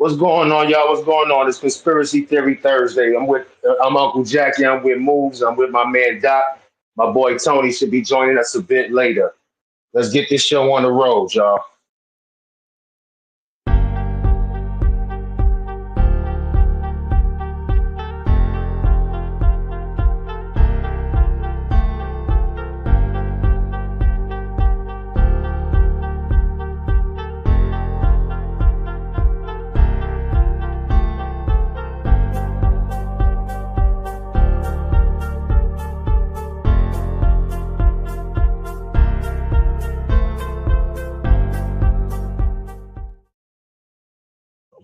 What's going on, y'all? What's going on? It's Conspiracy Theory Thursday. I'm Uncle Jackie. I'm with Moves. I'm with my man Doc. My boy Tony should be joining us a bit later. Let's get this show on the road, y'all.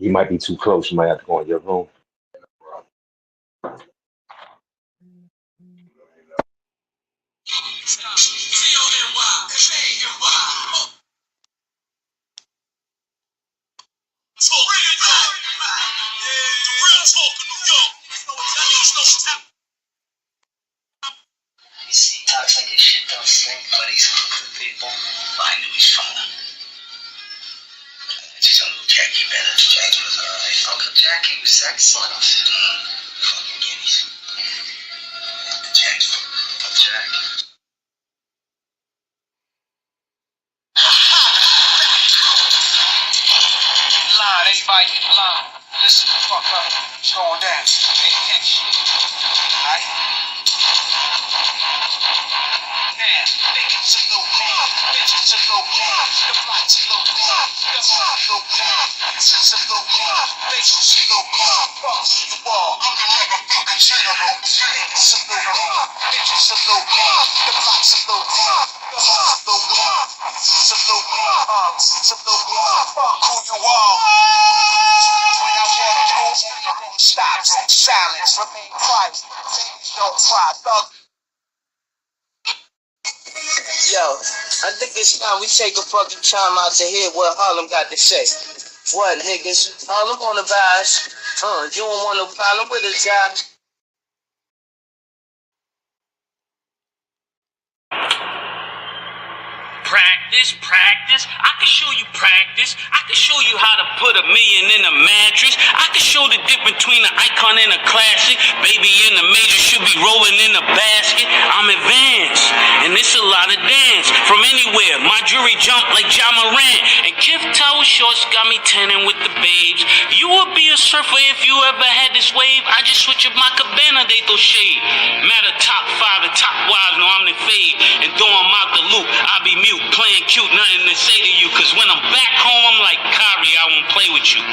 You might be too close. You might have to go in your room. He talks like his shit don't stink, but he's cool with people. I knew he's from them. Just Uncle Jackie better. Jackie was alright. Uncle Jackie was excellent. Fucking guineas. The Jackie. Uncle Jack. Line, everybody get the line. Listen the fuck up. It's going down. Pay attention. Alright? Niggas a little bit, bitches a little bit, the blocks a little bit, the fuck a little bit, bitches a little bit, bitches a little bit, fuck you all, I'm the motherfucking general, niggas a little bit, bitches a little bit, the blocks a little bit, the fuck a little bit, it's a little bit, it's a little bit, fuck who you are. When I walk through, stop, silence, remain quiet, things don't cry, thug. Yo, I think it's time we take a fucking time out to hear what Harlem got to say. What, niggas? Harlem on the bias. You don't want no problem with us, guys. Practice. I can show you practice. I can show you how to put $1 million in a mattress. I can show the difference between an icon and a classic. Baby in the major should be rolling in a basket. I'm advanced, and it's a lot of dance. From anywhere, my jewelry jump like Ja Morant. And Kif Tower shorts got me tanning with the babes. You would be a surfer if you ever had this wave. I just switch up my cabana, they throw shade. Matter top 5 and top wives, no I'm the fade. And throw them out the loop, I be mute, playing cute, nothing to say to you. Cause when I'm back home, I'm like Kyrie, I won't play with you.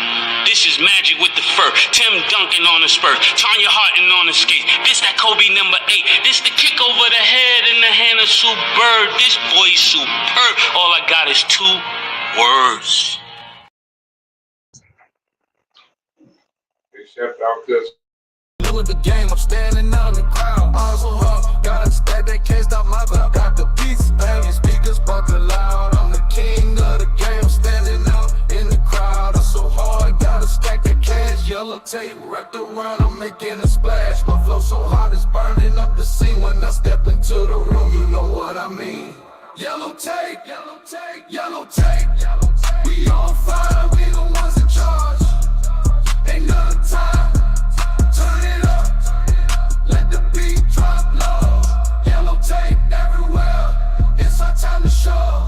This is magic with the fur. Tim Duncan on the spurs. Tanya Harton on the skates. This that Kobe number 8. This the kick over the head in the hand of Sue Bird. This boy's superb. All I got is 2 words. Except our cousin. Middle of the game, I'm standing out in the crowd. Arms so hard, got a stack that can't stop my blood. Got the beats banging, speakers bumping loud. I'm the king of the game, I'm standing out in the crowd. I'm so hard, got a stack that cash. Yellow tape wrapped around, I'm making a splash. My flow so hot, it's burning up the scene. When I step into the room, you know what I mean. Yellow tape, yellow tape, yellow tape, yellow tape. We on fire, we the ones in charge. Ain't none time. Turn it up, let the beat drop low. Yellow tape everywhere, it's our time to show.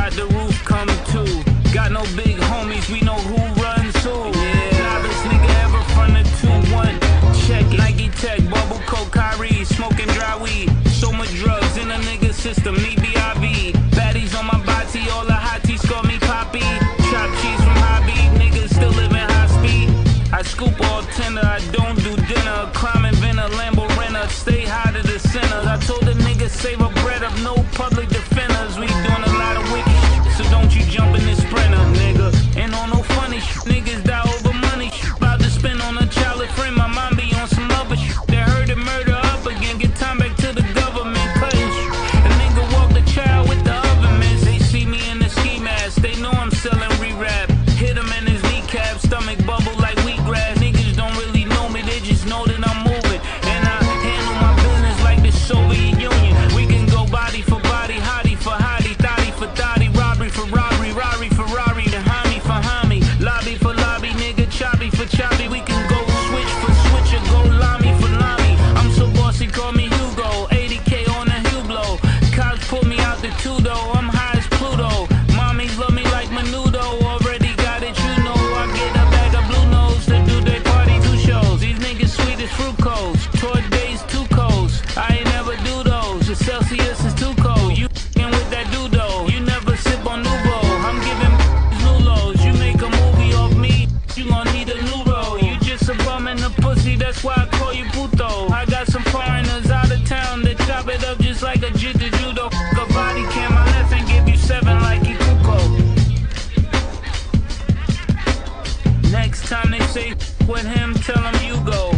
The roof come to. Got no big homies, we know who runs who. Yeah, novice nigga ever from the 2-1. Check Nike Tech, bubble coke, Kyrie, smoking dry weed. So much drugs in a nigga system, need BIV. Baddies on my body, all the hotties call me Poppy. Chop cheese from hobby, niggas still living high speed. I scoop all tender, I don't do dinner. Crime inventor, Lambo renter, stay high to the center. I told the niggas save a bread up, no public defenders. We doing a lot of wicked shit, so don't you jump in this sprinter, nigga. Ain't on no funny shit, niggas die over money shit. Say with him, tell him you go.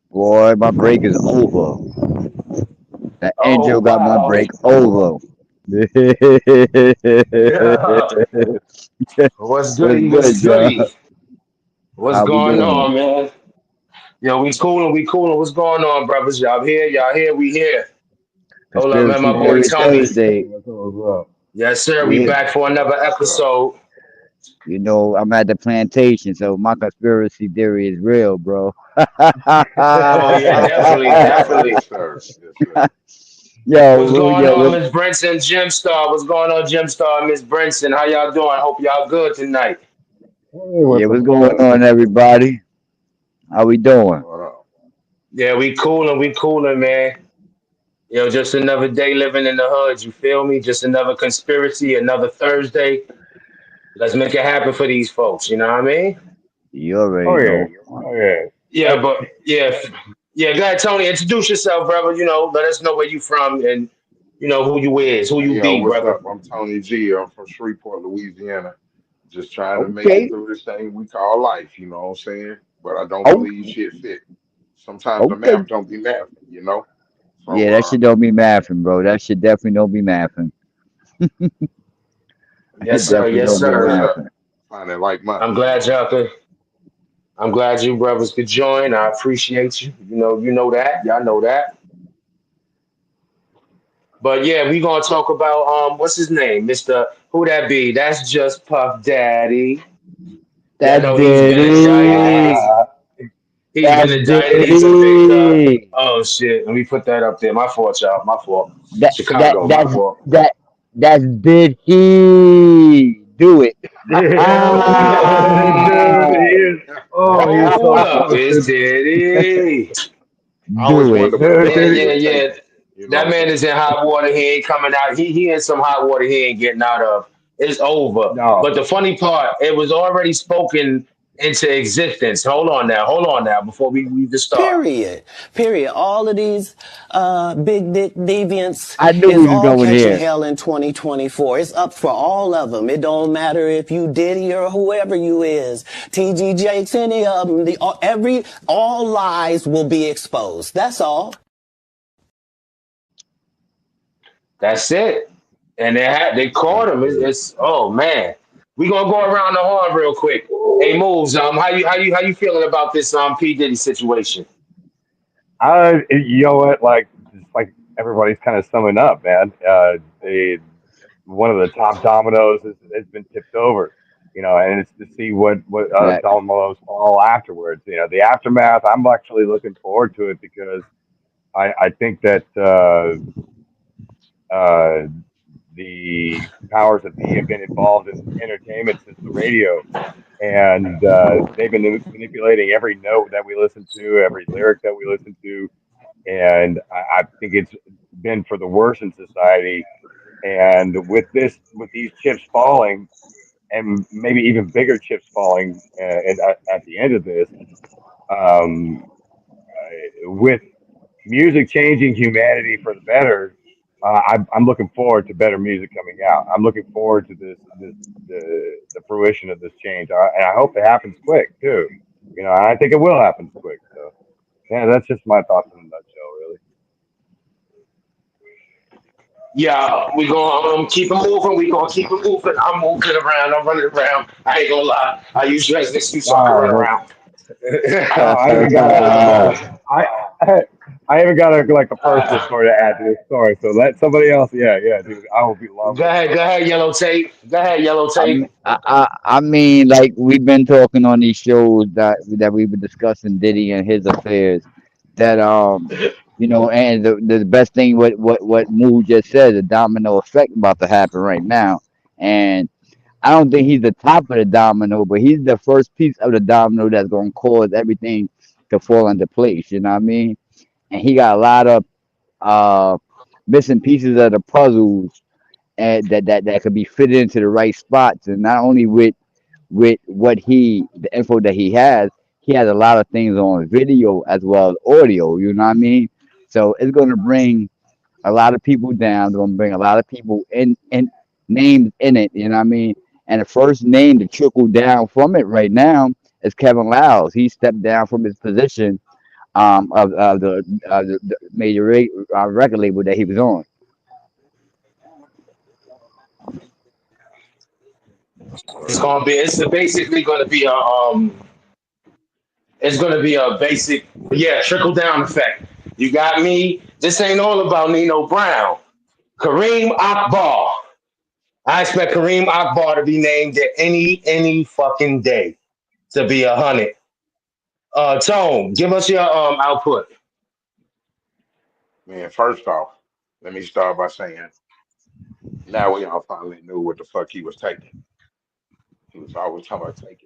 Boy, my break is over. That Oh angel got my wow. break over. What's Yeah. What's goody? What's good, y'all? goody? What's How we going doing? on, man? Yo, we coolin', we coolin'. What's going on, brothers? Y'all here? Y'all here? We here. Hold up, man. Conspiracy My boy Theory Tony. Thursday. What's up? Yes, sir. We Yeah, back for another What's up? episode. you know, I'm at the plantation, so my conspiracy theory is real, bro. Oh yeah, definitely, definitely. Yes, sir. Yes, sir. What's going on, Yo, Miss Brinson, Jim Star? What's going on, Jim Star, Miss Brinson? How y'all doing? Hope y'all good tonight. Hey, yeah, what's up? what's What's going up? on, everybody? How we doing? What up? Yeah, we coolin', man. Just another day living in the hood. You feel me? Just another conspiracy, another Thursday. Let's make it happen for these folks. You know what I mean? You Oh already yeah. know. Oh yeah. Yeah, Hey, but yeah. Go ahead, Tony. Introduce yourself, brother. Let us know where you from and who you is, who hey, you yo, be, what's brother. up? I'm Tony G. I'm from Shreveport, Louisiana. Just trying to make it Okay, through this thing we call life. You know what I'm saying? But I don't oh, believe shit fit. Sometimes the okay. math don't be mathing. You know. So Yeah, that shit don't be mathing, bro. That shit definitely don't be mathing. Yes, It sir. definitely yeah, Yes, don't be man. What's sir. up? mathing. Finding like I'm minded. You glad know. y'all could. I'm glad you brothers could join. I appreciate you. You know that. Y'all know that. But yeah, we gonna talk about what's his name, Mister. Who that be? That's just Puff Daddy. Y'all That's know he's been indicted. Diddy. He's been That's indicted. He's a big. Diddy. Oh shit! Let me put that up there. My fault, y'all. My fault. That that Chicago. My that's fault. that that's did he do it? Dude, he is. Oh, he's Hold so up, it's talented. Diddy. I always Do wanted it. to put a Yeah, record yeah, with yeah. Tatum. You know That what I'm man saying? is in hot water. He ain't coming out. He in some hot water. He ain't getting out of. It's over. No. But the funny part, it was already spoken into existence. Hold on now. Hold on now. Before we even start. Period. Period. All of these big dick deviants I knew is we was all going catching here. hell in 2024. It's up for all of them. It don't matter if you Diddy or whoever you is. TG Jakes, any of them. All lies will be exposed. That's all. That's it. And they caught him. It's oh man. We gonna go around the horn real quick. Hey, moves. How you feeling about this P Diddy situation? You know what? Like, just like everybody's kind of summing up, man. One of the top dominoes has been tipped over. And it's to see what Fact. dominoes fall afterwards. The aftermath. I'm actually looking forward to it because I think that uh, the powers that be have been involved in entertainment since the radio, and they've been manipulating every note that we listen to, every lyric that we listen to, and I think it's been for the worse in society. And with these chips falling, and maybe even bigger chips falling at the end of this, um, with music changing humanity for the better, I'm looking forward to better music coming out. I'm looking forward to the fruition of this change, and I hope it happens quick too. And I think it will happen quick. So yeah, that's just my thoughts in a nutshell, really. Yeah, we gonna keep it moving. We gonna keep it moving. I'm moving around. I'm running around. I ain't gonna lie. I usually as an excuse so I can Ah, run well, around. I even got I I even got like a personal story to add to this story. So let somebody else. Yeah, yeah, dude. I will be Go loving ahead, it. go ahead, yellow tape. Go ahead, yellow tape. I mean, like we've been talking on these shows that we've been discussing Diddy and his affairs. That and the best thing what Moo just said, the domino effect about to happen right now, and I don't think he's the top of the domino, but he's the first piece of the domino that's gonna cause everything to fall into place. You know what I mean? And he got a lot of uh missing pieces of the puzzles and that could be fitted into the right spots, and not only with the info that he has a lot of things on video as well as audio. You know what I mean? So it's gonna bring a lot of people down. It's gonna bring a lot of people in names in it. You know what I mean? And the first name to trickle down from it right now is Kevin Liles. He stepped down from his position of the major record label that he was on. It's gonna be. It's basically gonna be a. It's gonna be a basic. Yeah, trickle down effect. You got me. This ain't all about Nino Brown. Kareem Akbar. I expect Kareem Akbar to be named at any fucking day to be 100. Tone, give us your output. Man, first off, let me start by saying now we all finally knew what the fuck he was taking. He was always talking about take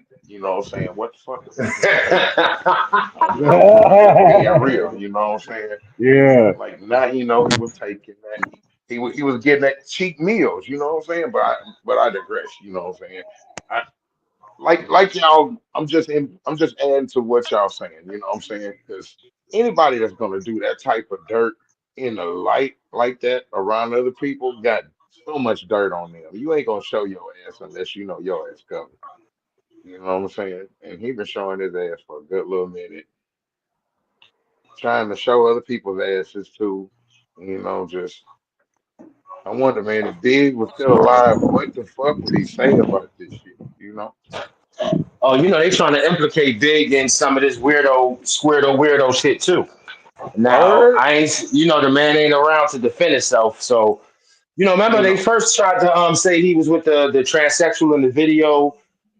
that. You know what I'm saying? What the fuck is he taking? Being real, you know what I'm saying? Yeah. Like now he know he was taking that. He was getting that cheap meals, you know what I'm saying? But I digress, you know what I'm saying? I like y'all. I'm just adding to what y'all saying, you know what I'm saying? Because anybody that's gonna do that type of dirt in the light like that around other people got so much dirt on them. You ain't gonna show your ass unless you know your ass covered. You know what I'm saying? And he been showing his ass for a good little minute, trying to show other people's asses too. You know, just I wonder, man, if Big was still alive, what the fuck would he say about this shit? You know? Oh, they trying to implicate Big in some of this weirdo shit too. Now, Word? I ain't, the man ain't around to defend himself. So, remember You they know? first tried to say he was with the transsexual in the video,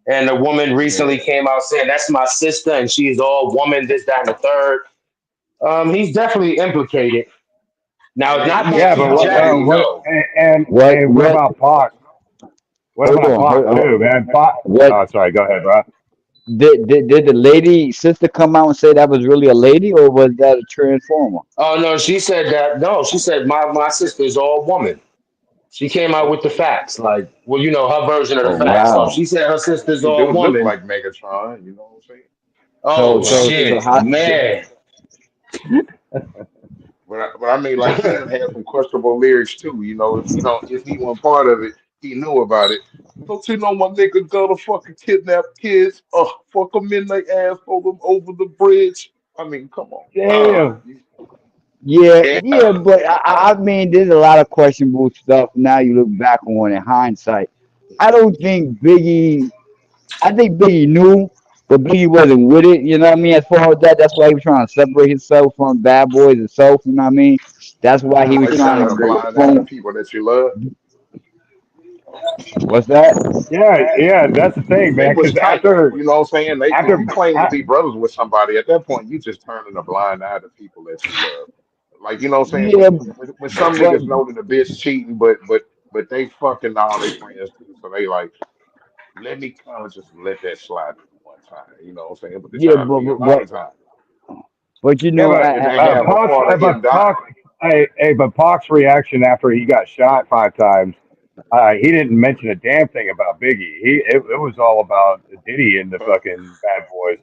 and the woman recently Yeah. came out saying that's my sister and she is all woman, this, that, and the third. He's definitely implicated. Now, And not he that Yeah, he but people what? already didn't What? know. What What what about Pac? What hold about on, Pac too, man? Pac. what Oh, sorry. Go ahead, bro. did the lady sister come out and say that was really a lady, or was that a transformer? Oh no, she said that. No, she said my sister is all woman. She came out with the okay. facts, like, well, her version of the Oh facts. So wow. she said her sister's He do all look woman. like Megatron, you know what I'm saying? So Oh But so so shit, how man. I mean, like he even had some questionable lyrics too. If he wasn't part of it, he knew about it. Don't you know my nigga gonna fucking kidnap kids? Fuck them in their ass, throw them over the bridge. I mean, come on. uh, Damn. yeah, yeah. yeah, but I mean, there's a lot of questionable stuff now you look back on in hindsight. I don't think Biggie. I think Biggie knew, but Biggie wasn't with it. You know what I mean? As far as that, that's why he was trying to separate himself from Bad Boys himself. You know what I mean? That's why he was Like trying turning to a go blind eye to from people that you love. what's that? Yeah, yeah. That's the thing, They man. was Because tight. You know what I'm saying? If after, you claim to be brothers with somebody, at that point you just turning a blind eye to people that you love. Like you know what I'm saying? Yeah, When some but niggas know that the bitch cheating, but they fucking all they friends too. So they like, let me kind of just let that slide this one time. You know what I'm saying? But the yeah, time but be a but lot but, of time. but you yeah, know, but And they have a Pac's, part of him die. Pac, but Pac's reaction after he got shot 5 times, he didn't mention a damn thing about Biggie. It was all about Diddy and the Uh, fucking Bad Boys.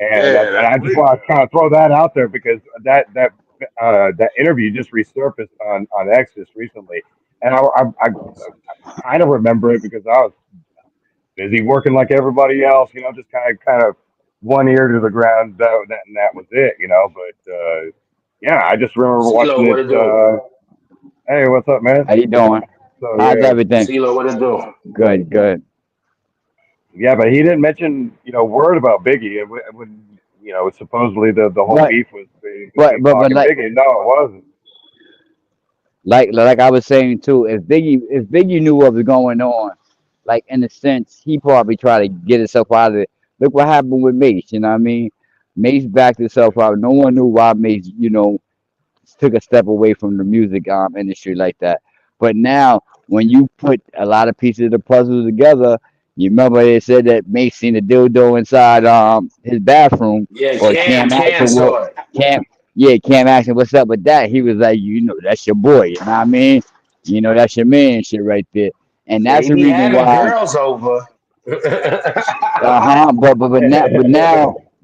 yeah, And that's I just real. want to kind of throw that out there because that interview just resurfaced on X just recently, and I kind of remember it because I was busy working like everybody else, just kind of one ear to the ground, and that was it, But yeah, I just remember CeeLo, watching what it. it do? Hey, what's up, man? how you doing? So How's yeah, everything? CeeLo, what it do? Good, good. yeah, but he didn't mention word about Biggie. When supposedly the whole But beef was between but Pac and Biggie. No, it wasn't. like I was saying too, if Biggie knew what was going on, like in a sense, he probably tried to get himself out of it. Look what happened with Mace. You know what I mean? Mace backed himself out. No one knew why Mace, took a step away from the music industry like that. But now, when you put a lot of pieces of the puzzle together, you remember they said that Mace seen a dildo inside his bathroom, Yeah, or Cam saw it. Cam, yeah, Cam asked him what's up with that. He was like, that's your boy. You know what I mean? That's your man, shit right there. And Yeah, that's he the be reason having why. girls over.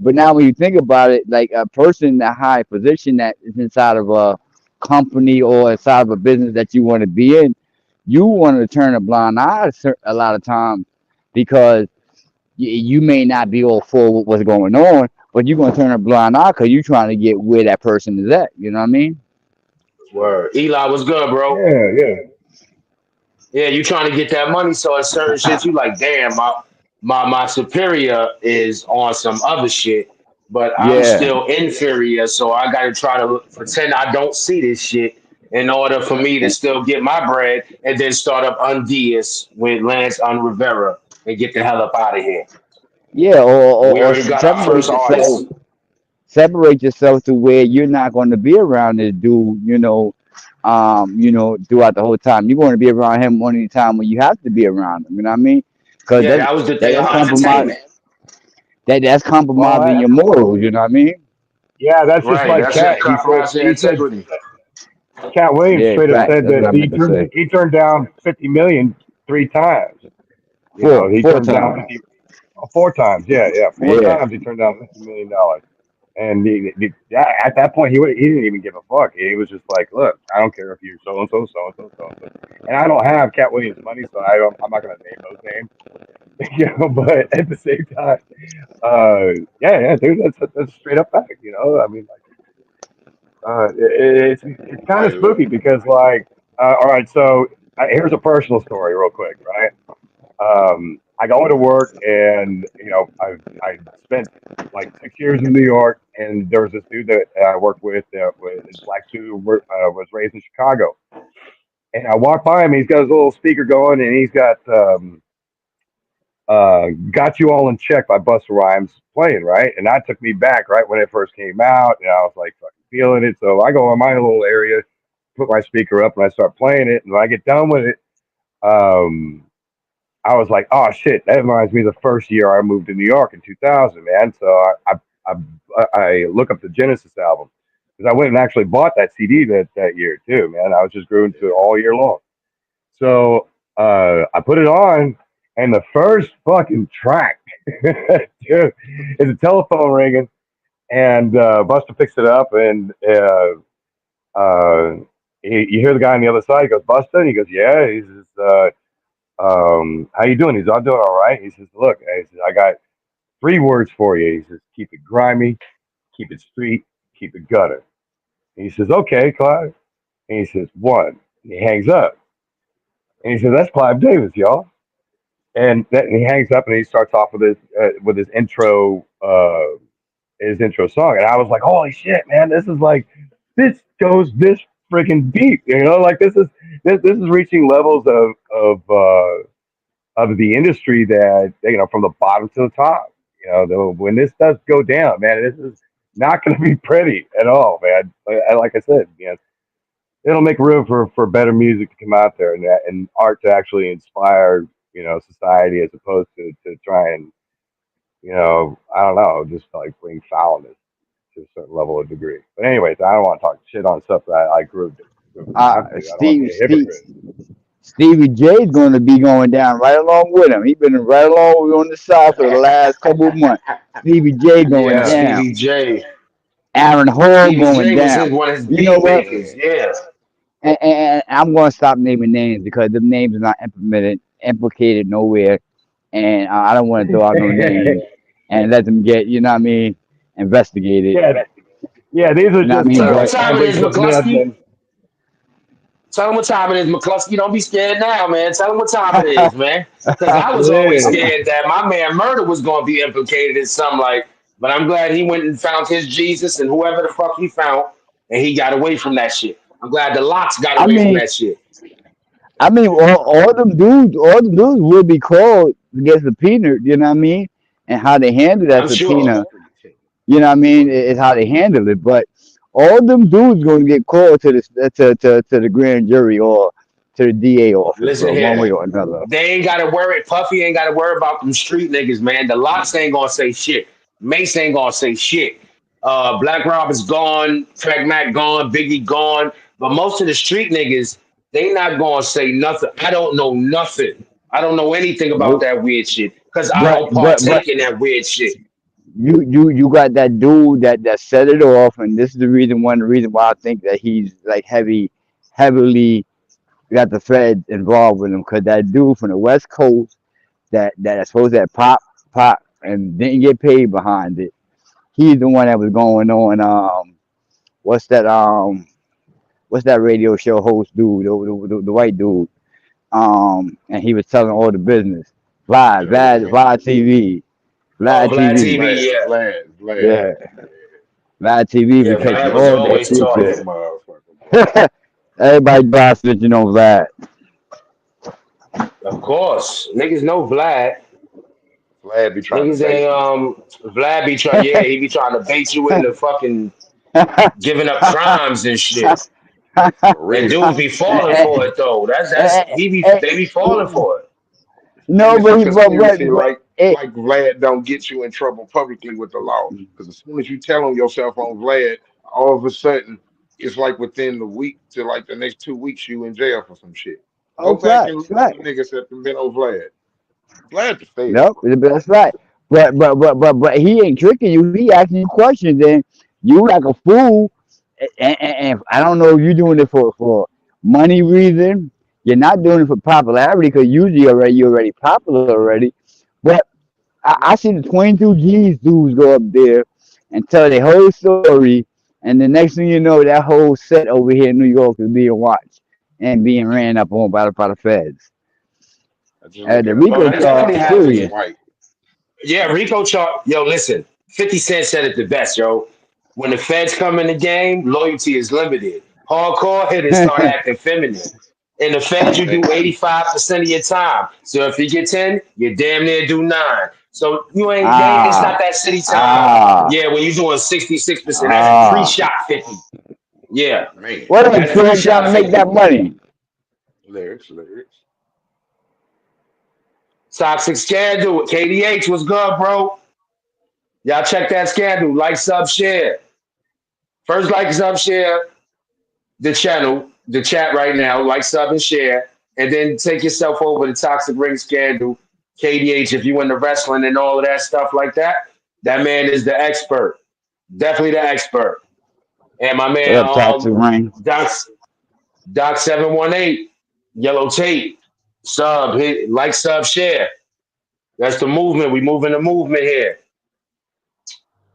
But now when you think about it, like a person in a high position that is inside of a company or inside of a business that you want to be in, You want to turn a blind eye a lot of times because you may not be all for what's going on, but you're gonna turn a blind eye because you're trying to get where that person is at. You know what I mean? Word. Eli was good, bro. Yeah, yeah. Yeah, you trying to get that money, so it's certain shit you like, damn, my superior is on some other shit, but I'm Yeah, still inferior, so I gotta try to pretend I don't see this shit in order for me to and, still get my bread and then start up Undies with Lance on Rivera and get the hell up out of here. yeah, We or already got our separate first yourself. artist. Separate yourself to where you're not going to be around this dude. Throughout the whole time. You're going to be around him only time when you have to be around him. You know what I mean? Because Yeah, that was the thing that's about compromise. entertainment. That's Well, compromising your morals. You know what I mean? yeah, that's just Right, like that's it. Cat. Compromise your He said integrity. Cat Williams Yeah, straight up facts. said That's what that I meant to say. he turned down 50 million 3 times. You know, he Four turned down times. 50 4 times. Yeah, yeah, four Yeah. times he turned down $50 million. And yeah, at that point, he didn't even give a fuck. He was just like, "Look, I don't care if you're so and so, so and so, so and so." And I don't have Cat Williams' money, so I'm not gonna name those names, you know. But at the same time, yeah, yeah, dude, that's straight up fact. You know, I mean, like, it's kind of Like, look, spooky because, like, all right, so here's a personal story, real quick, right? I go into work, and I spent like 6 years in New York, and there was this dude that I worked with, this black dude who was raised in Chicago, and I walk by him. He's got his little speaker going, and he's got "Got You All in Check" by Busta Rhymes playing, right, and that took me back right when it first came out, and I was like fucking feeling it. So I go in my little area, put my speaker up, and I start playing it, and when I get done with it. Um, I was like, oh shit, that reminds me of the first year I moved to New York in 2000, man. So I look up the Genesis album because I went and actually bought that CD that year too, man. I was just glued to it all year long. So I put it on, and the first fucking track, dude, is a telephone ringing, and Buster picks it up, and uh, you hear the guy on the other side. He goes, Buster, and he goes, yeah. He says, how you doing? He's all doing all right. He says, look, he says, I got 3 words for you. He says, keep it grimy, keep it street, keep it gutter. And he says, okay, Clive. And he says, one. And he hangs up. And he says, that's Clive Davis, y'all. And he hangs up, and he starts off with his intro song. And I was like, holy shit, man, this goes this freaking deep. Like this is reaching levels of the industry that from the bottom to the top. When this does go down, man, this is not going to be pretty at all, man. Like I said, it'll make room for better music to come out there, and art to actually inspire society, as opposed to try and I don't know, just like bring foulness to a certain level of degree. But anyways, I don't want to talk shit on stuff that I grew not to. I don't want to be a hypocrite. Stevie J's going to be going down right along with him. He's been right along on the side for the last couple of months. Stevie J going Yeah, Yeah. down. Stevie J. Aaron Hall Stevie going J was down. his one of his You know beat what? makers. Yeah. And I'm going to stop naming names because the names are not implicated nowhere. And I don't want to throw out no names and let them get, you know what I mean, investigated. Yeah, yeah, these are You know what I just mean? Tell him what But time it sampling is, clips. McCluskey. Tell him what time it is, McCluskey. Don't be scared now, man. Tell him what time it is, man. Because I was always Yeah, scared that my man Murder was going to be implicated in something like. But I'm glad he went and found his Jesus and whoever the fuck he found, and he got away from that shit. I'm glad the locks got I away from mean, that shit. all them dudes will be called to get subpoenaed, you know what I mean? And how they handle that I'm sure. subpoena, you know what I mean, is how they handle it. But all them dudes going to get called to the grand jury or to the DA office, Listen bro, one here. way or another. They ain't got to worry. Puffy ain't got to worry about them street niggas, man. The locks ain't gonna say shit. Mace ain't gonna say shit. Black Rob is gone. Fred Mac gone. Biggie gone. But most of the street niggas, they not gonna say nothing. I don't know nothing. I don't know anything about Nope. that weird shit because I But don't but but partake in that weird shit. you got that dude that set it off, and this is the reason one of the reason why I think that he's like heavily got the feds involved with him because that dude from the West Coast that is supposed to have pop and didn't get paid behind it. He's the one that was going on. What's that? What's that radio show host dude? The white dude. And he was telling all the business. Vlad TV, Oh, Vlad Vlad TV. TV, Vlad, yeah. Vlad. Yeah, Vlad TV Yeah, be catching Vlad was all that always That talking. secret. motherfucker, boy. Everybody by snitching on Vlad. Of course. Niggas know Vlad. Vlad be trying to Niggas bait ain't you. Vlad be trying, yeah, he be trying to bait you into fucking giving up crimes and shit. For And real. dudes be falling for it though. That's he be Eh, they be falling for it. no, And it's a but conspiracy but it. like Vlad don't get you in trouble publicly with the law. Because as soon as you tell on yourself on Vlad, all of a sudden it's like within the week to like the next 2 weeks you in jail for some shit. Go Oh, back and facts, look at the facts. niggas that been on Vlad. Vlad the feds, Nope, bro. that's right. But he ain't tricking you. He asking you questions, and you like a fool. And I don't know if you're doing it for money reason. You're not doing it for popularity because usually you're already popular already. But I see the 22 G's dudes go up there and tell their whole story, and the next thing you know, that whole set over here in New York is being watched and being ran up on by the feds. I just look The at them Oh, Rico that black and definitely charge white, black happens. and serious. white. Yeah, Rico Char. Yo, listen. 50 Cent said it the best, yo. When the feds come in the game, loyalty is limited. Hardcore hitters start acting feminine. In the feds, you do Man, 85% of your time. So if you get 10, you damn near do 9. So you ain't they it's not Ah, that city time. ah, Yeah, when you doing 66%, that's ah. pre-shot 50. Yeah. man. What are you That's trying pre-shot to make that 50. money? Lyrics. Toxic Scandal. KDH was good, bro. Y'all check that scandal. Like, sub, share. First, like, sub, share the channel, the chat right now. Like, sub, and share. And then take yourself over to Toxic Ring Scandal. KDH, if you into wrestling and all of that stuff like that, that man is the expert. Definitely the expert. And my What man, up, Toxic Ring? Doc, Doc 718, Yellow Tape, sub, hit, like, sub, share. That's the movement. We moving the movement here.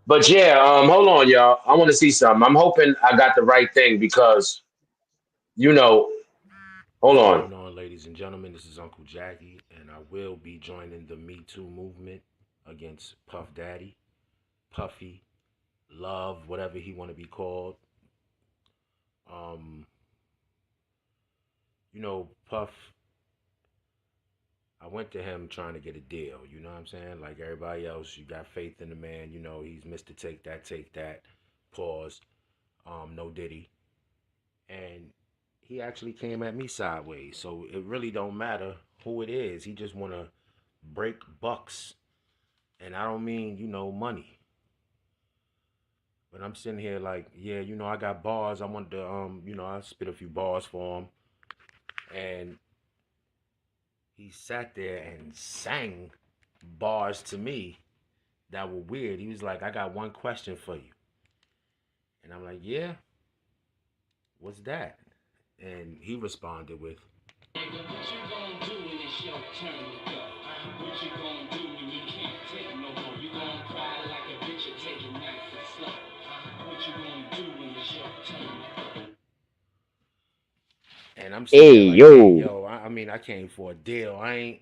But yeah, hold on, y'all. I want to see something. I'm hoping I got the right thing because you know, hold What's on. going on, ladies and gentlemen? This is Uncle Jackie, and I will be joining the Me Too movement against Puff Daddy, Puffy, Love, whatever he want to be called. Um, Puff. I went to him trying to get a deal. You know what I'm saying? Like everybody else, you got faith in the man. You know he's Mr. Take that. Pause. No Diddy, and he actually came at me sideways. So it really don't matter who it is. He just wanna break bucks. And I don't mean, money. But I'm sitting here like, yeah, I got bars. I wanted to, I spit a few bars for him. And he sat there and sang bars to me that were weird. He was like, I got one question for you. And I'm like, yeah, what's that? And he responded with, what you gonna do when it's your turn to go? What you gonna do when you can't take no more? You gonna cry like a bitch or take it nice and slow? What you gonna do when it's your turn to go? And I'm sitting there Hey, like, hey, yo. yo, I mean, I came for a deal. I ain't,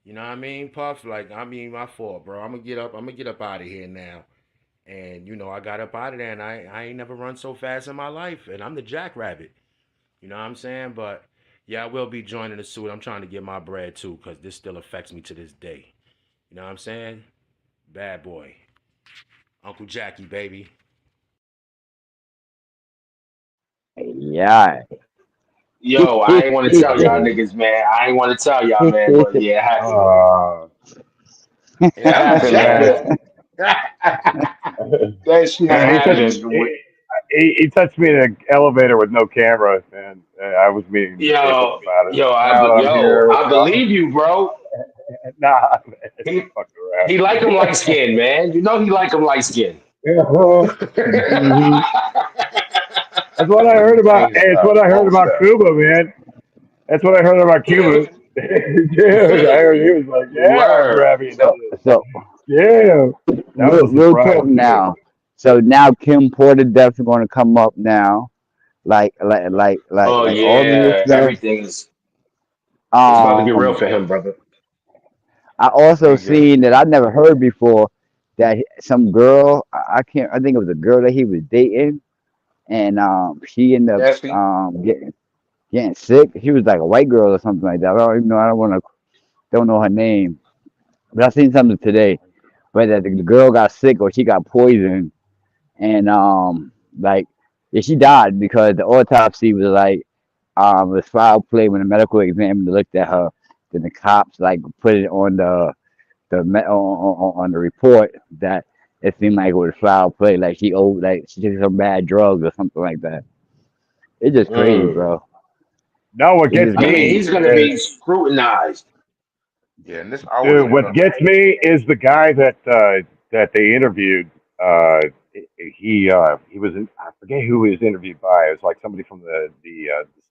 you know what I mean, Puff? Like, I mean, my fault, bro. I'm gonna get up out of here now. And I got up out of there, and I ain't never run so fast in my life. And I'm the Jackrabbit. You know what I'm saying? But yeah, I will be joining the suit. I'm trying to get my bread too, because this still affects me to this day. You know what I'm saying? Bad boy. Uncle Jackie, baby. Yeah. Yo, I ain't want to tell y'all niggas, man. I ain't want to tell y'all, man. But yeah, it happened, man. Uh, It And Uncle happened, Jack man. was that shit It he touched happened. happened. he touched me in an elevator with no camera, and I was meeting to say something Yo, about it. yo, Now that I'm here with I y'all, believe you, bro. nah, man, He I'm fucking around. he like him light skin, man. You know he like him light skin. Yeah, hmm that's what I Man, heard you about. can't Hey, it's stop. what I heard Won't about stop. Cuba, man. That's what I heard about Cuba. Dude, I heard he was like, yeah, I'll Word. grab you. So so Yeah, that was a we'll surprise talk too. now. So now Kim Porter definitely going to come up now. Oh Like all of this yeah, stuff. everything's it's about to get real Um, for him, brother. I also Yeah. seen that I never heard before that some girl, I can't, I think it was a girl that he was dating, and she ended up Cassie. getting sick. She was like a white girl or something like that. I don't even know. I don't know her name, but I seen something today. But that the girl got sick or she got poisoned, and like yeah, she died because the autopsy was like it was foul play when the medical examiner looked at her. Then the cops like put it on on the report that it seemed like it was foul play, like she took some bad drugs or something like that. It's just crazy, Mm. bro. No, what It's gets just I mean, me he's gonna is be scrutinized. Yeah, and this I was dude. in What gets me is the guy that they interviewed. He was in, I forget who he was interviewed by. It was like somebody from the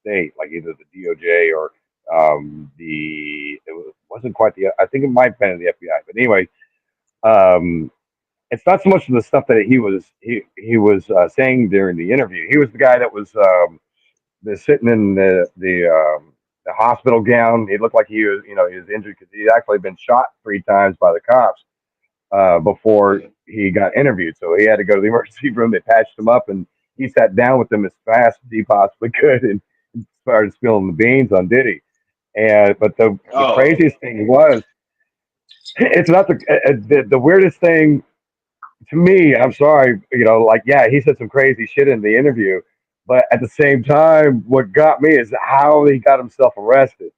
state, like either the DOJ or wasn't quite the. I think it might have been the FBI. But anyway, um, it's not so much of the stuff that he was saying during the interview. He was the guy that was sitting in the hospital gown. He looked like he was injured because he'd actually been shot 3 times by the cops before he got interviewed. So he had to go to the emergency room. They patched him up, and he sat down with them as fast as he possibly could and started spilling the beans on Diddy. And but the Oh, craziest thing was, it's not the weirdest thing to me. I'm sorry, like yeah, he said some crazy shit in the interview, but at the same time, what got me is how he got himself arrested.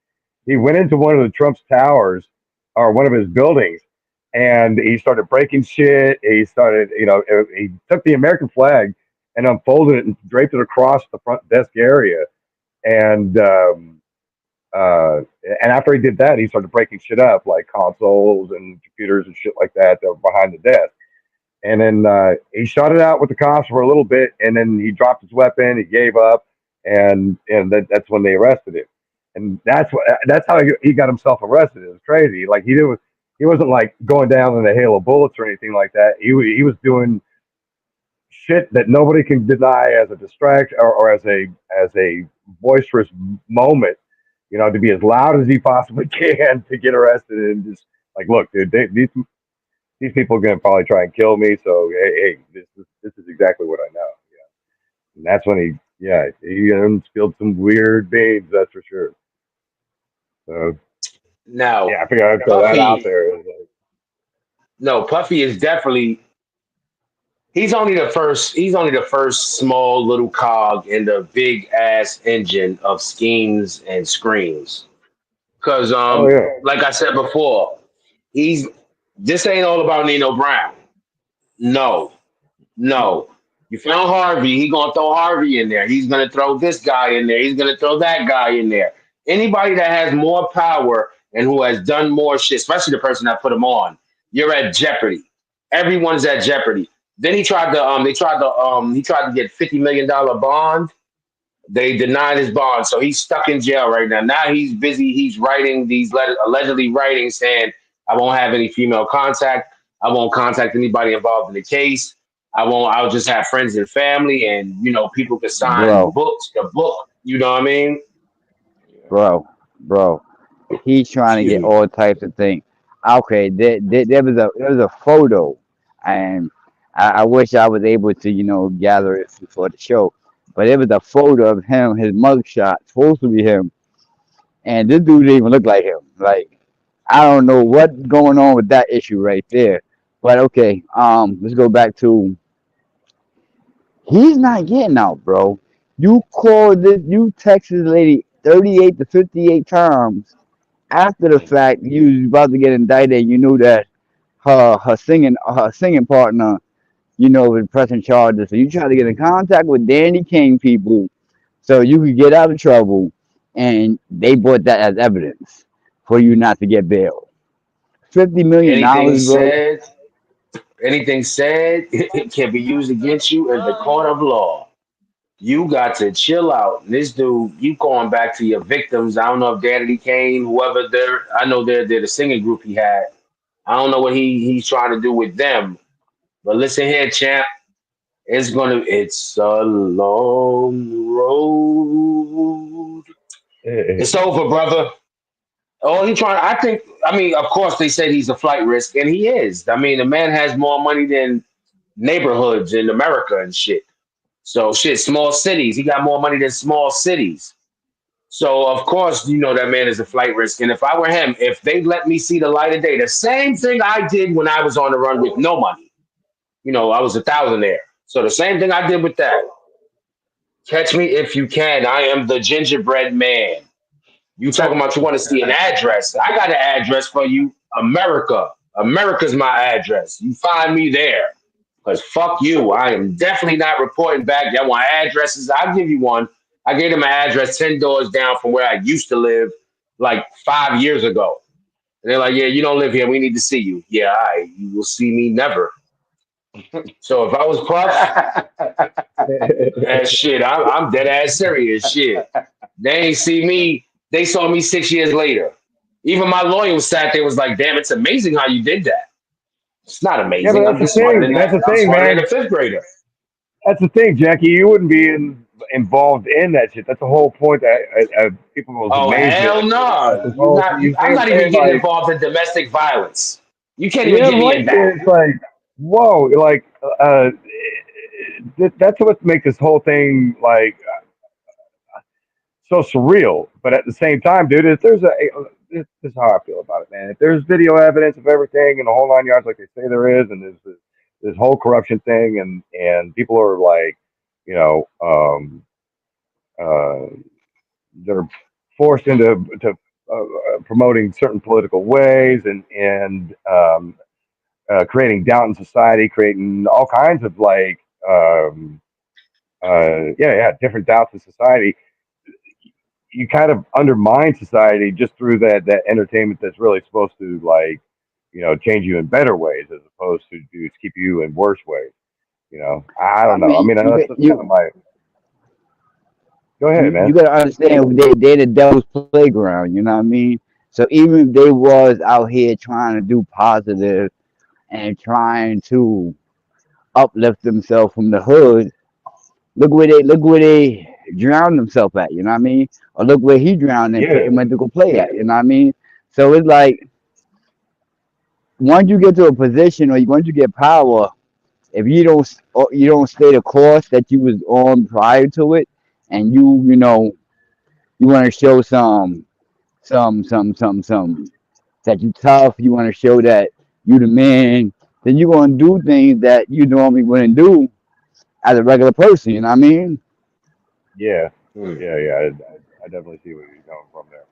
He went into one of the Trump's towers or one of his buildings, and he started breaking shit. He started, he took the American flag and unfolded it and draped it across the front desk area, and uh, and after he did that, he started breaking shit up like consoles and computers and shit like that were behind the desk. And then he shot it out with the cops for a little bit, and then he dropped his weapon. He gave up, and that's when they arrested him. And that's how he got himself arrested. It was crazy. Like he wasn't like going down in a hail of bullets or anything like that. He was doing shit that nobody can deny as a distraction or as a boisterous moment. To be as loud as he possibly can to get arrested and just like, look, dude, these people are going to probably try and kill me. So hey, this is exactly what I know. Yeah, and that's when he spilled some weird beans. That's for sure. So now yeah, I figured I'd throw that out Puffy. there. No, Puffy is definitely. He's only the first small little cog in the big ass engine of schemes and screams. Cause Oh yeah, like I said before, he's this ain't all about Nino Brown. No, no. You found Harvey. He gonna throw Harvey in there. He's gonna throw this guy in there. He's gonna throw that guy in there. Anybody that has more power and who has done more shit, especially the person that put him on, you're at jeopardy. Everyone's at jeopardy. Then he tried to get $50 million bond. They denied his bond, so he's stuck in jail right now. Now he's busy. He's writing these letters, allegedly writing, saying, "I won't have any female contact. I won't contact anybody involved in the case. I won't. I'll just have friends and family, and people can sign bro, books. The book. You know what I mean? yeah. bro. He's trying to get Excuse me. all types of things. Okay, there was a photo, and I wish I was able to gather it for the show, but it was a photo of him, his mugshot, supposed to be him, and this dude didn't even look like him. Like I don't know what's going on with that issue right there. But okay, let's go back to he's not getting out, bro. You text this lady 38 to 58 times after the fact. You was about to get indicted. You knew that her singing partner, was pressing charges. So you try to get in contact with Danny King people so you could get out of trouble, and they brought that as evidence for you not to get bail. Anything $50 million, bro. said, anything said, it can be used against you in the court of law. You got to chill out. This dude, you going back to your victims. I don't know if Danity Kane, whoever they're, I know they're the singing group he had. I don't know what he's trying to do with them. But listen here, champ. It's a long road. It's over, brother. Oh, he trying. I think. I mean, of course, they said he's a flight risk, and he is. I mean, the man has more money than neighborhoods in America and shit. So shit, small cities. He got more money than small cities. So of course, you know that man is a flight risk. And if I were him, if they let me see the light of day, the same thing I did when I was on the run with no money. You know, I was a thousandaire. So the same thing I did with that. Catch me if you can. I am the gingerbread man. You talking about you want to see an address? I got an address for you, America. America's my address. You find me there. Because fuck you. I am definitely not reporting back. Y'all want addresses? I'll give you one. I gave them an address 10 doors down from where I used to live like 5 years ago. And they're like, yeah, you don't live here. We need to see you. Yeah, you will see me never. So if I was Puff, and shit, I'm dead ass serious. Shit. They ain't see me. They saw me 6 years later. Even my lawyer was sat there was like, damn, it's amazing how you did that. It's not Yeah, but amazing. I'm just smarter than that's that. the I'm thing, smarter than man. a fifth grader. That's the thing, Jackie. You wouldn't be involved in that shit. That's the whole point that people was Oh amazement. hell Like no! this You whole, not. you see I'm what I'm not even saying? getting Like, involved in domestic violence. You can't even yeah, get me right. in that. It's like, whoa, like, uh, that's what makes this whole thing like so surreal. But at the same time, dude, if there's this is how I feel about it, man. If there's video evidence of everything and the whole 9 yards, like they say there is, and there's this whole corruption thing, and people are like, you know, uh, they're forced into promoting certain political ways and creating doubt in society, creating all kinds of like different doubts in society. You kind of undermine society just through that entertainment that's really supposed to like change you in better ways as opposed to just keep you in worse ways. I I don't know. I mean, mean, that's kind of my. Go ahead, you man. gotta understand they the devil's playground. You know what I mean? So even if they was out here trying to do positive and trying to uplift themselves from the hood, look where they drowned themselves at. You know what I mean? Or look where he drowned and Yeah, went to go play at. You know what I mean? So it's like once you get to a position or once you get power, if you don't stay the course that you was on prior to it, and you want to show some that you tough, you want to show that you the man, then you're gonna do things that you normally wouldn't do as a regular person. You know what I mean? yeah, Hmm. yeah. I definitely see where you're coming from there.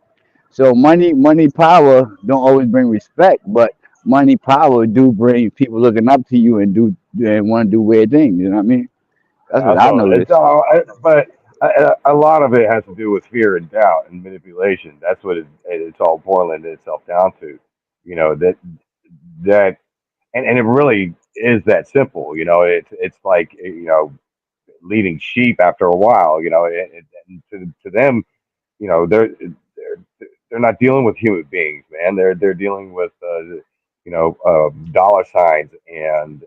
So money, power don't always bring respect, but money, power do bring people looking up to you and want to do weird things. You know what I mean? That's what That's I all. It's noticed. all. But a lot of it has to do with fear and doubt and manipulation. That's what it's all boiling itself down to. That and it really is that simple. It's like leading sheep after a while. And to them, you know, they're not dealing with human beings, man. They're dealing with dollar signs and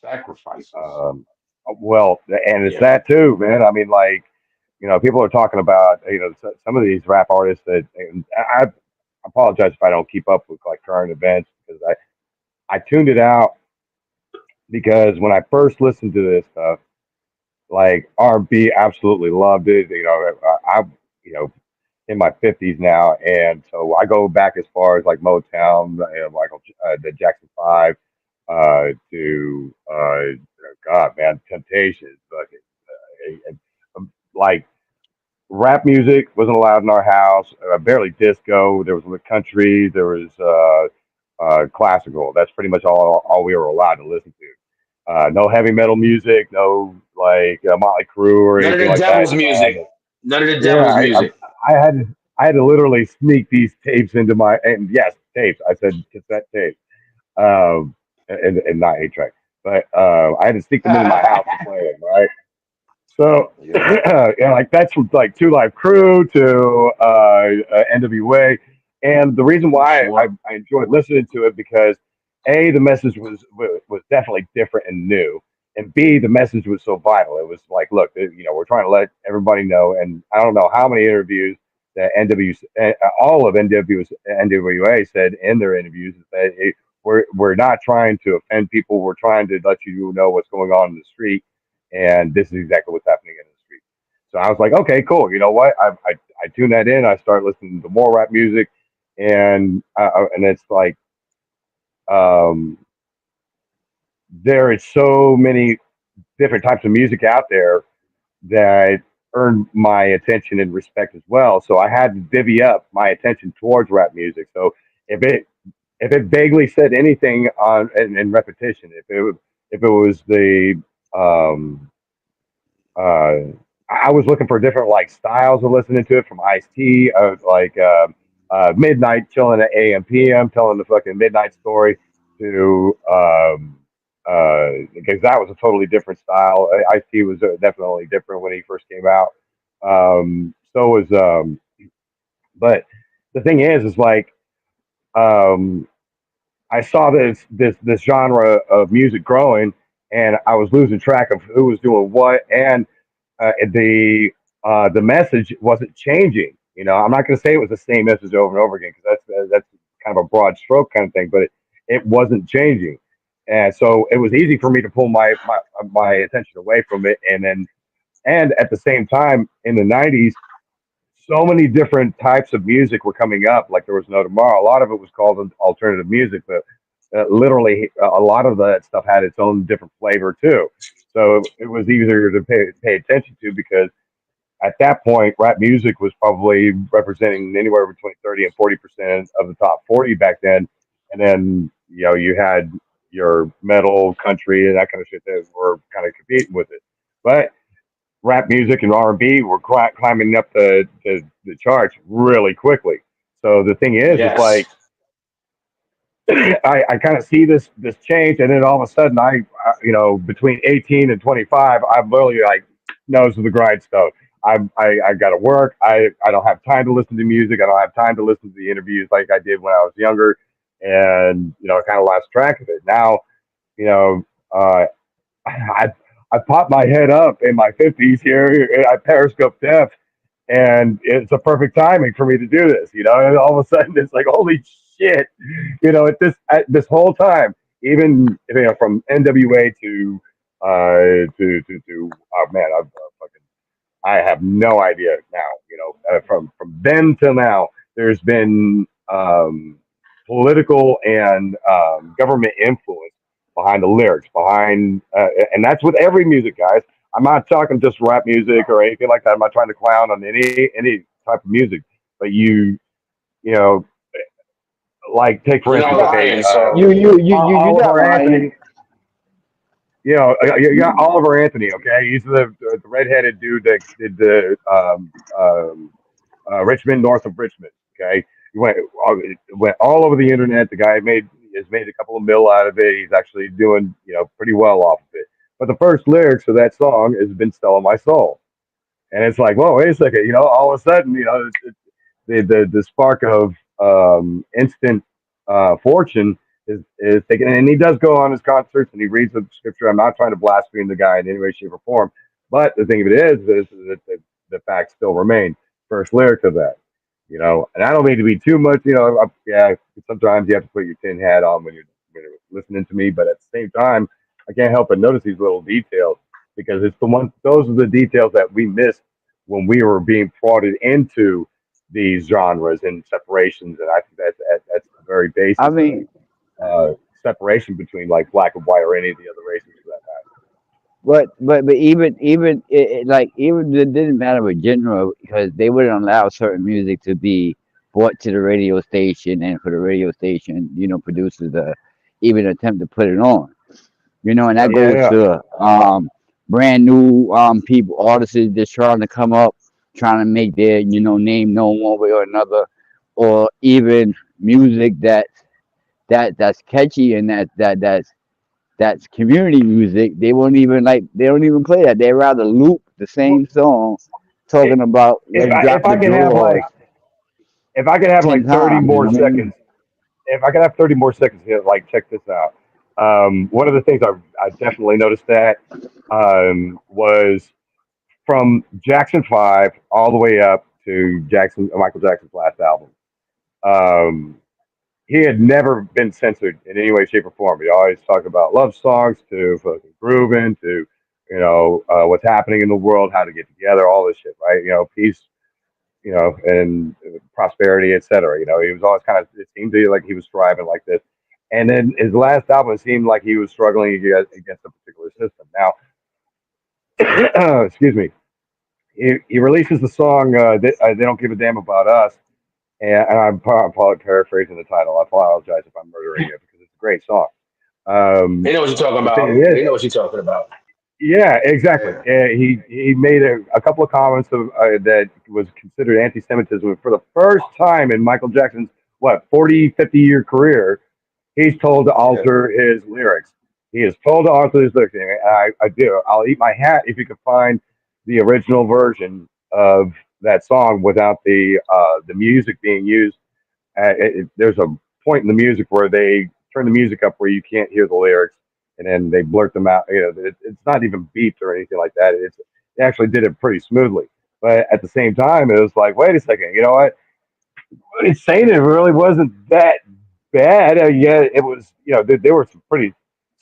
Sacrifices. um, well, and it's Yeah. that too, man. I mean, like, people are talking about, some of these rap artists that, and I apologize if I don't keep up with like current events because I tuned it out because when I first listened to this stuff, like R&B, absolutely loved it. You know, in my 50s now, and so I go back as far as like Motown, the Jackson Five, to God, man, Temptations, like rap music wasn't allowed in our house. Barely disco. There was country. There was classical. That's pretty much all we were allowed to listen to. No heavy metal music. No like Motley Crue or None of anything the like that. devil's music. None of the Yeah, devil's music. I I had to literally sneak these tapes into my and yes, tapes. I said cassette tape, and not 8 track. But I had to sneak them into my house to play them, right? So, Yeah, like that's from like Two Live Crew to NWA, and the reason for why sure. I enjoyed listening to it because a the message was definitely different and new, and b the message was so vital. It was like, look, we're trying to let everybody know, and I don't know how many interviews that all of NWA said in their interviews is that we're not trying to offend people. We're trying to let you know what's going on in the street, and this is exactly what's happening in the street. So I was like, okay, cool. You know what? I tune that in. I start listening to more rap music, and it's like um, there is so many different types of music out there that earned my attention and respect as well. So I had to divvy up my attention towards rap music. So if it if it vaguely said anything on in repetition, if it was the um, uh, I was looking for different like styles of listening to it from Ice T. I was like midnight chilling at AM PM, telling the fucking midnight story to because that was a totally different style. Ice T was definitely different when he first came out. So was but the thing is like um, I saw this genre of music growing, and I was losing track of who was doing what, and the message wasn't changing. I'm not going to say it was the same message over and over again because that's kind of a broad stroke kind of thing, but it wasn't changing, and so it was easy for me to pull my attention away from it, and at the same time in the '90s so many different types of music were coming up like there was no tomorrow. A lot of it was called alternative music, but literally a lot of that stuff had its own different flavor too. So it was easier to pay attention to because at that point, rap music was probably representing anywhere between 30 and 40% of the top 40 back then. And then, you had your metal, country, and that kind of shit that were kind of competing with it. But rap music and R&B were climbing up the charts really quickly. So the thing is like Yes. I kind of see this change, and then all of a sudden, between 18 and 25, I'm literally like nose to the grindstone. I got to work. I don't have time to listen to music. I don't have time to listen to the interviews like I did when I was younger, and I kind of lost track of it. Now, you know, uh, I I popped my head up in my 50s here. I Periscope Deaf, and it's a perfect timing for me to do this. And all of a sudden, it's like, holy shit! At this whole time, even from NWA to oh man, I have no idea now. From then till now, there's been political and government influence behind the lyrics, and that's with every music, guys. I'm not talking just rap music or anything like that. I'm not trying to clown on any type of music, but you know, like take for You're not instance, okay, lying, so You're not Oliver lying. Anthony. You got Oliver Anthony. Okay, he's the redheaded dude that did the Richmond, north of Richmond. Okay, he went all over the internet. The guy has made a couple of mil out of it. He's actually doing pretty well off of it. But the first lyrics of that song has been "Selling My Soul," and it's like, whoa, wait a second. All of a sudden, the spark of instant fortune is taken, and he does go on his concerts and he reads the scripture. I'm not trying to blaspheme the guy in any way, shape, or form, but the thing of it is that the facts still remain. First lyric of that, and I don't mean to be too much, yeah. Sometimes you have to put your tin hat on when you're listening to me, but at the same time, I can't help but notice these little details because it's the one. Those are the details that we missed when we were being prodded into these genres and separations, and I think that's the very I basis of mean, separation between like black and white or any of the other races for that but even like even it didn't matter what genre because they wouldn't allow certain music to be brought to the radio station and for the radio station, producers to even attempt to put it on. And that matter. goes Yeah, to brand new people, artists just trying to come up, trying to make their name known one way or another, or even music that's catchy and that's community music, they won't even like they don't even play that. They rather loop the same song talking about let's If drop the I can have drawers if I could have 10 like 30 times, you know more what I mean? seconds, if I could have 30 more seconds here, like check this out. One of the things I definitely noticed that was from Jackson 5 all the way up to Michael Jackson's last album. Um, he had never been censored in any way, shape, or form. He always talked about love songs to fucking grooving to, what's happening in the world, how to get together, all this shit, right? Peace, and prosperity, etc. He was always kind of, it seemed to me like he was striving like this. And then his last album seemed like he was struggling against a particular system. Now, excuse me, he releases the song "They Don't Give a Damn About Us," and I'm probably paraphrasing the title. I apologize if I'm murdering it because it's a great song. They Um, know what you're talking the thing about. is, They know what you're talking about. yeah, exactly. Yeah. He made a couple of comments that was considered anti-Semitism for the first time in Michael Jackson's 40, 50 year career. He's told to Yeah. alter his lyrics. He is told to alter his lyrics. And I do. I'll eat my hat if you could find the original version of that song without the music being used. There's a point in the music where they turn the music up where you can't hear the lyrics, and then they blurt them out. It's not even beeped or anything like that. They actually did it pretty smoothly. But at the same time, it was like, wait a second, you know what? It's saying it really wasn't that bad. Yeah, it was. There were some pretty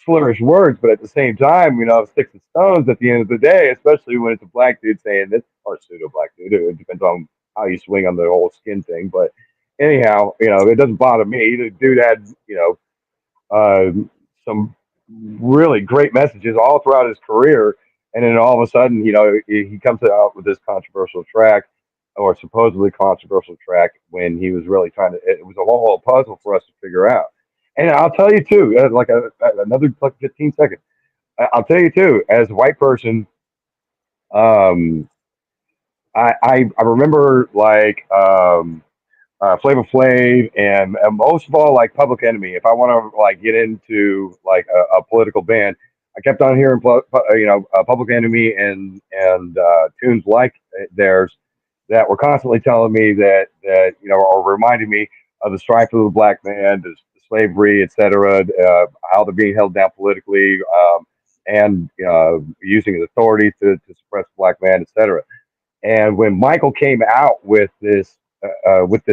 slurish words, but at the same time, sticks and stones. At the end of the day, especially when it's a black dude saying this or pseudo black dude, it depends on how you swing on the whole skin thing. But anyhow, it doesn't bother me. The dude had uh, some really great messages all throughout his career, and then all of a sudden, he comes out with this controversial track or supposedly controversial track when he was really trying to. It was a whole puzzle for us to figure out. And I'll tell you too, another like 15 seconds. I'll tell you too, as a white person, um, I remember like Flavor Flav, and most of all, like Public Enemy. If I want to like get into like a political band, I kept on hearing Public Enemy and tunes like theirs that were constantly telling me that or reminding me of the strife of the black man, the slavery, etc., how they're being held down politically, and using his authority to suppress the black man, etc. And when Michael came out with this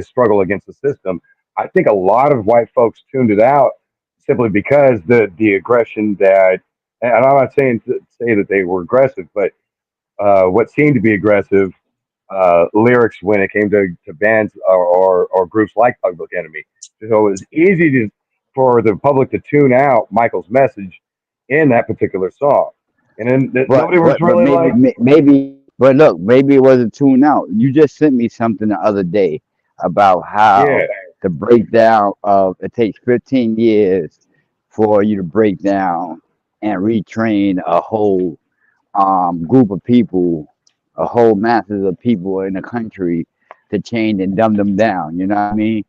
struggle against the system, I think a lot of white folks tuned it out simply because the aggression that, and I'm not saying to say that they were aggressive, but what seemed to be aggressive lyrics when it came to bands or groups like Public Enemy. So it was easy for the public to tune out Michael's message in that particular song, and then nobody was But really maybe like, but look, maybe it wasn't tuned out. You just sent me something the other day about how yeah, the breakdown of it takes 15 years for you to break down and retrain a whole group of people, a whole masses of people in the country to change and dumb them down. You know what I mean?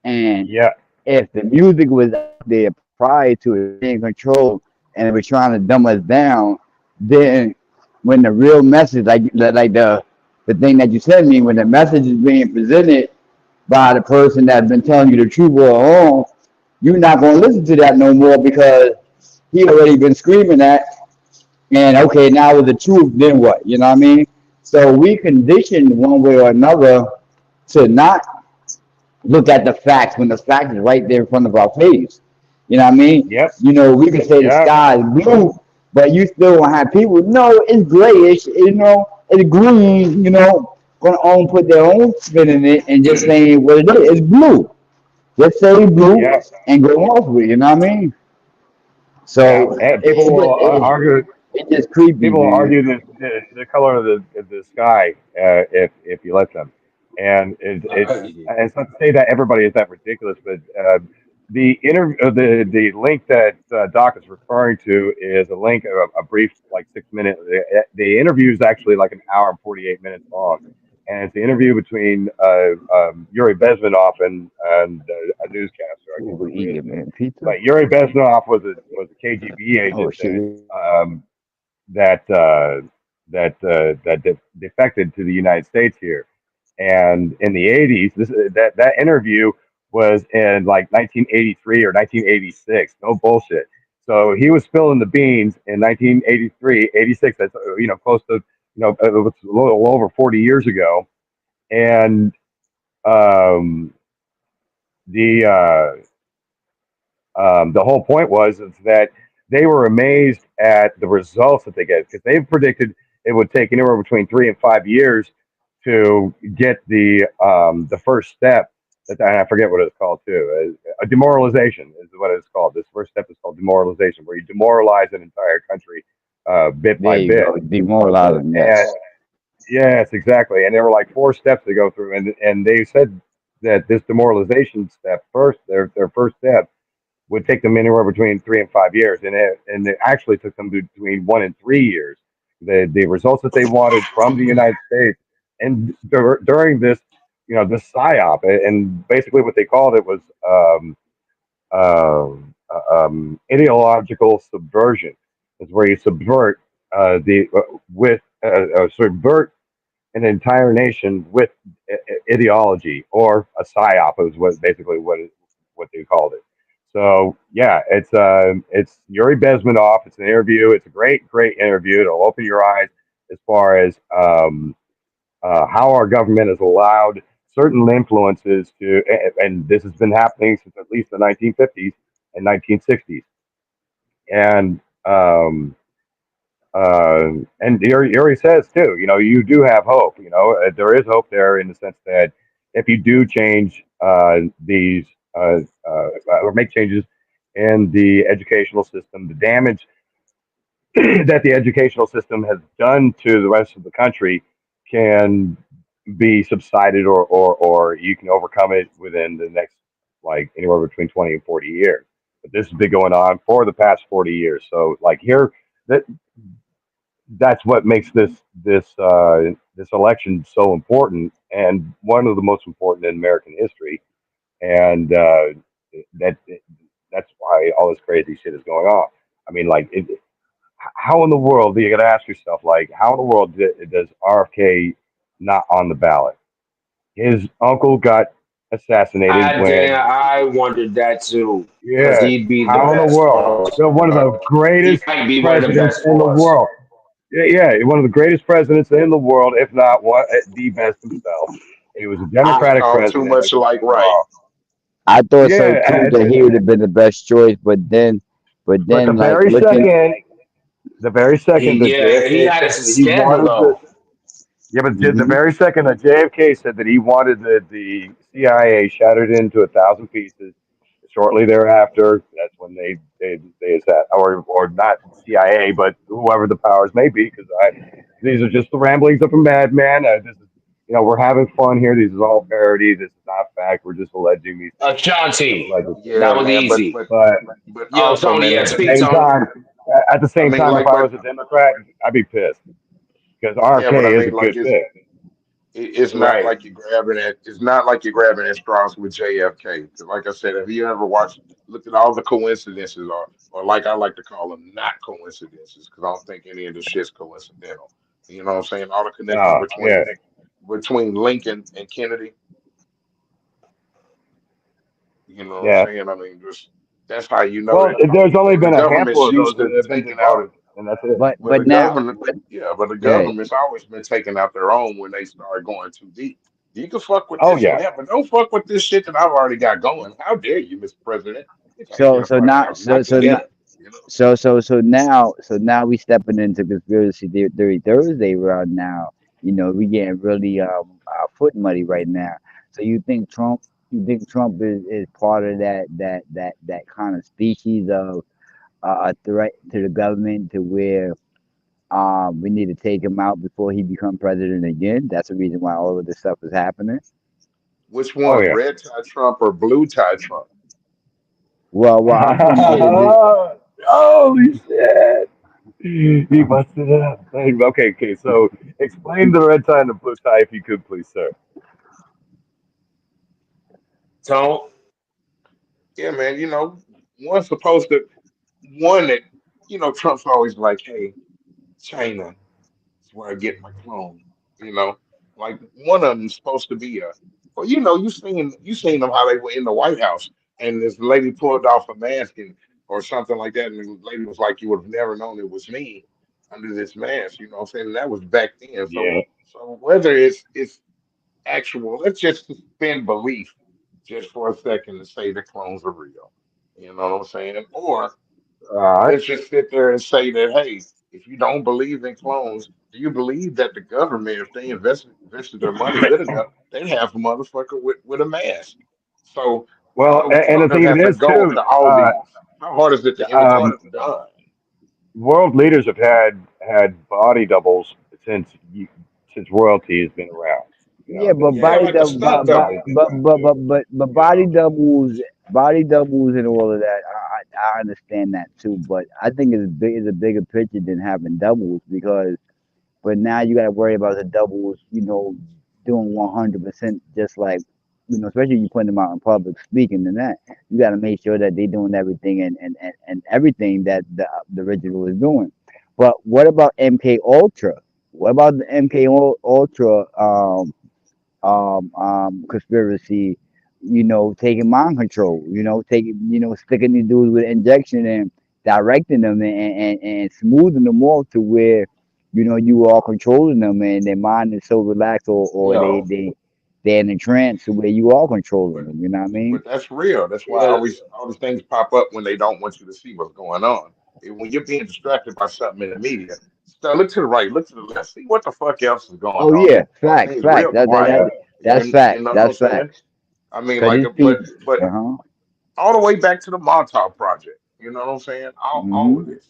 And yeah, if the music was out there prior to it being controlled and it was trying to dumb us down, then when the real message, like the thing that you sent me, when the message is being presented by the person that's been telling you the truth all along, you're not gonna listen to that no more because he already been screaming that. And okay, now with the truth, then what? You know what I mean? So we conditioned one way or another to not look at the facts when the fact is right there in front of our face. You know what I mean? yep, You know, we can say the yep. sky is blue, but you still gonna have people, no, it's grayish, it's green, gonna own put their own spin in it and just saying what it is. It's blue. Just say blue Yeah, and go off with it, you know what I mean? yeah. So And people will argue. it's just creepy, People will man. argue the color of the sky if you let them. And and it's not to say that everybody is that ridiculous, but the link that Doc is referring to is a link of a brief like 6 minute. The interview is actually like an hour and 48 minutes long, and it's the interview between Yuri Bezmenov and a newscaster. I Ooh, can't we're remember his eating, name, man. Pizza? but Yuri Bezmenov was a KGB Oh, agent shit. that defected to the United States here, and in the '80s, that interview was in like 1983 or 1986. No bullshit. So he was spilling the beans in 1983, 86. That's close to it was a little over 40 years ago, and um, the the whole point was is that they were amazed at the results that they get because they predicted it would take anywhere between 3 and 5 years to get the first step. That I forget what it's called too. A demoralization is what it's called. This first step is called demoralization, where you demoralize an entire country bit There by you bit. go. Demoralizing, And yes. yes, exactly. And there were like four steps to go through, and they said that this demoralization step first, their first step would take them anywhere between 3 and 5 years, and it actually took them between 1 and 3 years. The results that they wanted from the United States, and during this, this psyop, and basically what they called it was ideological subversion. Is where you subvert the with subvert an entire nation with ideology or a psyop is what basically what they called it. So yeah, it's Yuri Bezmenov. It's an interview. It's a great interview. It'll open your eyes as far as how our government has allowed certain influences to, and this has been happening since at least the 1950s and 1960s, and and Yuri says too, you do have hope. There is hope there in the sense that if you do change these or make changes in the educational system, the damage that the educational system has done to the rest of the country can be subsided, or you can overcome it within the next like anywhere between 20 and 40 years. But this has been going on for the past 40 years. So like here, that that's what makes this election so important and one of the most important in American history. And that that's why all this crazy shit is going on. I mean, like, how in the world do you got to ask yourself, like, how in the world does RFK not on the ballot? His uncle got assassinated when I wondered that too, because yeah. he'd be the How in the best world? for us. One of the He greatest might be one of the presidents best in the for us. world. Yeah, yeah, one of the greatest presidents in the world, if not one, the best himself. He was a He Democratic talk too president. much Don't get like me right. wrong. I thought so Yeah, too, that he would have been the best choice, but like looking. the very second that He JFK had a said that he scandal wanted though. yeah, but the Hmm. very second that JFK said that he wanted the CIA shattered into 1,000 pieces, shortly thereafter, that's when they said, or not CIA, but whoever the powers may be, because these are just the ramblings of a madman. This is, we're having fun here. These is all parody. This is not fact. We're just alleging these things. Just Ashanti. alleging. That Yeah, was man, easy. But but Yo, also, Tony, man, yeah, at the speak, same Tony. time, I mean, if like, I was a Democrat, I'd be pissed because yeah, but I RFK is a mean, like, good pick. it's not Right. like you're grabbing at it's not like you're grabbing at straws with JFK. Because, like I said, have you ever looked at all the coincidences, or like I like to call them, not coincidences, because I don't think any of the shit's coincidental. You know what I'm saying? All the connections No, yeah. between Lincoln and Kennedy. You know what I'm Yeah. saying? I mean, just that's how you know Well, that. I there's mean, only the been a government's handful of those used that to have been taking out. devoted, and that's it. But Well, but the now, government, yeah, but the hey, government's always been taking out their own when they start going too deep. You can fuck with Oh this and yeah. that, but don't fuck with this shit that I've already got going. How dare you, Mr. President? You can't so get a so fucking now house so not so now together. You know? so now we stepping into conspiracy theory Thursday right now. We getting really foot muddy right now. So you think Trump is part of that kind of species of a threat to the government to where we need to take him out before he become president again. That's the reason why all of this stuff is happening. Which Oh one, yeah. red tie Trump or blue tie Trump? Well, I'm thinking Shit. Holy shit! He busted it up. Okay, okay. So explain the red tie and the blue tie, if you could, please, sir. Tone, Yeah, man. One's supposed to one that Trump's always like, hey, China is where I get my clone. You know, like one of them's supposed to be a. Well, you seen them how they were in the White House, and this lady pulled off a mask or something like that, and the lady was like, "You would have never known it was me under this mask." You know what I'm saying? And that was back then. So, Yeah. so whether it's actual, let's just suspend belief just for a second and say the clones are real. You know what I'm saying? Or All right. let's just sit there and say that, hey, if you don't believe in clones, do you believe that the government, if they invested their money good enough, they'd have a motherfucker with a mask? So Well, so and Trump the doesn't thing have to is go too, to all these. How hard is it to imitate um, the gun? world leaders have had body doubles since royalty has been around. You know, Yeah, but Yeah, body like a double, stunt double. but You know, body doubles and all of that. I understand that too, but I think it's a bigger picture than having doubles because but now you got to worry about the doubles, doing 100% just like, especially you putting them out in public speaking and that. You got to make sure that they doing everything and everything that the original is doing. But what about MK Ultra? What about the MK Ultra conspiracy? Taking mind control. Taking sticking these dudes with injection and directing them and smoothing them off to where you are controlling them and their mind is so relaxed or yo, they're in a trance to where you are controlling but them. You know what I mean? but that's real. That's why yeah. all these things pop up when they don't want you to see what's going on. And when you're being distracted by something in the media, so look to the right, look to the left, see what the fuck else is going Oh on. yeah, facts, Everything's facts. real quiet. That's You facts. know what I'm That's saying? facts. I mean, Cause like, these people, but uh huh. all the way back to the Montauk Project. You know what I'm saying? All of Hmm. this.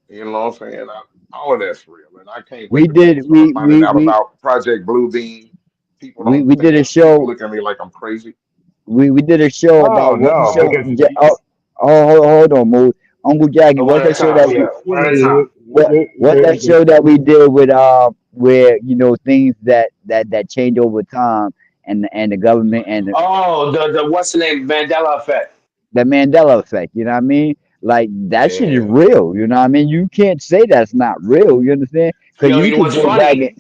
You know what I'm saying? All of that's real, and I can't We wait till people did start finding out we about Project Bluebeam. People we don't we think did a that people show. look at me like I'm crazy. We did a show no, about no, because hold on, Mo. Uncle Jackie, One what's at a that show time. that Yeah, we one at a time. what's that show that we did with where things that change over time and the government and Oh, the what's the name? Mandela effect. the Mandela effect, you know what I mean? Like that shit is Yeah, real, you know what I mean? You can't say that's not real, you understand? Because Yo, you you know could what's go back and funny?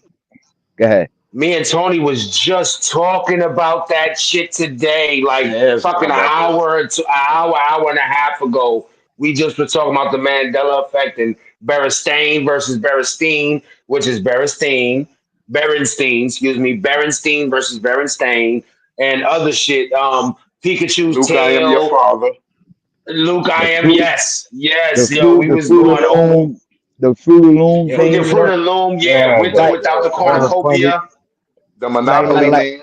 go ahead. Me and Tony was just talking about that shit today, like yes, fucking an about this. hour to hour and a half ago. We just were talking about the Mandela effect and Berenstain versus Berenstein, which is excuse me, Berenstein versus Berenstain, and other shit. Pikachu's Luke, I am your tail, father. Luke, I The am. fruit Yes, yes, yo, we the was fruit of going over. loom, the fruit of loom Yeah, the thing, fruit of the loom, yeah, yeah, with or the, like without the that was funny. cornucopia. The like like Monopoly like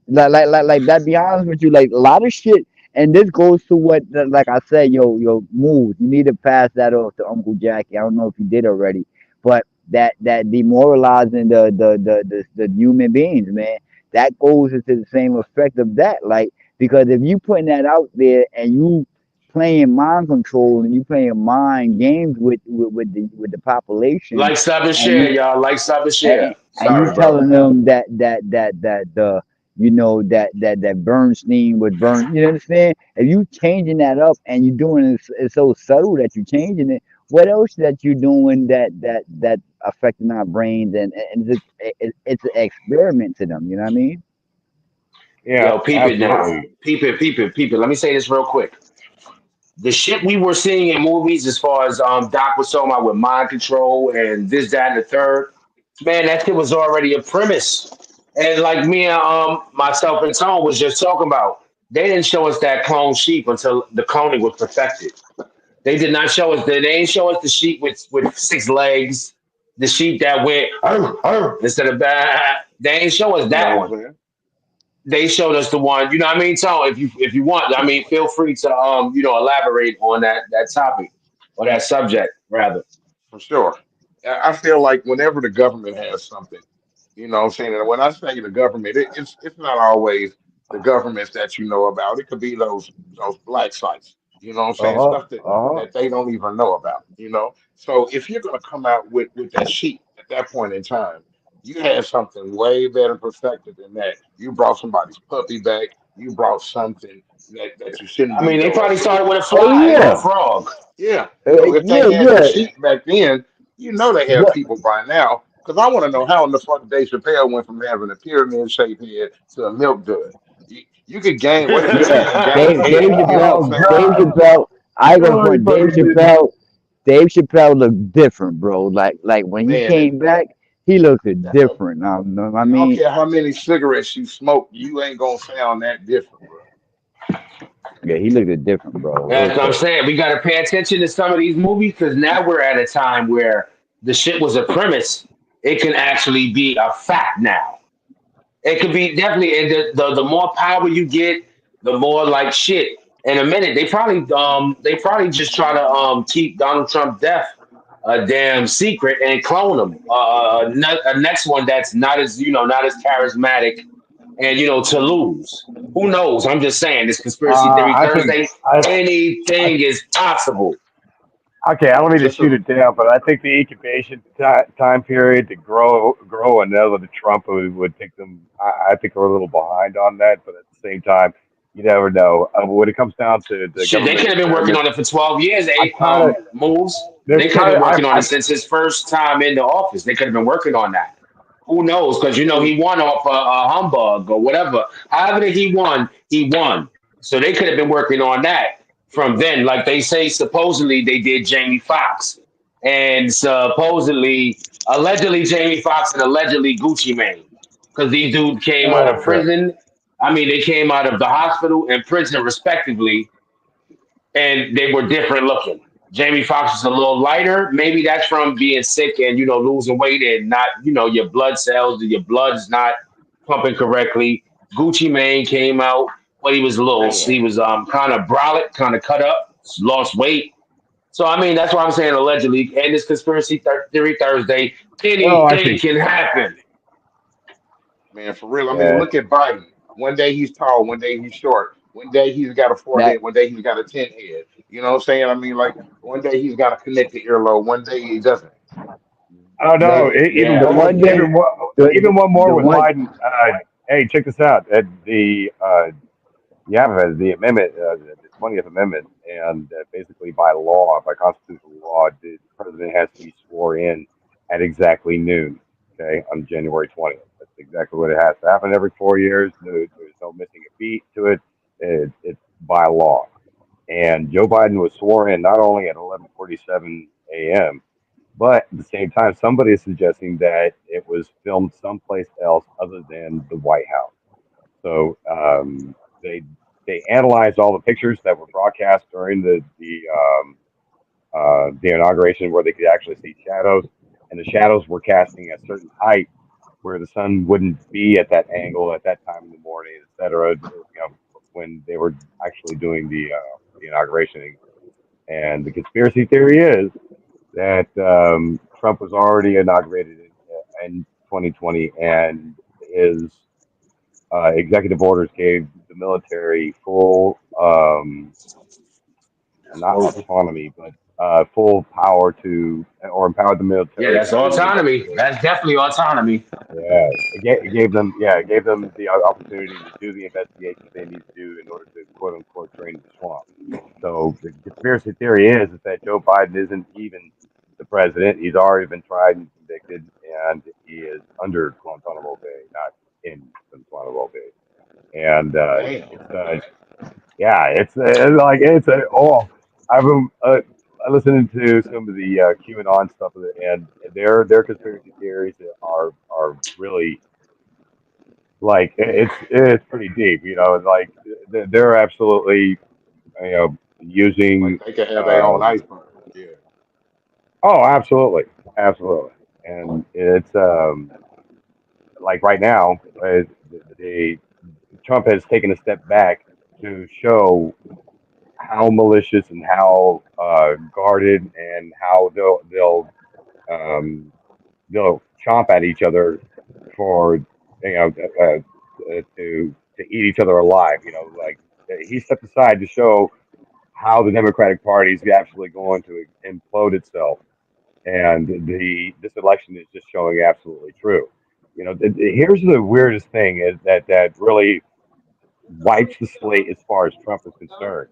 Man. like that. Be honest with you, like a lot of shit, and this goes to what, like I said, yo, move. You need to pass that off to Uncle Jackie. I don't know if you did already, but that demoralizing the human beings, man. That goes into the same effect of that, like because if you putting that out there and you playing mind control and you playing mind games with the population, Like, stop and and share, you y'all. Like, stop and and, share. and you Sorry, bro. telling them that the that Bernstein would burn. You understand? If you changing that up and you doing it's so subtle that you're changing it, what else that you doing that affecting our brains and it's an experiment to them. You know what I mean? Yeah, Yo, peep it now. absolutely. Peep it, peep it, peep it. Let me say this real quick. The shit we were seeing in movies, as far as Doc was talking about with mind control and this, that, and the third, man, that shit was already a premise. And like me and myself and Tone was just talking about, they didn't show us that clone sheep until the cloning was perfected. They did not show us that. They didn't show us the sheep with six legs, the sheep that went instead of bah. They ain't show us You that know what one. I'm saying? They showed us the one. You know what I mean? So if you want, I mean, feel free to elaborate on that topic or that subject rather. For sure. I feel like whenever the government has something, you know what I'm saying? And when I say the government, it's not always the governments that you know about. It could be those black sites. You know what I'm Uh saying? huh. Stuff that Uh huh. that they don't even know about. So if you're gonna come out with that sheet at that point in time, you had something way better perfected than that. You brought somebody's puppy back. You brought something that you shouldn't I be mean, they doing. probably So started with a Oh fly or a yeah, frog. yeah. So if they yeah, had the yeah. sheet back then, they had What? people by now. Because I want to know how in the fuck Dave Chappelle went from having a pyramid shaped head to a milk dud. You could gain. What is this Yeah, man gained Dave weight? You know what Oh I'm Chappelle, saying? Dave God! Chappelle. I ain't gonna No, he front. Dave fucking didn't. Chappelle, Dave Chappelle looked different, bro. Like when he Man, came back, he looked that's a different. I I don't mean, care how many cigarettes you smoke, you ain't gonna sound that different, bro. yeah, he looked different, bro, real That's what I'm quick. saying. We got to pay attention to some of these movies because now we're at a time where the shit was a premise. It can actually be a fact now. It could be definitely, and the more power you get, the more like shit. In a minute, they probably just try to keep Donald Trump death a damn secret and clone him. A next one that's not as charismatic and to lose. Who knows? I'm just saying this conspiracy theory I think Thursday. I Anything is possible. okay. I don't mean to Just shoot a it down, but I think the incubation time period to grow another Trump would take them. I think we're a little behind on that, but at the same time, you never know. When it comes down to the Shit, they government could have been working experiments, on it for 12 years. I kind of Moves. there's They could have kind been of working on I it since his first time in the office. They could have been working on that. Who knows? Because I mean, he won off a humbug or whatever. However that he won, he won. So they could have been working on that from then. Like they say, supposedly they did Jamie Foxx, and allegedly Jamie Foxx and allegedly Gucci Mane, because these dudes came out of okay. prison. I mean, they came out of the hospital and prison respectively, and they were different looking. Jamie Foxx was a little lighter. Maybe that's from being sick and losing weight and not your blood cells, your blood's not pumping correctly. Gucci Mane came out, but man, he was kind of brolic, kind of cut up, lost weight. So I mean that's why I'm saying allegedly. And this theory Thursday, Oh, I anything see. can happen. man, for real. I mean, Yeah. look at Biden. One day he's tall, one day he's short. One day he's got a That forehead, one day he's got a tent head. You know what I'm saying? I mean, like one day he's got a connected earlobe, one day he doesn't. Oh that no! Yeah. the one day, Even one the more with one. Biden. Hey, check this out. You have the amendment, the 20th Amendment, and basically by law, by constitutional law, the president has to be sworn in at exactly noon. Okay, on January 20th. That's exactly what it has to happen every 4 years. There's no missing a beat to it. It's by law. And Joe Biden was sworn in not only at 11:47 a.m. but at the same time, somebody is suggesting that it was filmed someplace else other than the White House. So they they analyzed all the pictures that were broadcast during the inauguration, where they could actually see shadows, and the shadows were casting a certain height where the sun wouldn't be at that angle at that time in the morning, et cetera. When they were actually doing the inauguration. And the conspiracy theory is that Trump was already inaugurated in 2020, and his executive orders gave the military full, not Exposure. autonomy, but full power to, or empowered the Yeah, military to that's do the autonomy. investigation. That's definitely autonomy. Yeah, it gave them, it gave them the opportunity to do the investigations they need to do in order to quote unquote drain the swamp. So the conspiracy theory is that Joe Biden isn't even the president. He's already been tried and convicted, and he is under Guantanamo Bay, not in Guantanamo Bay. And Damn. it's yeah, it's like it's a oh, I've been listening to some of the QAnon stuff, and their conspiracy theories are really like it's pretty deep. Like they're absolutely Like using. they could have their own Um, iceberg. Yeah. oh, absolutely, absolutely, and it's like right now, the Trump has taken a step back to show how malicious and how guarded and how um, they'll chomp at each other for to eat each other alive. Like he stepped aside to show how the Democratic Party is absolutely going to implode itself, and this election is just showing absolutely true. Here's the weirdest thing is that really wipes the slate as far as Trump is concerned.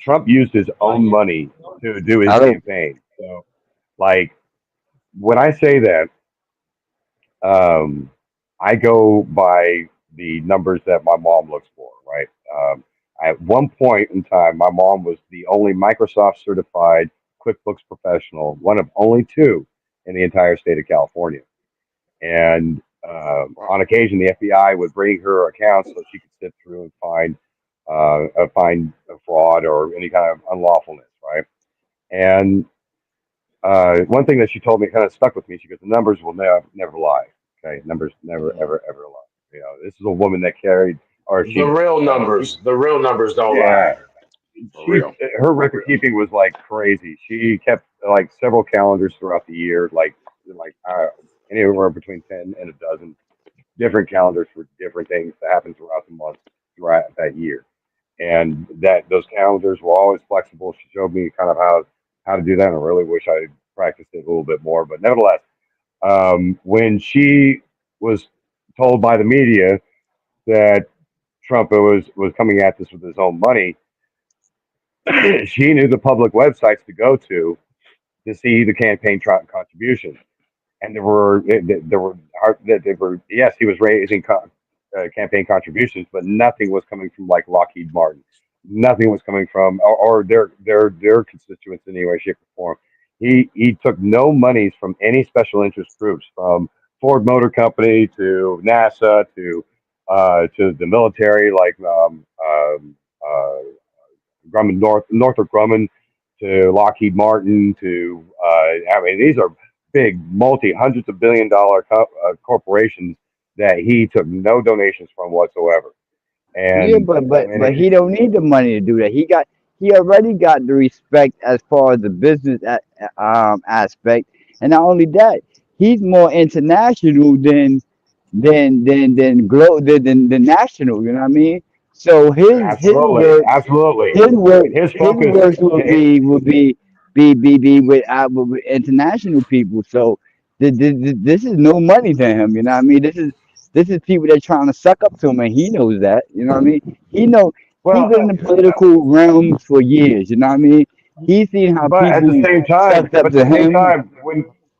Trump used his own money to do his Hello. campaign. So, like, when I say that, um, I go by the numbers that my mom looks for, right? At one point in time, my mom was the only Microsoft certified QuickBooks professional, one of only two in the entire state of California. And Wow. on occasion, the FBI would bring her accounts so she could sit through and find a fraud or any kind of unlawfulness, right? And one thing that she told me kind of stuck with me. She goes, "The numbers will never lie. Okay, numbers never Mm, ever ever lie. This is a woman that carried, or The real she, numbers, the real numbers don't lie. yeah, for she, real. her record keeping was like crazy. She kept like several calendars throughout the year, like anywhere between 10 and a dozen different calendars for different things that happened throughout the month throughout that year. And that those calendars were always flexible. She showed me kind of how to do that. And I really wish I practiced it a little bit more. But nevertheless, when she was told by the media that Trump was coming at this with his own money, she knew the public websites to go to see the campaign contributions. And there were yes, he was raising campaign contributions, but nothing was coming from like Lockheed Martin. Nothing was coming from or their constituents in any way, shape, or form. He took no monies from any special interest groups, from Ford Motor Company to NASA to the military, like uh, Northrop Grumman to Lockheed Martin to I mean these are big multi hundreds of billion dollar corporations that he took no donations from whatsoever. Yeah, And but but when but it, he don't need the money to do that. He already got the respect as far as the business aspect, and not only that, he's more international than national. You know what I mean? So absolutely, absolutely, his his focus, works would be with international people. So this is no money to him. You know what I mean? This is people that trying to suck up to him, and he knows that. You know what I mean? He well, been in the political realms for years. You know what I mean? He's seen how but at the people same time, sucked up to him.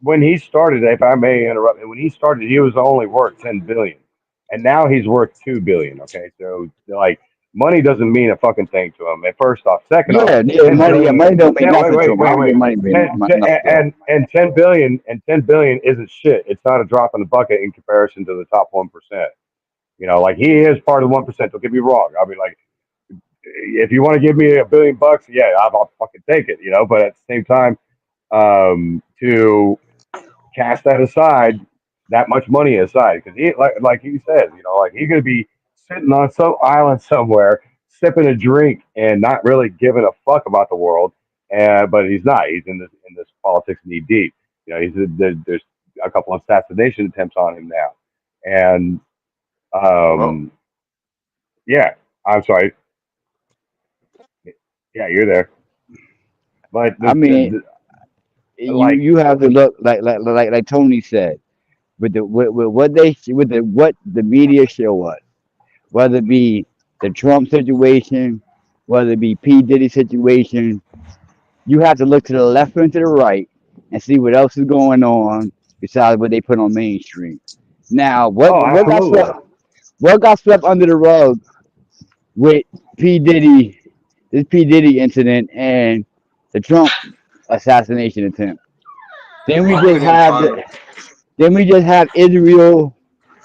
when he started, if I may interrupt, when he started, he was only worth 10 billion, and now he's worth 2 billion. Okay, so like money doesn't mean a fucking thing to him. And first off, second off, Yeah, ten money. Yeah, billion. money don't mean Wait, nothing to wait, him. I wait, don't wait. think money mean nothing to him. And 10 billion isn't shit. It's not a drop in the bucket in comparison to the top 1%. Like he is part of the 1%. Don't get me wrong. I mean, like if you want to give me $1 billion, yeah, I'll fucking take it. But at the same time, to cast that aside, that much money aside, because he, like he says, like he could be sitting on some island somewhere, sipping a drink and not really giving a fuck about the world. And but he's not. He's in this politics knee deep. There's a couple of assassination attempts on him now, and Hello. um, yeah, I'm sorry. Yeah, you're there. But I mean, like, you have to look like Tony said with what the media show us, whether it be the Trump situation, whether it be P Diddy situation. You have to look to the left and to the right and see what else is going on besides what they put on mainstream. Now, oh, absolutely. what got swept under the rug with P Diddy, this P Diddy incident and the Trump assassination attempt? Then we just Marketing have trying to. Israel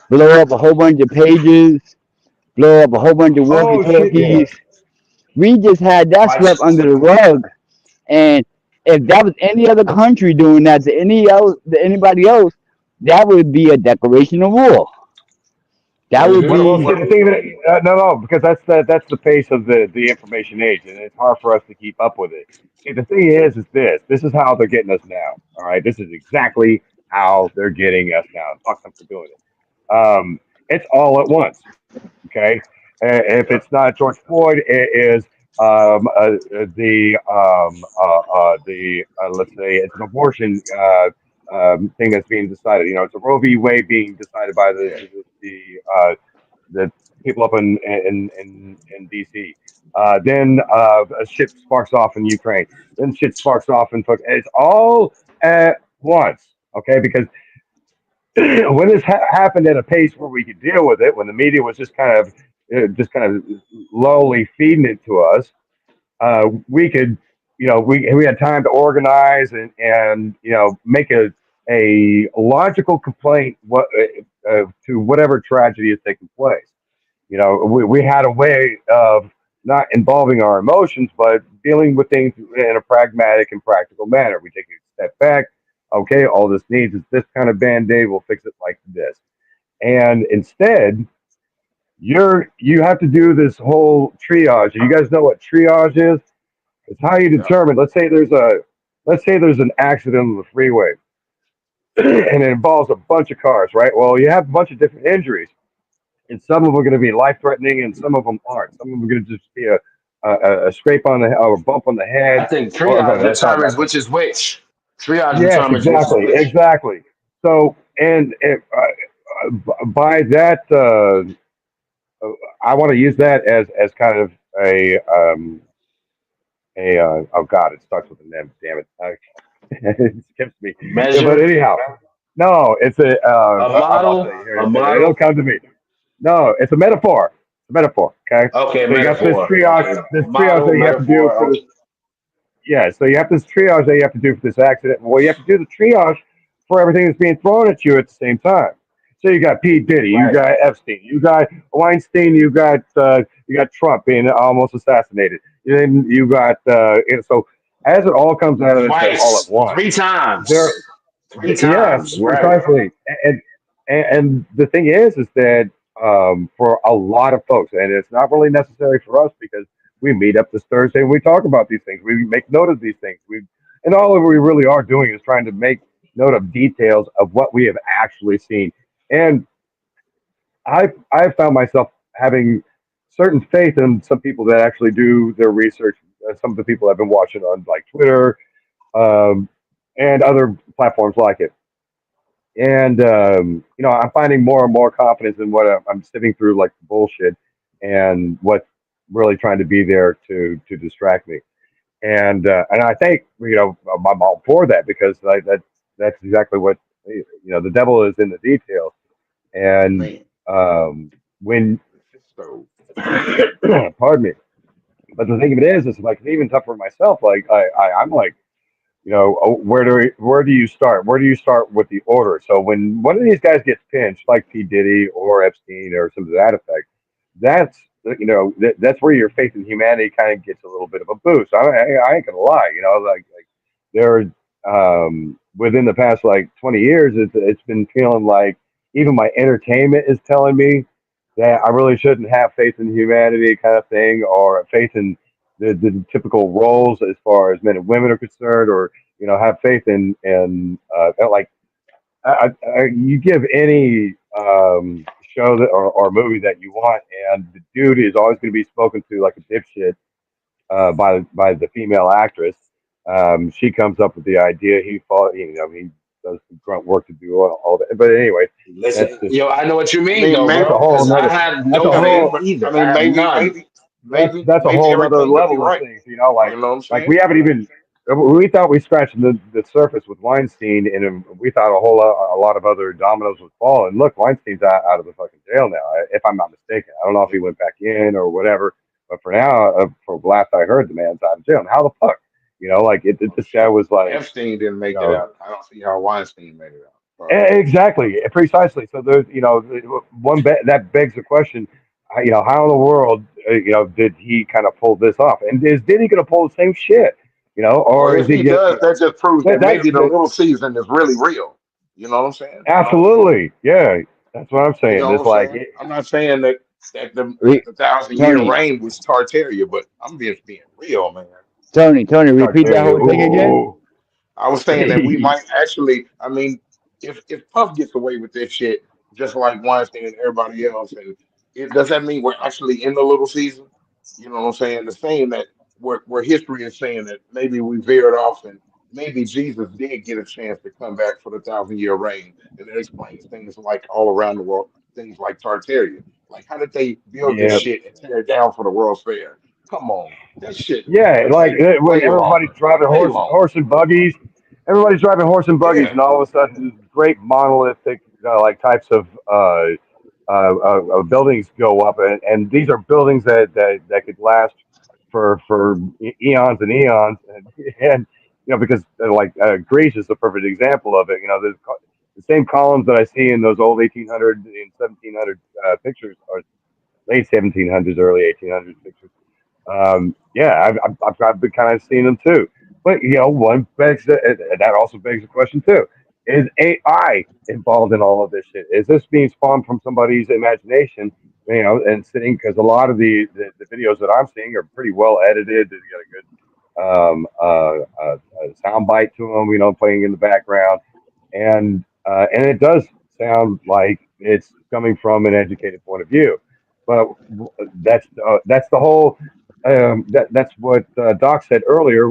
blow up a whole bunch of pages, blow up a whole bunch of walkie Oh shit, yeah. talkies. We just had that Watch. swept under the rug. And if that was any other country doing that to anybody else, that would be a declaration of war. That would Hmm. Well, be see, the thing of it, no, because that's the pace of the information age, and it's hard for us to keep up with it. See, the thing is this. This is how they're getting us now. All right, this is exactly how they're getting us now. Fuck them for doing it. It's all at once. Okay, if Yep. it's not George Floyd, it is let's say it's an abortion thing that's being decided. You know, it's a Roe v. Wade being decided by the people up in DC. Then a shit sparks off in Ukraine. Then shit sparks off in it's all at once. Okay, because when this happened at a pace where we could deal with it, when the media was just kind of lowly feeding it to us, we could, we had time to organize and make a logical complaint to whatever tragedy is taking place. You know, we had a way of not involving our emotions, but dealing with things in a pragmatic and practical manner. We take a step back. Okay, all this needs is this kind of band aid. We'll fix it like this. And instead, you have to do this whole triage. You guys know what triage is? It's how you Yeah. determine. Let's say there's an accident on the freeway, and it involves a bunch of cars, right? Well, you have a bunch of different injuries, and some of them are going to be life threatening, and some of them aren't. Some of them are going to just be a scrape on the head or a bump on the I head, think or triage that's not determines bad. which is which. Triage Yes, determines which is exactly, which. exactly. So, and by that, I want to use that as kind of a oh god, it starts with an M. Damn it, it skips me. Yeah, but Measure, anyhow, no, it's a. a I'll tell model, you here. a It'll model. come to me. No, it's a metaphor. It's a metaphor. Okay, Okay, so you got metaphor. Okay, this triage model, that you have to do metaphor. for Okay. this. Yeah, so you have this triage that you have to do for this accident. Well, you have to do the triage for everything that's being thrown at you at the same time. So you got Pete Diddy, you Right. got Epstein, you got Weinstein, you got Trump being almost assassinated. Then you got and so as it all comes out of this thing all at Twice, once, three there, times, three yes, times. Right. precisely. And the thing is that for a lot of folks, and it's not really necessary for us because we meet up this Thursday and we talk about these things. We make note of these things. And all we really are doing is trying to make note of details of what we have actually seen. And I found myself having certain faith in some people that actually do their research. Some of the people I've been watching on like Twitter um, and other platforms like it. And I'm finding more and more confidence in what I'm sitting through, like the bullshit, and what's really trying to be there to distract me. And I think I'm all for that because that's exactly what the devil is in the details. And Man. when So pardon me, but the thing of it is, it's like even tougher for myself. Like I'm like where do you start? Where do you start with the order? So when one of these guys gets pinched, like P Diddy or Epstein or something to that effect, that's that's where your faith in humanity kind of gets a little bit of a boost. I ain't gonna lie, like there within the past like 20 years, it's been feeling like even my entertainment is telling me that I really shouldn't have faith in humanity, kind of thing, or faith in the typical roles as far as men and women are concerned, or have faith in like you give any show that or movie that you want, and the dude is always going to be spoken to like a dipshit by the female actress. She comes up with the idea. He does some grunt work to do all that. But anyway, that's Listen, just yo, I know what you I mean, mean, though, that's a maybe, bro. whole Because I nother had that's a no yeah, faith whole but I either. I mean, have none. that's a maybe whole other everything could be level of right. things. You know what I'm saying? We haven't even we thought we scratched the surface with Weinstein, and we thought a lot of other dominoes would fall. And look, Weinstein's out of the fucking jail now, if I'm not mistaken. I don't know if he went back in or whatever, but for now, for last I heard, the man's out of jail. And how the fuck, like Oh this guy shit. was like, Epstein didn't you make it know, out. I don't see how Weinstein made it out. But Exactly, precisely. So there's, that begs the question, how in the world, did he kind of pull this off? And is Diddy going to pull the same shit? or Or is if he he get, does, that just proves that that maybe the little season is really real. You know what I'm saying? absolutely, yeah, that's what I'm You saying. know what It's I'm like, saying? I'm not saying that Re- the 1,000 year Tony, reign was Tartaria, but I'm just being real, man. Tony, repeat that Tartaria, whole thing again. ooh, I was saying that we might actually. I mean, if Puff gets away with this shit, just like Weinstein and everybody else, and does that mean we're actually in the little season? You know what I'm saying? The saying that where history is saying that maybe we veered off and maybe Jesus did get a chance to come back for the 1,000 year reign. And it explains things like all around the world, things like Tartaria. Like, how did they build this Yeah, shit and tear it down for the World's Fair? Come on. That shit yeah, would like take when way everybody's longer. driving Way longer. horse and buggies, everybody's driving horse and buggies, Yeah. and all of a sudden, great monolithic like types of buildings go up, and these are buildings that could last for eons and eons, and because Greece is the perfect example of it. The same columns that I see in those old 1800 and 1700 pictures, or late 1700s, early 1800s pictures. Yeah, I've been kind of seeing them too. But one begs that also begs the question too: is AI involved in all of this shit? Is this being spawned from somebody's imagination? And sitting because a lot of the videos that I'm seeing are pretty well edited. They got a good sound bite to them, playing in the background, and it does sound like it's coming from an educated point of view. But that's the whole. That's what Doc said earlier.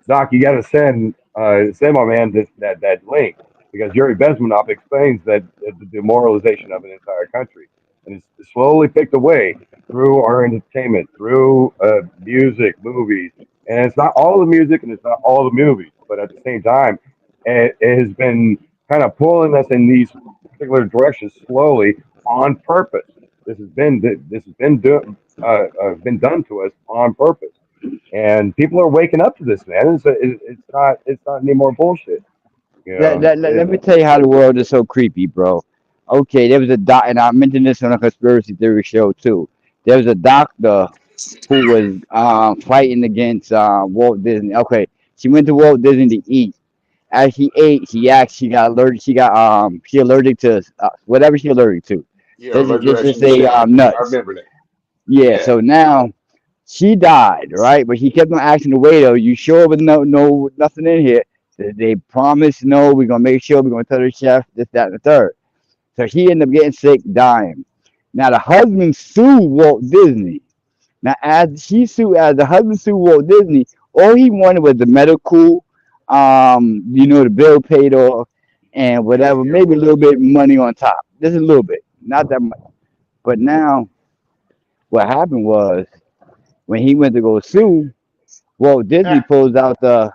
Doc, you got to send my man that link because Yuri Bezmenov explains that the demoralization of an entire country, and it's slowly picked away through our entertainment, through music, movies, and it's not all the music and it's not all the movies, but at the same time, it has been kind of pulling us in these particular directions slowly on purpose. This has been done to us on purpose, and people are waking up to this, man. It's not any more bullshit. You know, Let me tell you how the world is so creepy, bro. Okay, there was a doc, and I mentioned this on a conspiracy theory show too. There was a doctor who was fighting against Walt Disney. Okay, she went to Walt Disney to eat. As she ate, she got allergic. She allergic to whatever she allergic to. Yeah, allergic Let's just reaction to say citrus. I nuts. remember that. Yeah. Yeah. So now she died, right? But she kept on asking the waiter, "You sure with no nothing in here?" They promised, "No, we're gonna make sure. We're gonna tell the chef this, that, and the third." So she ended up getting sick, dying. Now the husband sued Walt Disney. Now as the husband sued Walt Disney, all he wanted was the medical, the bill paid off, and Yeah, whatever, yeah, maybe a little bit money on top, just a little bit, not that much. But now what happened was when he went to go sue, Walt Disney pulls out the.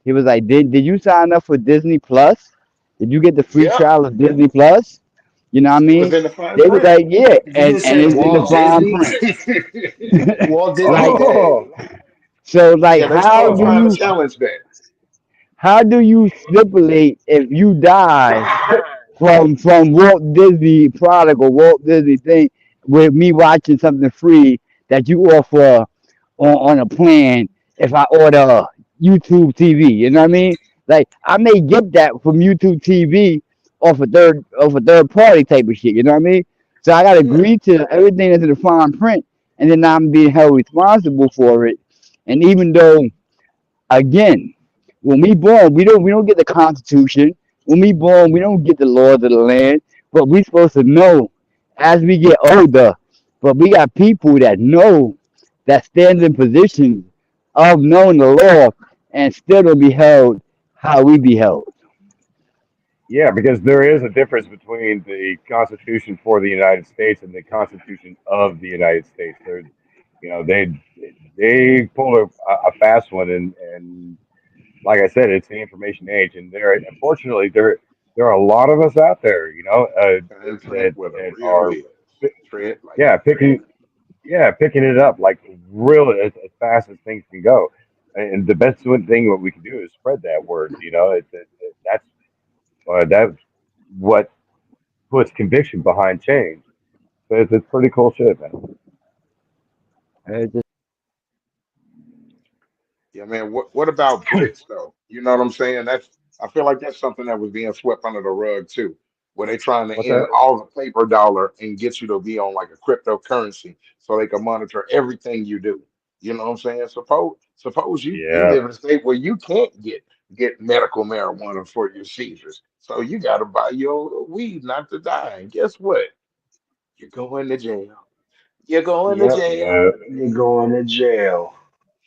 He was like, "Did you sign up for Disney Plus? Did you get the free yeah. trial of Disney Plus?" You know what I It was mean? in the fine They was print. like, "Yeah," Did it and say it's in the Walt fine Disney? print. Walt Disney Like, Day. oh, so, like, Yeah, they trying to challenge that. how do you stipulate if you die from Walt Disney product or Walt Disney thing with me watching something free that you offer on a plan if I order YouTube TV? You know what I mean? Like I may get that from YouTube TV off a third party type of shit. You know what I mean? So I gotta Yeah. agree to everything that's in the fine print, and then I'm being held responsible for it. And even though again, when we born, we don't get the Constitution. When we born, we don't get the laws of the land. But we supposed to know as we get older. But we got people that know that stands in positions of knowing the law and still don't be held how we be held. yeah, because there is a difference between the Constitution for the United States and the Constitution of the United States. They pulled a fast one, and like I said, it's the information age, and unfortunately there are a lot of us out there, And tread that with a that real are is. Tread like yeah a real picking yeah picking it up like really as fast as things can go, and the best thing what we can do is spread that word. That's what puts conviction behind change. So it's pretty cool shit, man. Yeah, man. What about bricks though? You know what I'm saying? I feel like that's something that was being swept under the rug too, where they trying to What's end that? all the paper dollar and get you to be on like a cryptocurrency so they can monitor everything you do. You know what I'm saying? Suppose you Yeah, live in a state where you can't get medical marijuana for your seizures. So you gotta buy your weed not to die. And guess what? You're going to jail. You're going to Yep. jail. Yeah, You're going to jail.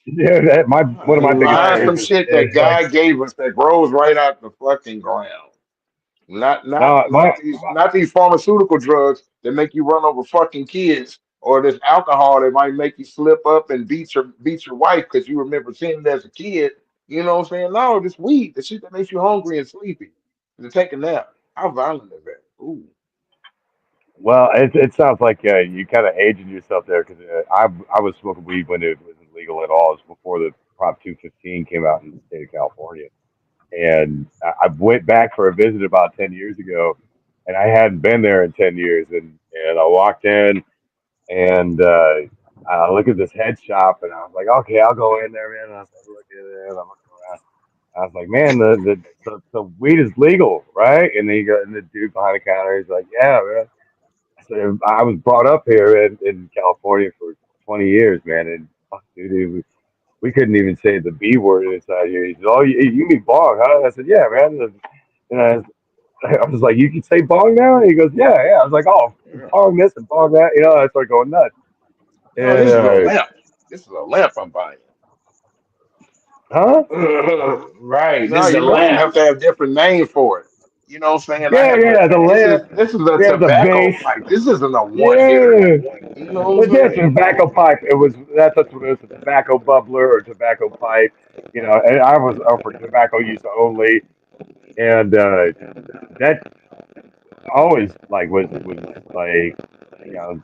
yeah. That my one of my biggest Find Right. some fears shit is that like God gave us that grows right out the fucking ground. Not not no, not these not these pharmaceutical drugs that make you run over fucking kids, or this alcohol that might make you slip up and beat your wife because you remember seeing it as a kid. You know what I'm saying? No, this weed, the shit that makes you hungry and sleepy. To take a nap. How violent is that? Ooh. well, it sounds like you kind of aging yourself there because I was smoking weed when it wasn't legal at all. It was before the Prop 215 came out in the state of California, and I went back for a visit about 10 years ago, and I hadn't been there in 10 years, and I walked in and I look at this head shop, and I was like, okay, I'll go in there, man. And I was like, look at it, I'm looking around. I was like, man, the weed is legal, right? And then you go, and the dude behind the counter, he's like, yeah, man. So I was brought up here in California for 20 years, man, and fuck, dude, we couldn't even say the B word inside here. He said, "Oh, you mean bong, huh?" I said, "Yeah, man." And I was like, "You can say bong now?" And he goes, "Yeah, yeah." I was like, "Oh, Yeah. bong this and bong that," I started going nuts. No, And this is a lamp. This is a lamp I'm buying. huh? Right. This No, is a you know you lamp. have to have different name for it. You know what I'm saying? I Yeah, have to. yeah, the This is lamp. this is a Yeah, the tobacco base. pipe. This isn't a one hitter. Yeah, You know what that's I'm it. saying? Tobacco pipe. That's what it was. A tobacco bubbler or tobacco pipe. And I was for tobacco use only, and that always like was like you know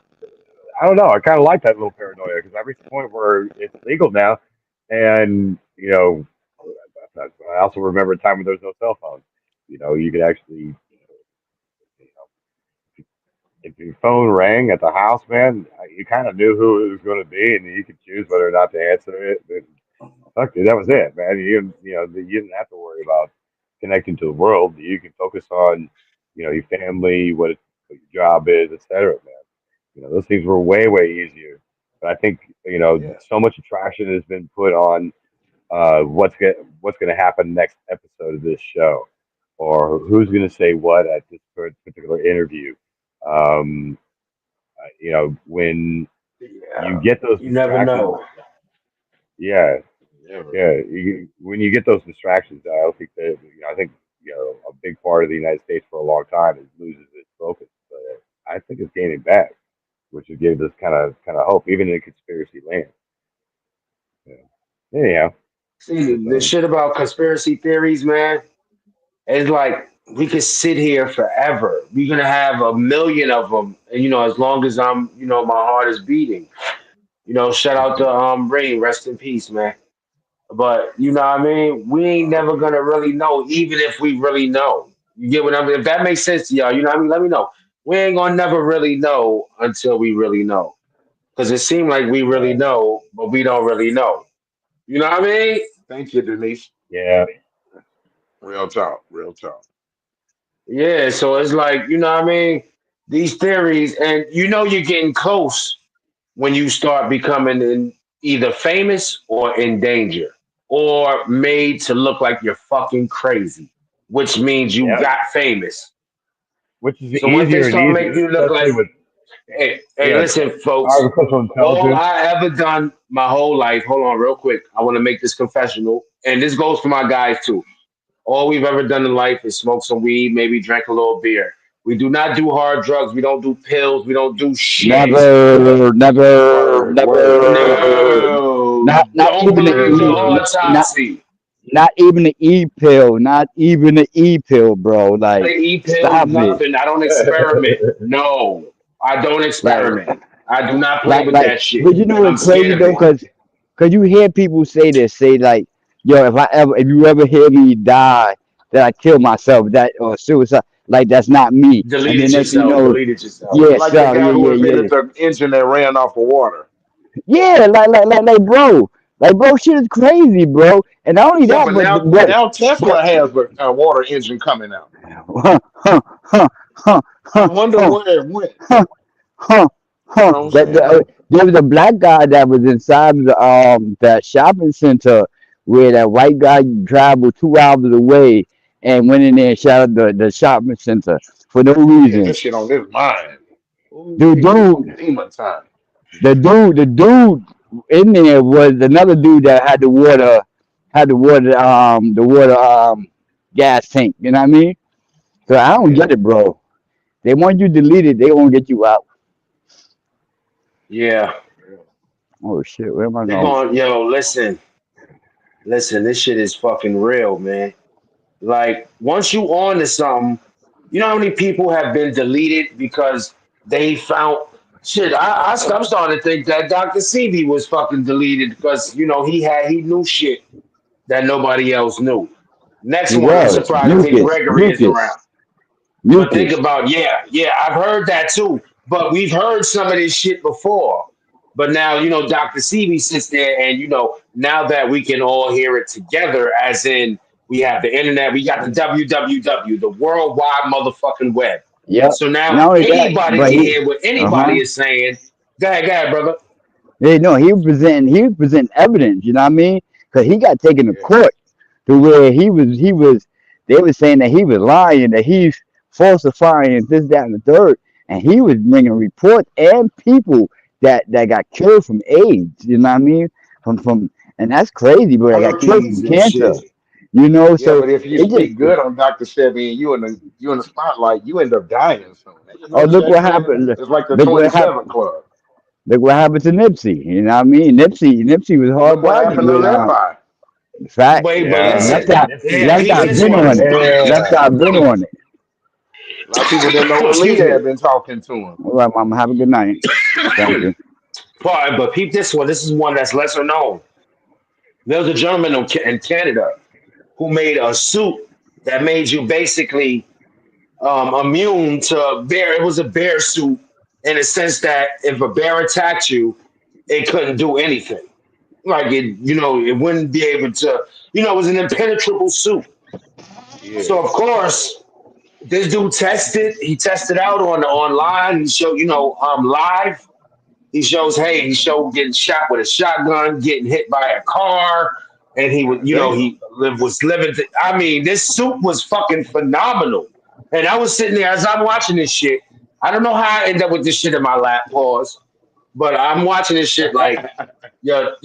I don't know. I kind of like that little paranoia because I've reached a point where it's legal now, and I also remember a time when there was no cell phones. You could actually, if your phone rang at the house, man, you kind of knew who it was going to be, and you could choose whether or not to answer it. But fuck, dude, that was it, man. You didn't have to worry about connecting to the world. You can focus on, your family, what your job is, etc. Man, those things were way, way easier. But I think Yeah. so much attraction has been put on what's gonna happen next episode of this show, or who's gonna say what at this particular interview. Um, when you Yeah. get those You never distractions, know. yeah, Never. yeah. When you get those distractions, I don't think that I think a big part of the United States for a long time is loses its focus, but I think it's gaining back, which would give us kind of hope, even in conspiracy land. Yeah. Anyhow, See, just the saying. shit about conspiracy theories, man, it's like we could sit here forever. We're gonna have a million of them, and as long as my heart is beating. Shout out to Rain, rest in peace, man. But you know what I mean? We ain't never gonna really know, even if we really know. You get what I mean? If that makes sense to y'all, you know what I mean? Let me know. We ain't gonna never really know until we really know. Because it seemed like we really Right. know, but we don't really know. You know what I mean? Thank you, Denise. Yeah. Real talk. Real talk. Yeah, so it's like, you know what I mean? These theories, and you're getting close when you start becoming either famous or in danger or made to look like you're fucking crazy, which means you Yep. got famous. Which is So once they easier and start making easier, you look like, especially with hey, yeah, listen, folks, artificial all intelligence. I ever done my whole life, hold on real quick. I want to make this confessional, and this goes for my guys too. All we've ever done in life is smoke some weed, maybe drink a little beer. We do not do hard drugs. We don't do pills. We don't do shit. Never, never, Word. Word. never. No, Not don't even the believe the Real. E. Not autopsy. not even the E pill. Not even the E pill, bro. The Like, e-pills, stop it. nothing. I don't experiment. No, I don't Like, experiment. I do not play with like. that shit, But you know and I'm what's crazy scared of though, it. cause you hear people say this, say like, yo, if you ever hear me die, that I kill myself, that or suicide, like that's not me. And Delete then it next thing you yourself. know, Delete it yourself. yeah, Like the so guy yeah, who yeah, invented yeah, the engine that ran off of water. yeah, like, bro, shit is crazy, bro. And not only Yeah, that, but now but, now but, Tesla has a water engine coming out. huh, huh, huh, huh, I huh, wonder huh, where it went. huh, huh, You huh. know what I'm saying? There was a black guy that was inside the that shopping center where that white guy traveled 2 hours away and went in there and shot up the shopping center for no He had reason. this shit on his mind. Dude, Ooh, this is dude, demon time. the dude in there was another dude that had the water gas tank. You know what I mean? So I don't Yeah. get it, bro. They want you deleted, they won't get you out. Yeah, Yeah. Oh shit, where am I they're going? going. Yo, listen. This shit is fucking real, man. Like once you on to something, you know how many people have been deleted because they found shit. I'm starting to think that Dr. Sebi was fucking deleted because he knew shit that nobody else knew. Next He one, I'm was surprised Dick mucus, Gregory is around. mucus, But think mucus. about, yeah, I've heard that too. But we've heard some of this shit before. But now, Dr. Sebi sits there and, now that we can all hear it together, as in we have the internet, we got the www, the World Wide Motherfucking Web. Yep. So now Not only that, anybody but can he, hear what uh anybody huh. is saying. Go ahead, brother. They no, he was presenting evidence. You know what I mean? Because he got taken to Yeah. court to where he was. They were saying that he was lying, that he's falsifying this, that, and the third, and he was bringing reports and people that got killed from AIDS. You know what I mean? From and that's crazy, bro. They got killed from Herpes and cancer. shit. So Yeah, but if you it just. speak good on Dr. Sebi and you in the spotlight, you end up dying soon. Ain't Oh, no look what such thing. happened. It's like the Look what happened. 27 Club. Look what happened to Nipsey. You know what I mean? Nipsey was hard Look what bodied happened to with Levi. facts. Wait, but Yeah, Left listen. eye, Yeah, Nipsey. left peep eye this been one. on it. Left Yeah, eye been on it. A lot of people didn't know Excuse Aaliyah me. had been talking to him. All right, mama. Have a good night. Thank you. But peep this one. This is one that's lesser known. There was a gentleman in Canada who made a suit that made you basically immune to bear. It was a bear suit in the sense that if a bear attacked you, it couldn't do anything. Like it wouldn't be able to. It was an impenetrable suit. Yeah. So of course, this dude tested. He tested out on online. He showed, live. He showed getting shot with a shotgun, getting hit by a car, and he was, God damn. was living. I mean, this suit was fucking phenomenal. And I was sitting there as I'm watching this shit. I don't know how I ended up with this shit in my lap. Pause. But I'm watching this shit like, yo.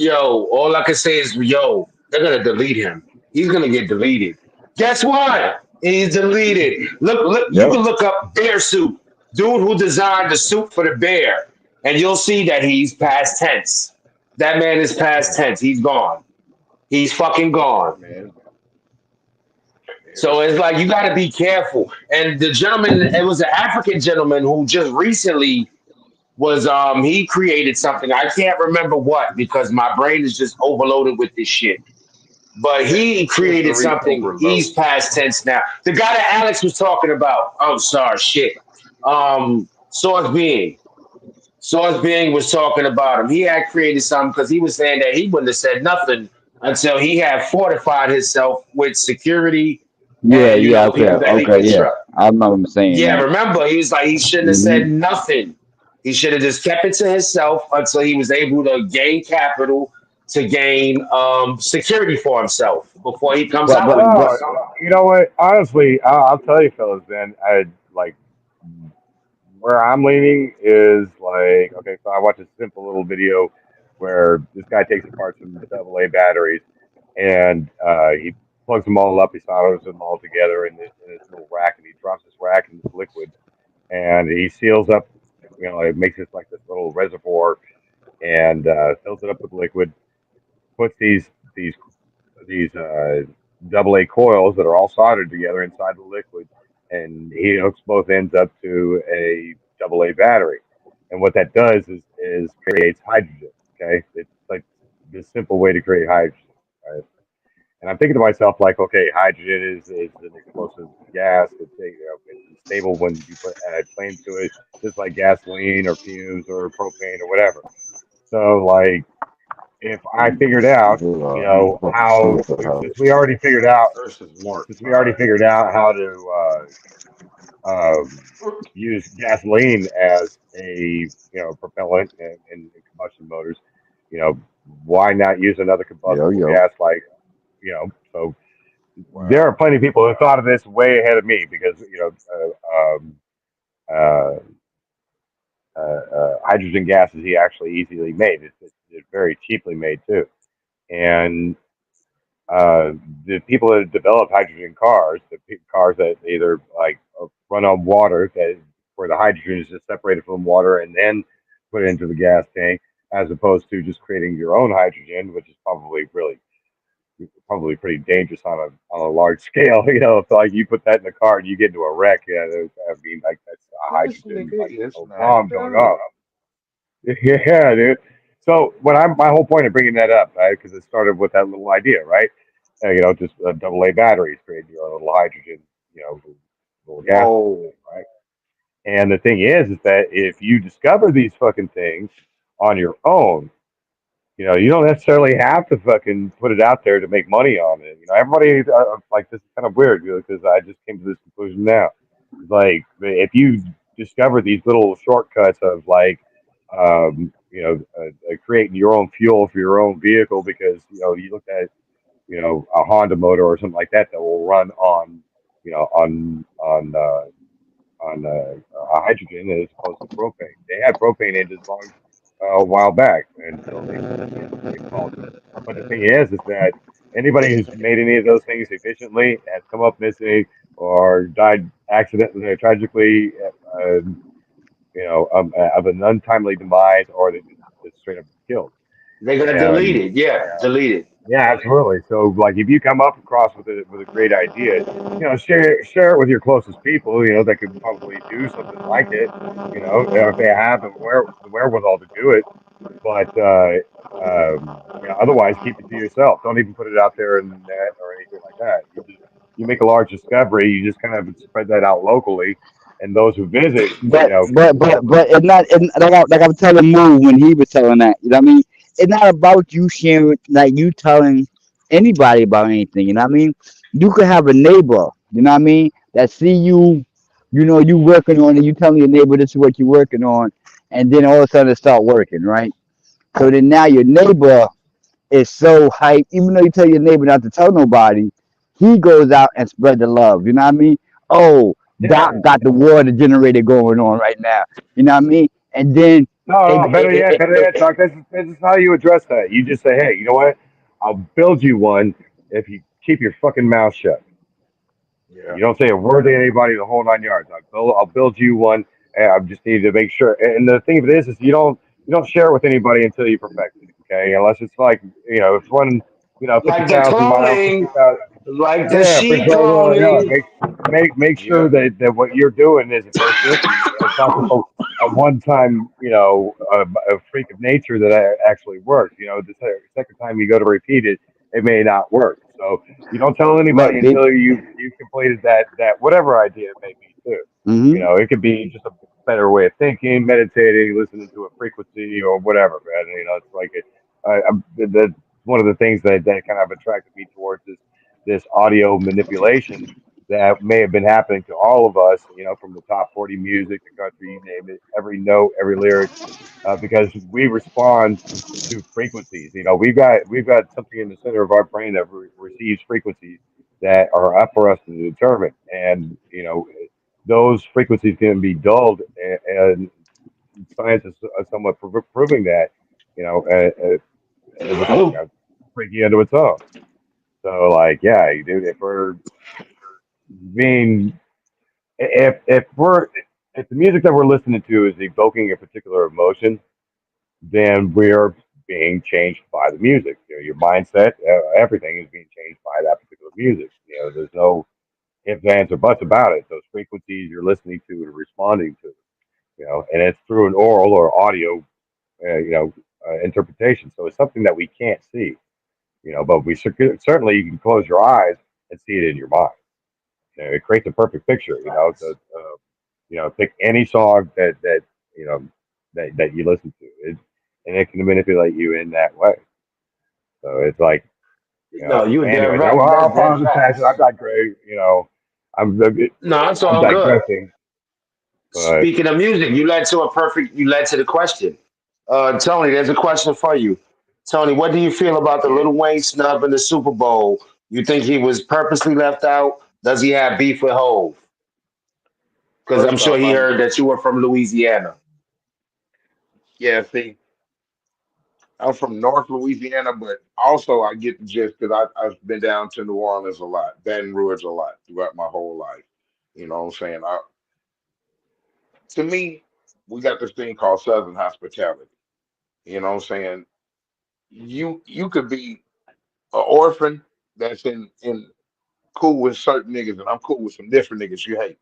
All I can say is, yo, they're gonna delete him. He's gonna get deleted. Guess what? Yeah. He's deleted. Look. You Yep. can look up bear suit. Dude who designed the suit for the bear, and you'll see that he's past tense. That man is past Damn. tense. He's gone. He's fucking Yeah, gone. man. Yeah. So it's like you got to be careful. And the gentleman, it was an African gentleman who just recently was he created something. I can't remember what because my brain is just overloaded with this shit. But Yeah. he created Sensory something. He's overload. past tense now. The guy that Alex was talking about. Oh, sorry, shit. Source Being. Source Being was talking about him. He had created something because he was saying that he wouldn't have said nothing until he had fortified himself with security Yeah. and Yeah. Okay. people that he Okay. could Yeah. trust. I remember him saying Yeah, that. remember he was like he shouldn't have said Hmm. nothing. He should have just kept it to himself until he was able to gain capital to gain security for himself before he comes But out but with no, this. but you know what? Honestly, I'll tell you, fellas. Then I like where I'm leaning is like, okay, so I watched a simple little video where this guy takes apart some AA batteries and he plugs them all up, he solders them all together in this little rack, and he drops this rack in this liquid, and he seals up, it makes this like this little reservoir, and fills it up with liquid, puts these these AA coils that are all soldered together inside the liquid, and he hooks both ends up to a AA battery. And what that does is creates hydrogen. Okay, it's like this simple way to create hydrogen. Right? And I'm thinking to myself, like, okay, hydrogen is an explosive gas. It's stable when you put add flame to it, just like gasoline or fumes or propane or whatever. So, like, if I figured out, how since we already figured out Versus Mark. since we already figured out how to use gasoline as a propellant in combustion motors, you know, why not use another yo combustible yo. gas like so there are Wow. plenty of people who thought of this way ahead of me because uh, hydrogen gases he actually easily made. It's very cheaply made too. And uh, the people that have developed hydrogen cars, cars that either like run on water, that where the hydrogen is just separated from water and then put it into the gas tank, as opposed to just creating your own hydrogen, which is probably pretty dangerous on a large scale. You know, if like you put that in a car and you get into a wreck, yeah, I mean like that's a This hydrogen nigga like is a not bomb going done. off. Yeah, dude. So when I'm my whole point of bringing that up, right? Because it started with that little idea, right? Just double A batteries, creating your own little hydrogen, little gas thing, Whoa. right? And the thing is that if you discover these fucking things on your own, you don't necessarily have to fucking put it out there to make money on it. Everybody like this is kind of weird because I just came to this conclusion now. Like if you discover these little shortcuts of like, creating your own fuel for your own vehicle because you look at a Honda motor or something like that that will run on you know on hydrogen as opposed to propane. They had propane engines long a while back until they called it. But the thing is that anybody who's made any of those things efficiently has come up missing or died accidentally, or tragically, of an untimely demise, or they just straight up killed. They got And deleted. Yeah, deleted. yeah, absolutely. So, like, if you come up across with a great idea, share it with your closest people. That could probably do something like it. If they have the wherewithal to do it. But otherwise, keep it to yourself. Don't even put it out there in the net or anything like that. You make a large discovery, you just kind of spread that out locally, and those who visit, But can it's not like I was telling Moo when he was telling that. You know what I mean? It's not about you sharing, like you telling anybody about anything. You know what I mean? You could have a neighbor. You know what I mean? That see you. You know you working on it. You telling your neighbor this is what you're working on, and then all of a sudden it start working, right? So then now your neighbor is so hyped. Even though you tell your neighbor not to tell nobody, he goes out and spread the love. You know what I mean? Oh, yeah. Doc got the water generator going on right now. You know what I mean? And then No, it, no, it, it, better yet, Doc. This is how you address that. You just say, hey, you know what? I'll build you one if you keep your fucking mouth shut. Yeah. You don't say a word to anybody the whole 9 yards. I'll build you one. And I just need to make sure. And the thing of it is you don't share it with anybody until you perfect it. Okay, unless it's like it's running fifty Like the thousand miles, sixty cloning, thousand. like the Yeah, for sheep sure. Yeah, cloning. make sure Yep. that what you're doing is efficient and it's not just a one time a freak of nature that actually works. The second time you go to repeat it, it may not work. So you don't tell anybody but people, until you completed that whatever idea it may be too. hmm It could be just a better way of thinking, meditating, listening to a frequency or whatever. Man, it's like that's one of the things that kind of attracted me towards this audio manipulation that may have been happening to all of us, from the top 40 music, the country, you name it, every note, every lyric, because we respond to frequencies. We've got something in the center of our brain that receives frequencies that are up for us to determine, and those frequencies can be dulled, and science is somewhat proving that, with freaky unto its own. So, like, yeah, dude, if we're being if the music that we're listening to is evoking a particular emotion, then we're being changed by the music. Your mindset, everything is being changed by that particular music. There's no ifs, ands, or buts about it. Those frequencies you're listening to and responding to, and it's through an oral or audio, interpretation. So it's something that we can't see, but certainly you can close your eyes and see it in your mind. It creates a perfect picture. Facts. Pick any song that you know that you listen to, and it can manipulate you in that way. So it's like, No, you were dead anyways, right. I'll That pause this tangent. I'm facts. not great. I'm No, it's I'm all good. digressing, but Speaking of music, you led to the question. Tony, there's a question for you. Tony, what do you feel about the Yeah. Little Wayne snub in the Super Bowl? You think he was purposely left out? Does he have beef with Hove? Because I'm First sure off, he I'm heard that you were from Louisiana. Yeah, see, I'm from North Louisiana, but also I get the gist because I've been down to New Orleans a lot, Baton Rouge a lot throughout my whole life. You know what I'm saying? To me, we got this thing called Southern hospitality. You know what I'm saying? You could be an orphan that's in cool with certain niggas, and I'm cool with some different niggas you hate.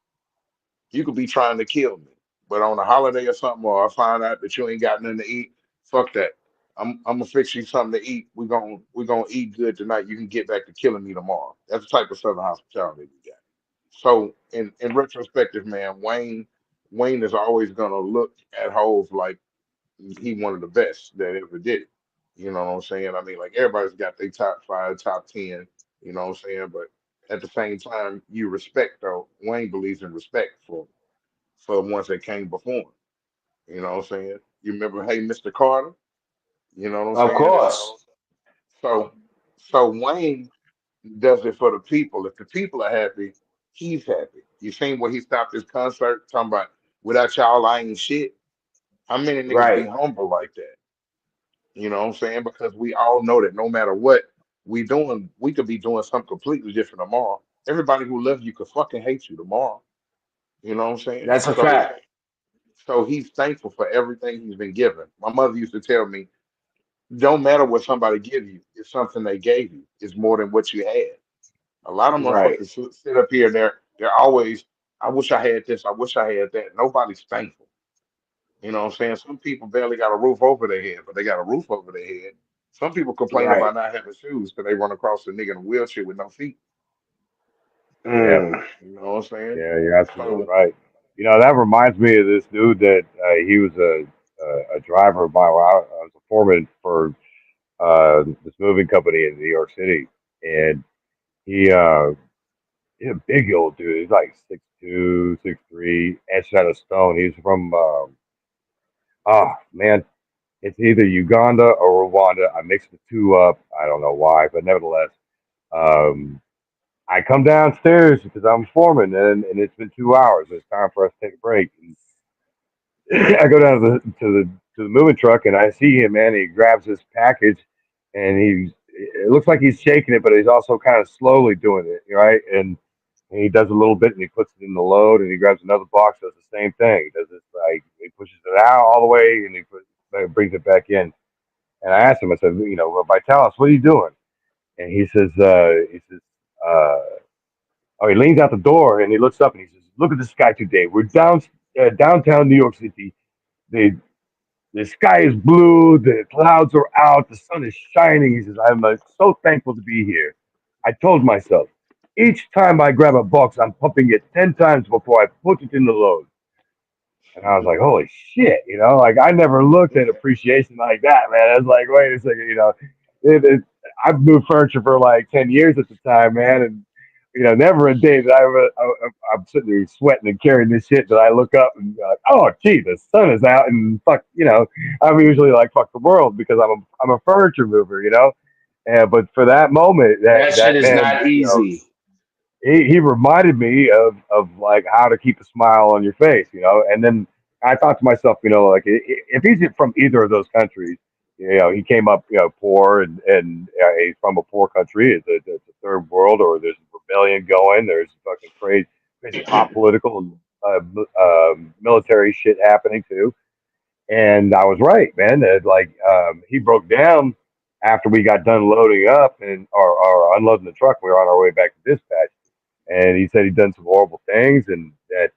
You could be trying to kill me, but on a holiday or something, or I find out that you ain't got nothing to eat, fuck that. I'm gonna fix you something to eat. We gonna eat good tonight. You can get back to killing me tomorrow. That's the type of Southern hospitality we got. So in retrospective, man, Wayne is always gonna look at Hove like he one of the best that ever did it. You know what I'm saying? I mean, like everybody's got their top five, top 10. You know what I'm saying? But at the same time, you respect though. Wayne believes in respect for the ones that came before him. You know what I'm saying? You remember, hey, Mr. Carter? You know what I'm Of saying? course. So so Wayne does it for the people. If the people are happy, he's happy. You seen where he stopped his concert talking about without y'all I ain't shit. How many niggas be Right. humble like that? You know what I'm saying? Because we all know that no matter what we doing, we could be doing something completely different tomorrow. Everybody who loves you could fucking hate you tomorrow. You know what I'm saying? That's a fact. So he's thankful for everything he's been given. My mother used to tell me, don't matter what somebody give you, it's something they gave you. It's more than what you had. A lot of Right. motherfuckers sit up here and they're always, I wish I had this, I wish I had that. Nobody's thankful. You know what I'm saying? Some people barely got a roof over their head, but they got a roof over their head. Some people complain Right. about not having shoes because they run across a nigga in a wheelchair with no feet. Yeah, Mm. You know what I'm saying? yeah, you're absolutely So right. You know, that reminds me of this dude that he was a driver of mine. I was a foreman for this moving company in New York City, and he he's a big old dude. He's like 6'2", 6'3", etched out of stone. He's from oh man, it's either Uganda or Rwanda. I mixed the two up. I don't know why, but nevertheless, um, I come downstairs because I'm foreman, and it's been 2 hours. It's time for us to take a break. And I go down to the moving truck, and I see him, man. He grabs this package, and it looks like he's shaking it, but he's also kind of slowly doing it, right? And he does a little bit, and he puts it in the load, and he grabs another box, does the same thing. He does this like he pushes it out all the way, and brings it back in. And I asked him, I said, well, Vitalis, what are you doing? And he says, uh, oh, he leans out the door and he looks up and he says, "Look at the sky today. We're downtown New York City. The the sky is blue. The clouds are out. The sun is shining." He says, "I'm so thankful to be here. I told myself, each time I grab a box, I'm pumping it 10 times before I put it in the load." And I was like, "Holy shit!" Like I never looked at appreciation like that, man. I was like, "Wait a second, it, it, I've moved furniture for like 10 years at the time, man, and never a day that I'm sitting there sweating and carrying this shit that I look up and be like, oh, gee, the sun is out and fuck, I'm usually like fuck the world because I'm a furniture mover, and but for that moment, That shit that is man, not easy. he reminded me of like how to keep a smile on your face, and then I thought to myself, like if he's from either of those countries, he came up, poor and he's from a poor country. It's a third world, or there's rebellion going. There's fucking crazy hot political and military shit happening too. And I was right, man. Like he broke down after we got done loading up or unloading the truck. We were on our way back to dispatch, and he said he'd done some horrible things, and that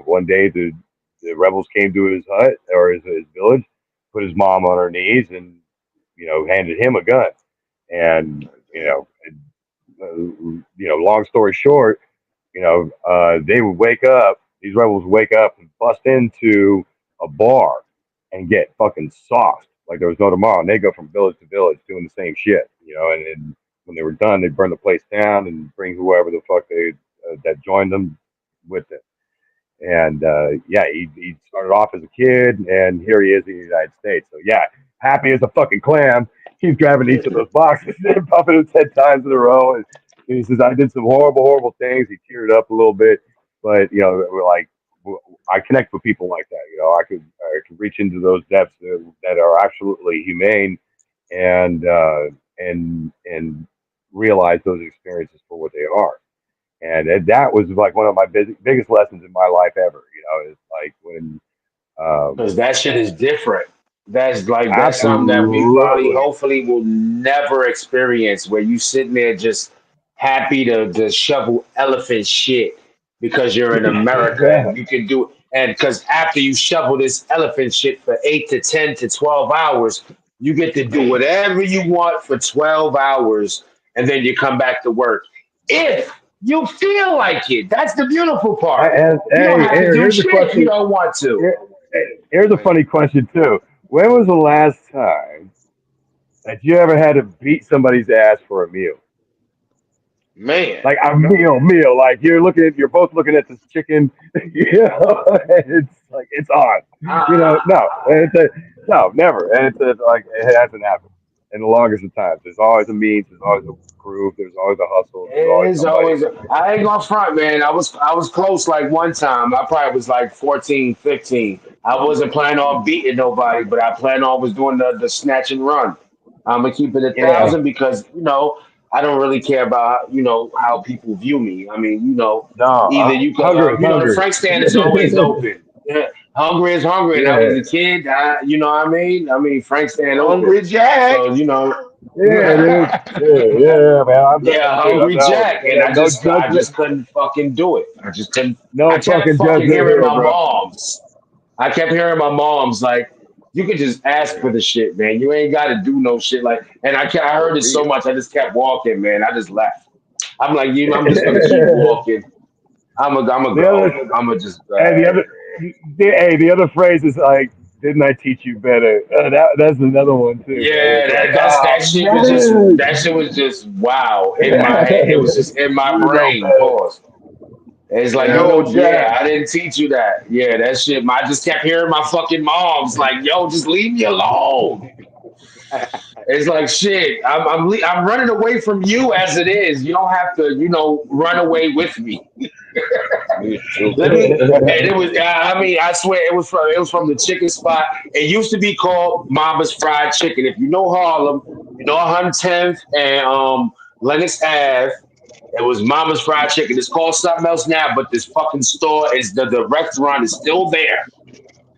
one day the rebels came to his hut or his village, put his mom on her knees, and handed him a gun, and long story short, they would wake up, these rebels would wake up and bust into a bar and get fucking sauced like there was no tomorrow. And they go from village to village doing the same shit, and when they were done, they'd burn the place down and bring whoever the fuck they that joined them with them. And yeah, he started off as a kid, and here he is in the United States. So yeah, happy as a fucking clam. He's grabbing each of those boxes and pumping them 10 times in a row. And he says, "I did some horrible, horrible things." He teared up a little bit, but we're like I connect with people like that. I could reach into those depths that are absolutely humane, and and realize those experiences for what they are. And that was like one of my biggest lessons in my life ever. Is like when Because um, that shit is different. That's something that we probably absolutely, hopefully will never experience where you sitting there just happy to shovel elephant shit because you're in America yeah, and you can do it. And because after you shovel this elephant shit for 8 to 10 to 12 hours, you get to do whatever you want for 12 hours and then you come back to work. If you feel like it, that's the beautiful part. and You don't hey, have to do here's a shit if you question. don't want to. Here, here's a funny question too. When was the last time that you ever had to beat somebody's ass for a meal? Man, Like a meal. Like you're both looking at this chicken. And it's like it's on. No, no, never. And it's like it hasn't happened in the longest of times. There's always a means. There's always a groove. There's always a hustle. There's always It's somebody. always. I ain't gonna front, man. I was close like one time. I probably was like 14, 15. I wasn't planning on beating nobody, but I planned on was doing the snatch and run. I'm gonna keep it a Yeah. thousand because I don't really care about how people view me. I mean, No. either you could Hunger is the hungry. Frank stand is always open. Yeah. Hungry is hungry, and I was Yeah. a kid. You know what I mean? I mean, Frank stand open. Hungry Jack. So Yeah, it is. Yeah, man. Yeah, Dude, I'm Hungry down with it. Jack, and Man. No I judgment. just couldn't fucking do it. I just couldn't. I No kept fucking fucking judgment hearing here, my bro. moms. I kept hearing my moms like, "You could just ask for the shit, man. You ain't got to do no shit." Like, and I For heard it so real. much, I just kept walking, man. I just left. I'm like, I'm just gonna keep walking. I'm a The other, go. I'm gonna just. and the other phrase is like, "Didn't I teach you better?" That's another one too, man. Yeah, It's like, that oh shit was just man, that shit was just wow in my head. It was just in my you know brain. better. Pause. It's like, Yeah, yeah, I didn't teach you that. Yeah, that shit. I just kept hearing my fucking moms like, yo, just leave me alone. It's like shit. I'm running away from you as it is. You don't have to, run away with me. Me too. Let me. And it was. I mean, I swear, it was from the chicken spot. It used to be called Mama's Fried Chicken. If you know Harlem, you know 110th and Lennox Ave. It was Mama's Fried Chicken. It's called something else now, but this fucking store is the restaurant is still there.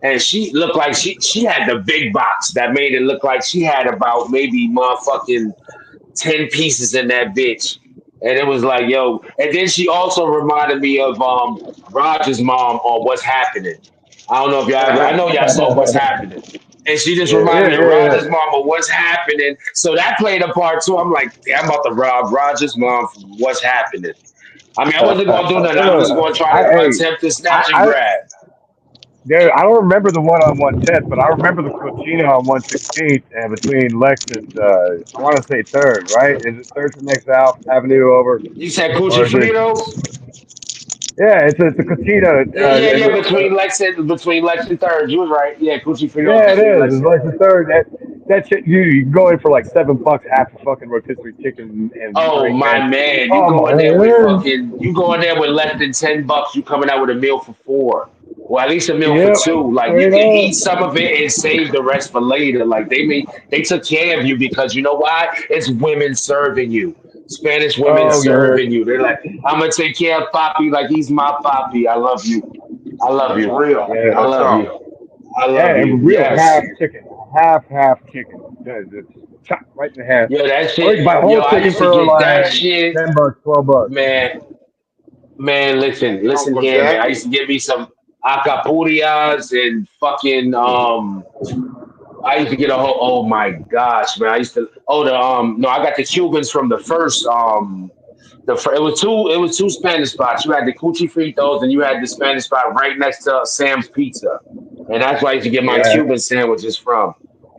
And she looked like she had the big box that made it look like she had about maybe motherfucking 10 pieces in that bitch. And it was like, yo. And then she also reminded me of Roger's mom on What's Happening. I don't know if y'all ever, I know y'all saw What's Happening. And she just yeah, reminded yeah, me of yeah, Roger's mom of What's Happening. So that played a part too. I'm like, damn, I'm about to rob Roger's mom from What's Happening. I mean, I wasn't yeah. gonna do nothing. I was just Look, gonna try I, to hey, attempt to I, snatch and I, grab. I don't remember the one on 110th, but I remember the Cochina on 116th and between Lex and I want to say Third, right? Is it Third from next Avenue over, You said or Coochie is it? Fritos? Yeah, it's a Cochina. Yeah, yeah, And yeah. Between Lex and Third, you was right. Yeah, Coochie Fritos yeah, it between is. Lex It's and like the Third. third. That shit, you can go in for like $7, half a fucking rotisserie chicken and Oh drink, my man. man, you Oh go in my there with man. less than $10. You coming out with a meal for four, or at least a meal for Yep, two. Like you straight can up. eat some of it and save the rest for later. Like they took care of you because you know why? It's women serving you. Spanish women Oh, you heard. serving you. They're like, I'm gonna take care of Papi like he's my Papi. I love you. I love That's you. real. Yeah, I Real love talk. you. I love yeah, you. and real Yes. half chicken, half chicken. Just chop right in the half. Yo, that Or you shit. can buy Yo, whole I chicken used to for get that like shit, $10, $12. man. Man, listen, Hey, listen Uncle here, man. I Jackie. used to get me some acapurias and fucking I used to get a whole. Oh my gosh, man! I used to. Oh, the no, I got the Cubans from the first it was two Spanish spots. You had the Cuchi Fritos and you had the Spanish spot right next to Sam's Pizza, and that's where I used to get my Yeah. Cuban sandwiches from.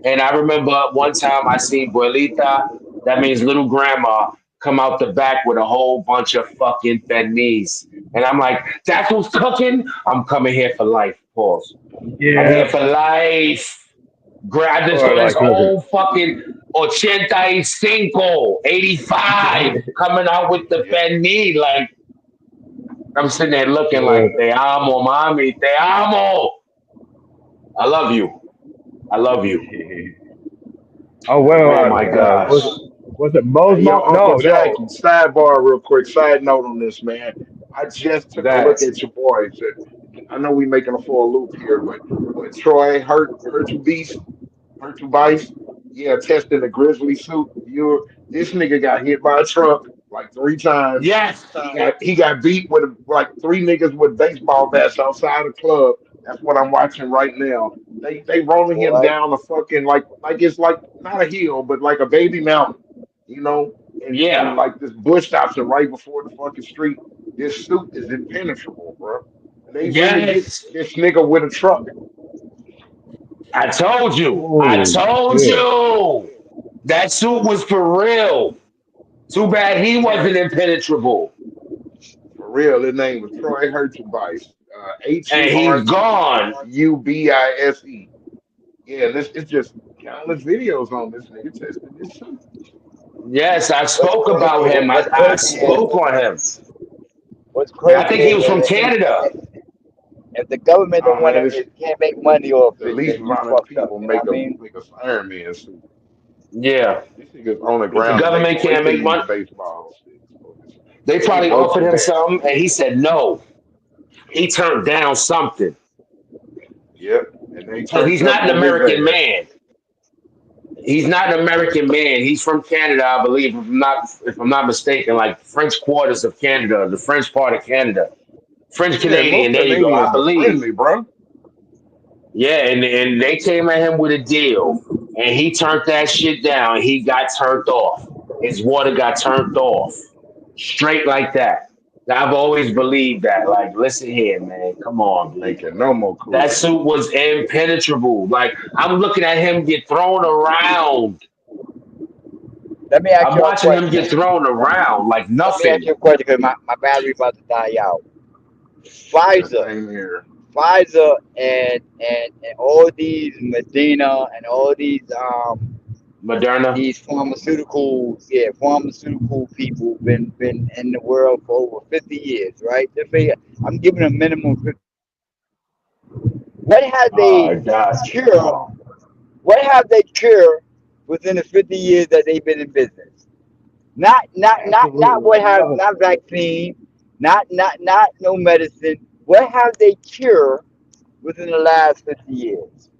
And I remember one time I seen Buelita, that means little grandma, come out the back with a whole bunch of fucking benis. And I'm like, that's who's cooking? I'm coming here for life. Pause. I'm Yeah. here for life. I just Or saw this like, look whole fucking 85, 85 coming out with the Yeah. Benny. Like, I'm sitting there looking like Good. te amo, mommy, te amo. I love you. I love you. Oh well, Oh my was gosh. it Hey, yo, Mosmo? Uncle No, no. Jackie, sidebar real quick. Side note on this, man. I just took a look That at your boys. I know we making a full loop here, but what Troy hurt to beast, hurt to Bice, yeah, testing the grizzly suit. You this nigga got hit by a truck like 3 times. yes. He got beat with like three niggas with baseball bats outside the club. That's what I'm watching right now. They rolling him Boy, down a fucking like it's like not a hill, but like a baby mountain, you know. And Yeah. like this bush stops him right before the fucking street. This suit is impenetrable, bro. And they really hit Yes. this nigga with a truck. I told you. I Oh told shit. you. That suit was for real. Too bad he Yeah, wasn't impenetrable. for real. His name was Troy Hertubise. And he's gone. Hurtubise. Yeah, this it's just countless videos on this nigga testing this suit. Yes, I what's spoke about crazy? him. What's I crazy is spoke on him. what's I crazy think he is was from that Canada. if the government Oh don't want man, to, it's can't make money off the it, least then you violent fucked up. people You know what I mean? make a Iron Man suit. Yeah. This nigga's on the If the ground and government they can't can make use money, baseball sticks for this. they They probably worked offered him him there. something and he said no. He turned down something. Yep. And they Because turned he's up not an on his American ass. man. He's not an American man. He's from Canada, I believe, if I'm not mistaken, like French quarters of Canada, the French part of Canada. French Yeah, Canadian, most there you go, I Canadians are believe. friendly, bro. Yeah, and they came at him with a deal, and he turned that shit down. He got turned off. His water got turned off, straight like that. Now, I've always believed that. Like, listen here, man. Come on, Ain't B. making no more That cool. suit was impenetrable. Like, I'm looking at him get thrown around. Let me ask I'm you a watching him question. get thrown around like Let me ask nothing. you a question because my battery about to die out. Yeah, Pfizer, same here. Pfizer, and all these Medina and all Moderna. these pharmaceutical, yeah, pharmaceutical people been in the world for over 50 years, right? They figure I'm giving a minimum 50. What have they Gosh. cure? What have they cure within the 50 years that they've been in business? Not Absolutely what have nothing. not vaccine, not no medicine. What have they cure within the last 50 years?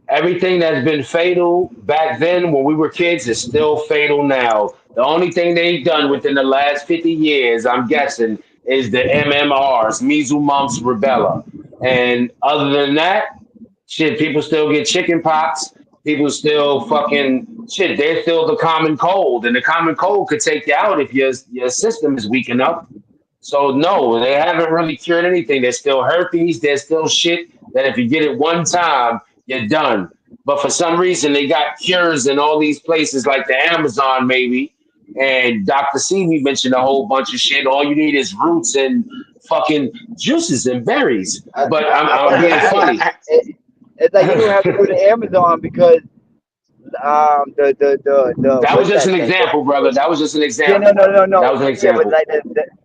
Everything that's been fatal back then when we were kids is still fatal now. The only thing they've done within the last 50 years, I'm guessing, is the MMRs, measles, mumps, rubella. And other than that, shit, people still get chicken pox. People still fucking shit. There's still the common cold, and the common cold could take you out if your system is weak enough. So no, they haven't really cured anything. There's still herpes. There's still shit that if you get it one time, you're done. But for some reason, they got cures in all these places like the Amazon, maybe. And Dr. Sebi mentioned a whole bunch of shit. All you need is roots and fucking juices and berries. But I'm being funny. It's like you don't have to go to Amazon because the That was what's just that an thing? example, brother. That was just an Yeah, no, example. no, no, That no. was an Yeah, but example. like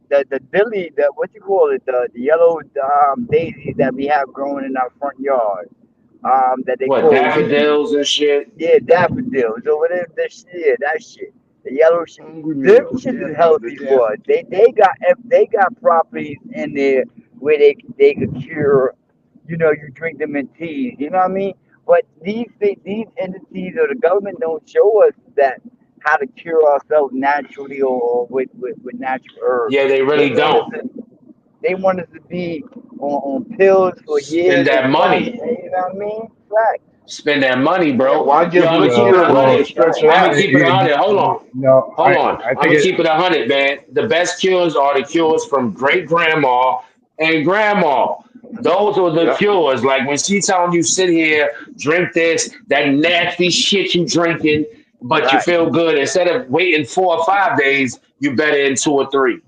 the dilly, the what you call it, the yellow daisies that we have growing in our front yard. That they What, call daffodils and shit? yeah daffodils or whatever that shit. Yeah, that shit. The yellow shit. Hungry Them meals. shit Yeah, is the healthy for us. daffodils. They got properties in there where they could cure. You know, you drink them in teas. You know what I mean? But these entities or the government don't show us that how to cure ourselves naturally or with natural herbs. Yeah, they They really want us don't. to they want us to be on pills for Spend years and that months. money. You know what I mean? Right. Spend that money, Yeah, bro. why Yo, give I'm the gonna keep it cure a money and hundred. stretch Right. it I'm gonna out? keep it a hundred. Hold on, No, hold on. I I'm think gonna it. keep it 100, man. The best cures are the cures from great grandma and grandma. Those are the Yeah. cures. Like when she telling you sit here, drink this, that nasty shit you drinking, but you Right. feel good. Instead of waiting 4 or 5 days, you better in 2 or 3.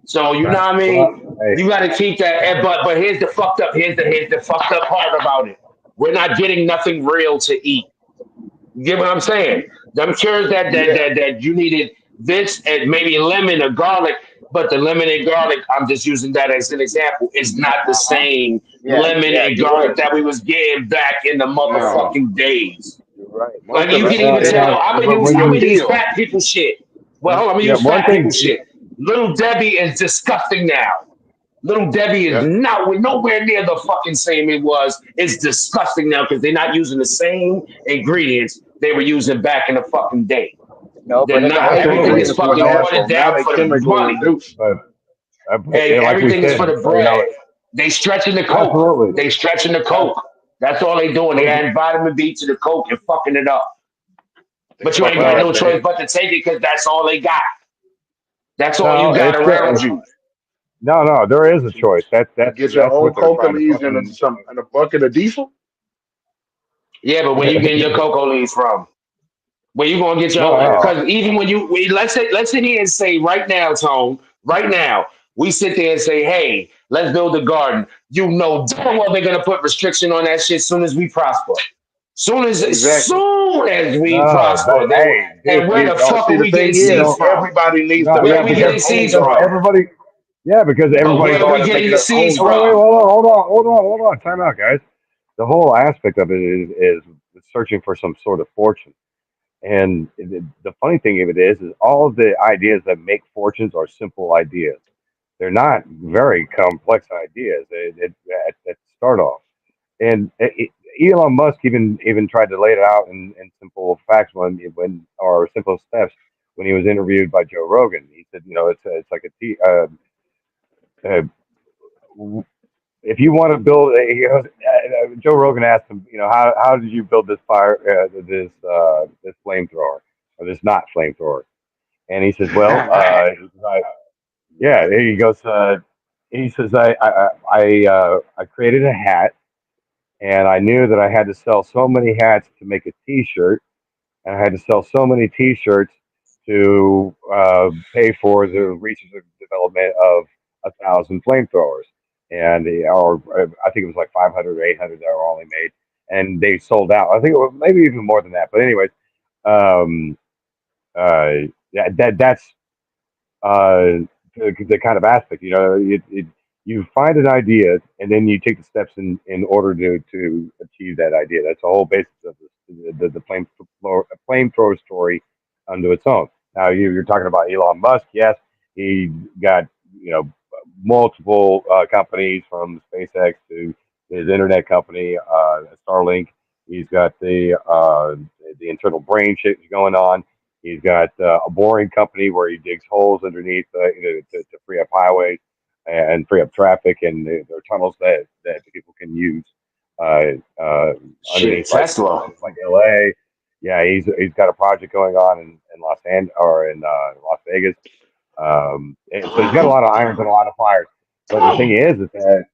So you know Right. what I mean? Well, hey, You got to keep that. But here's the fucked up. Here's the fucked up part about it. We're not getting nothing real to eat. You get what I'm saying? Them cures that that Yeah. that that you needed this and maybe lemon or garlic. But the lemon and garlic, I'm just using that as an example, is not the Uh-huh. same Yeah, lemon yeah, and you're garlic right. that we was getting back in the No, motherfucking days. you're right. Like Most of you it, can Well, even they tell. don't yeah, I'm gonna but use. when I'm even gonna you, use peel. fat people shit. Well, hold on. I'm gonna yeah, use one fat people thing, shit. Little Debbie is disgusting now. Little Debbie is Yeah. not nowhere near the fucking same it was. It's disgusting now because they're not using the same ingredients they were using back in the fucking day. No, They're but it not. got Everything Most is absolutely, ingredients were fucking watered natural. Now down they for the chemically money, reduced. but and like we everything is for said, the you bread. know, They stretching the coke. absolutely, They stretching the Ab- coke. That's all they doing. They those, adding vitamin B to the coke and fucking it up. They But you ain't fucking it got well, no up, man. choice but to take it because that's all they got. That's all you no, got it's around you. no, there is a To, choice. to get your That's own what they're trying to coca leaves and fucking. some and a bucket of diesel. Yeah, but where you getting your cocoa leaves from? Where you gonna get No, your? no, Because even when let's sit here and say right now, Tone, right now, we sit there and say, hey, let's build a garden. You know damn well they're gonna put restriction on that shit soon as we prosper. Exactly. Soon as we no. prosper, they will. Hey, dude, And where you the But fuck see, are the we getting thing you seeds is, don't. from? everybody needs No, to Where yeah, are we make their getting own seeds because from? garden. everybody, yeah, because But everybody's where are we trying to make getting it the their own. seeds Oh, wait, from? hold on. Time out, guys. The whole aspect of it is searching for some sort of fortune. And the funny thing of it is all of the ideas that make fortunes are simple ideas. They're not very complex ideas at start off. And Elon Musk even tried to lay it out in simple facts when or simple steps when he was interviewed by Joe Rogan. He said, you know, it's like uh, if you want to build, he goes, Joe Rogan asked him, you know, how did you build this this flamethrower or this not flamethrower? And he says, well, yeah, he goes, he says, I created a hat, and I knew that I had to sell so many hats to make a T-shirt, and I had to sell so many T-shirts to pay for the research and development of 1,000 flamethrowers, and or I think it was like 500 or 800 that were only made, and they sold out. I think it was maybe even more than that. But anyways, um, that's the kind of aspect. You know, you find an idea and then you take the steps in order to achieve that idea. That's the whole basis of the flamethrower story unto its own. Now you're talking about Elon Musk. Yes, he got you know multiple companies from SpaceX to his internet company, Starlink. He's got the internal brain shit going on. He's got a boring company where he digs holes underneath to free up highways and free up traffic, and there are tunnels that people can use uh, uh, Shit, underneath like Tesla. places like LA. Yeah, he's got a project going on in Los Angeles or in Las Vegas. And so he's got a lot of irons and a lot of fires. But the thing is that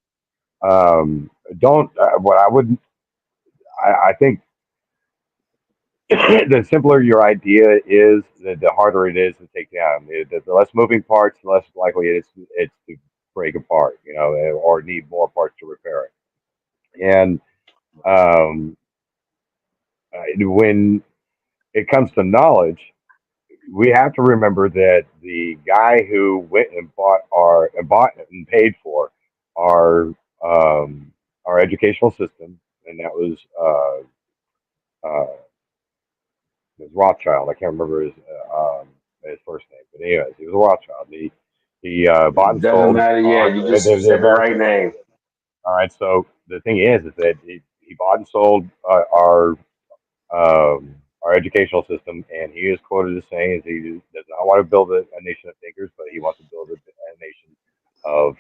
don't what I would I think the simpler your idea is, the harder it is to take down. The less moving parts, the less likely it's to break apart, you know, or need more parts to repair it. And um, when it comes to knowledge, we have to remember that the guy who went and bought and paid for our our educational system, and that was Rothschild. I can't remember his first name, but anyways, he was a Rothschild. He bought and Doesn't sold matter. Yeah, you the just said the right American. name. All right, so the thing is that he bought and sold our educational system, and he is quoted as saying is he does not want to build a nation of thinkers, but he wants to build a nation of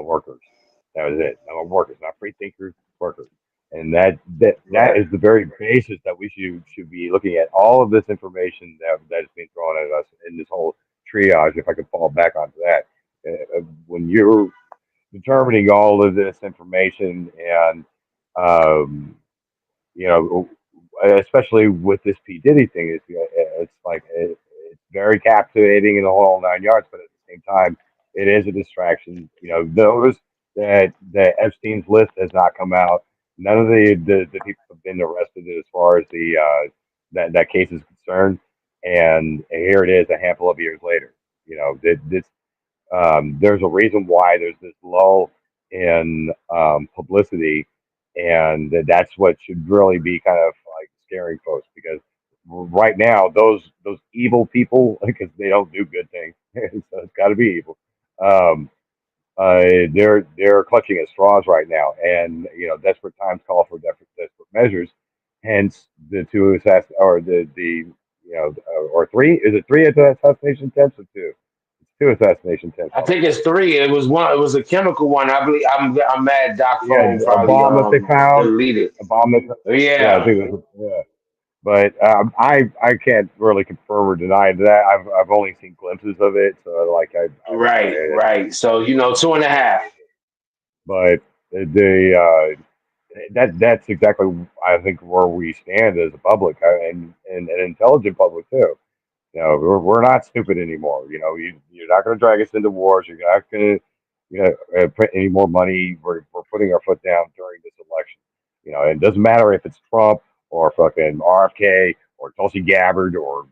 workers. That was it. No workers, not free thinkers, workers. And that Right. is the very basis that we should be looking at all of this information that is being thrown at us in this whole triage. If I could fall back onto that, when you're determining all of this information and um, you know, especially with this P Diddy thing, it's like it's very captivating in the whole 9 yards, but at the same time, it is a distraction. You know, those that Epstein's list has not come out. None of the people have been arrested as far as the that case is concerned, and here it is a handful of years later. You know, this There's a reason why there's this lull in publicity, and that's what should really be kind of like scaring folks because right now those evil people because they don't do good things, so it's got to be evil. Um, they're clutching at straws right now, and desperate times call for desperate measures. Hence, the two assassin or the or three is it three assassination attempts or two? It's two assassination attempts I on him. think it's three. It was one. It was a chemical one. I believe. I'm mad. Doc Yeah, phone a probably bomb that they found, deleted. a bomb that yeah, I Yeah. think that's yeah. But I can't really confirm or deny that. I've only seen glimpses of it, so like Right. Right. So two and a half. but the that's exactly I think where we stand as a public and an intelligent public too. We're not stupid anymore. You're not going to drag us into wars. You're not going to put any more money. We're putting our foot down during this election. And it doesn't matter if it's Trump or fucking RFK or Tulsi Gabbard or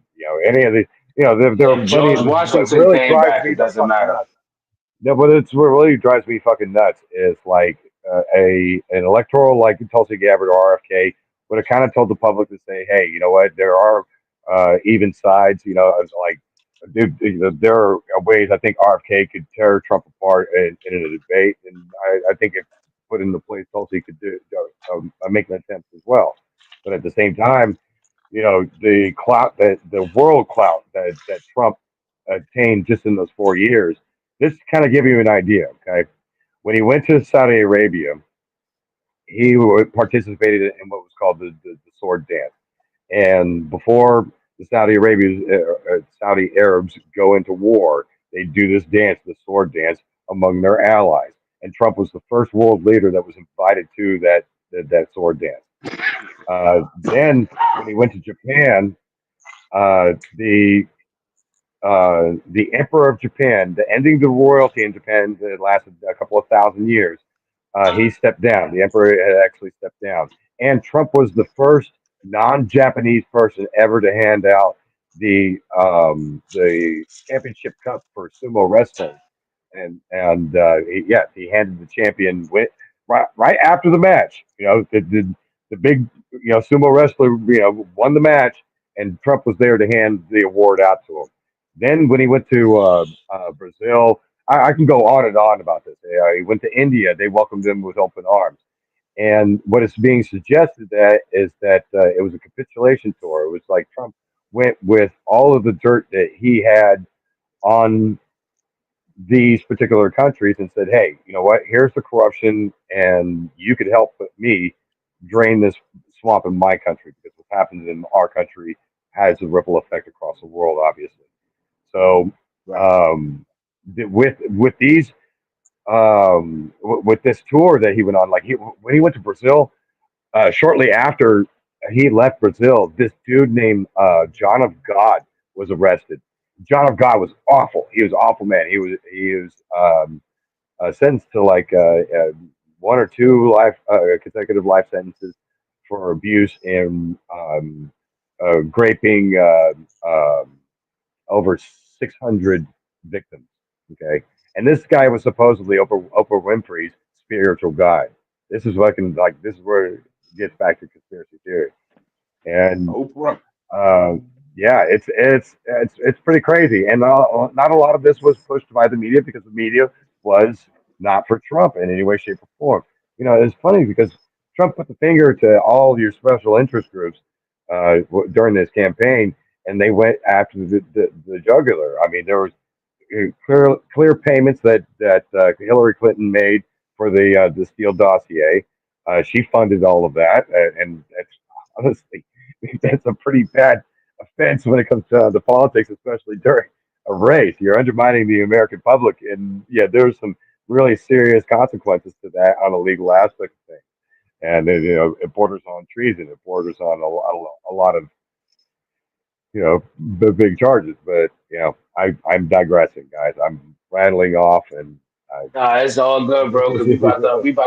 any of these. There are If plenty. George This is what Washington really came drives back, me it the doesn't fucking matter. nuts. No, but it's what really drives me fucking nuts is like a an electoral like Tulsi Gabbard or RFK would have kind of told the public to say, hey, you know what, there are even sides. It's like, dude, there are ways I think RFK could tear Trump apart in a debate, and I think if put into place, Tulsi could make an attempt as well. But at the same time, the clout that the world clout that Trump attained just in those 4 years. This kind of give you an idea, okay? When he went to Saudi Arabia, he participated in what was called the sword dance. And before the Saudi Arabs go into war, they do this dance, the sword dance, among their allies. And Trump was the first world leader that was invited to that sword dance. Then when he went to Japan, uh, the the Emperor of Japan, the ending the royalty in Japan that lasted a couple of thousand years, he stepped down. The Emperor had actually stepped down, and Trump was the first non-Japanese person ever to hand out the championship cup for sumo wrestling, and yes, he handed the champion with right after the match. The big sumo wrestler won the match, and Trump was there to hand the award out to him. Then when he went to Brazil, I can go on and on about this. He went to India; they welcomed him with open arms. And what is being suggested that is that it was a capitulation tour. It was like Trump went with all of the dirt that he had on these particular countries and said, "Hey, you know what? Here's the corruption, and you could help me drain this swamp in my country because what happens in our country has a ripple effect across the world, obviously." So, Right. um, with these with this tour that he went on, like when he went to Brazil, shortly after he left Brazil, this dude named John of God was arrested. John of God was awful. He was an awful man. He was sentenced to like one or two life consecutive life sentences for abuse and raping over 600 victims. Okay, and this guy was supposedly Oprah Winfrey's spiritual guide. This is fucking like this is where it gets back to conspiracy theory. And Oprah. uh, yeah, it's pretty crazy, and not a lot of this was pushed by the media because the media was not for Trump in any way, shape, or form. It's funny because Trump put the finger to all your special interest groups during this campaign, and they went after the jugular. I mean, there was clear payments that Hillary Clinton made for the Steele dossier. She funded all of that, and that's honestly that's a pretty bad offense when it comes to the politics, especially during a race. You're undermining the American public, and yeah, there's some really serious consequences to that on a legal aspect of things. And it borders on treason. It borders on a lot of the big charges. But I'm digressing, guys. I'm rattling off, and I, Nah, it's all good, bro. Because we about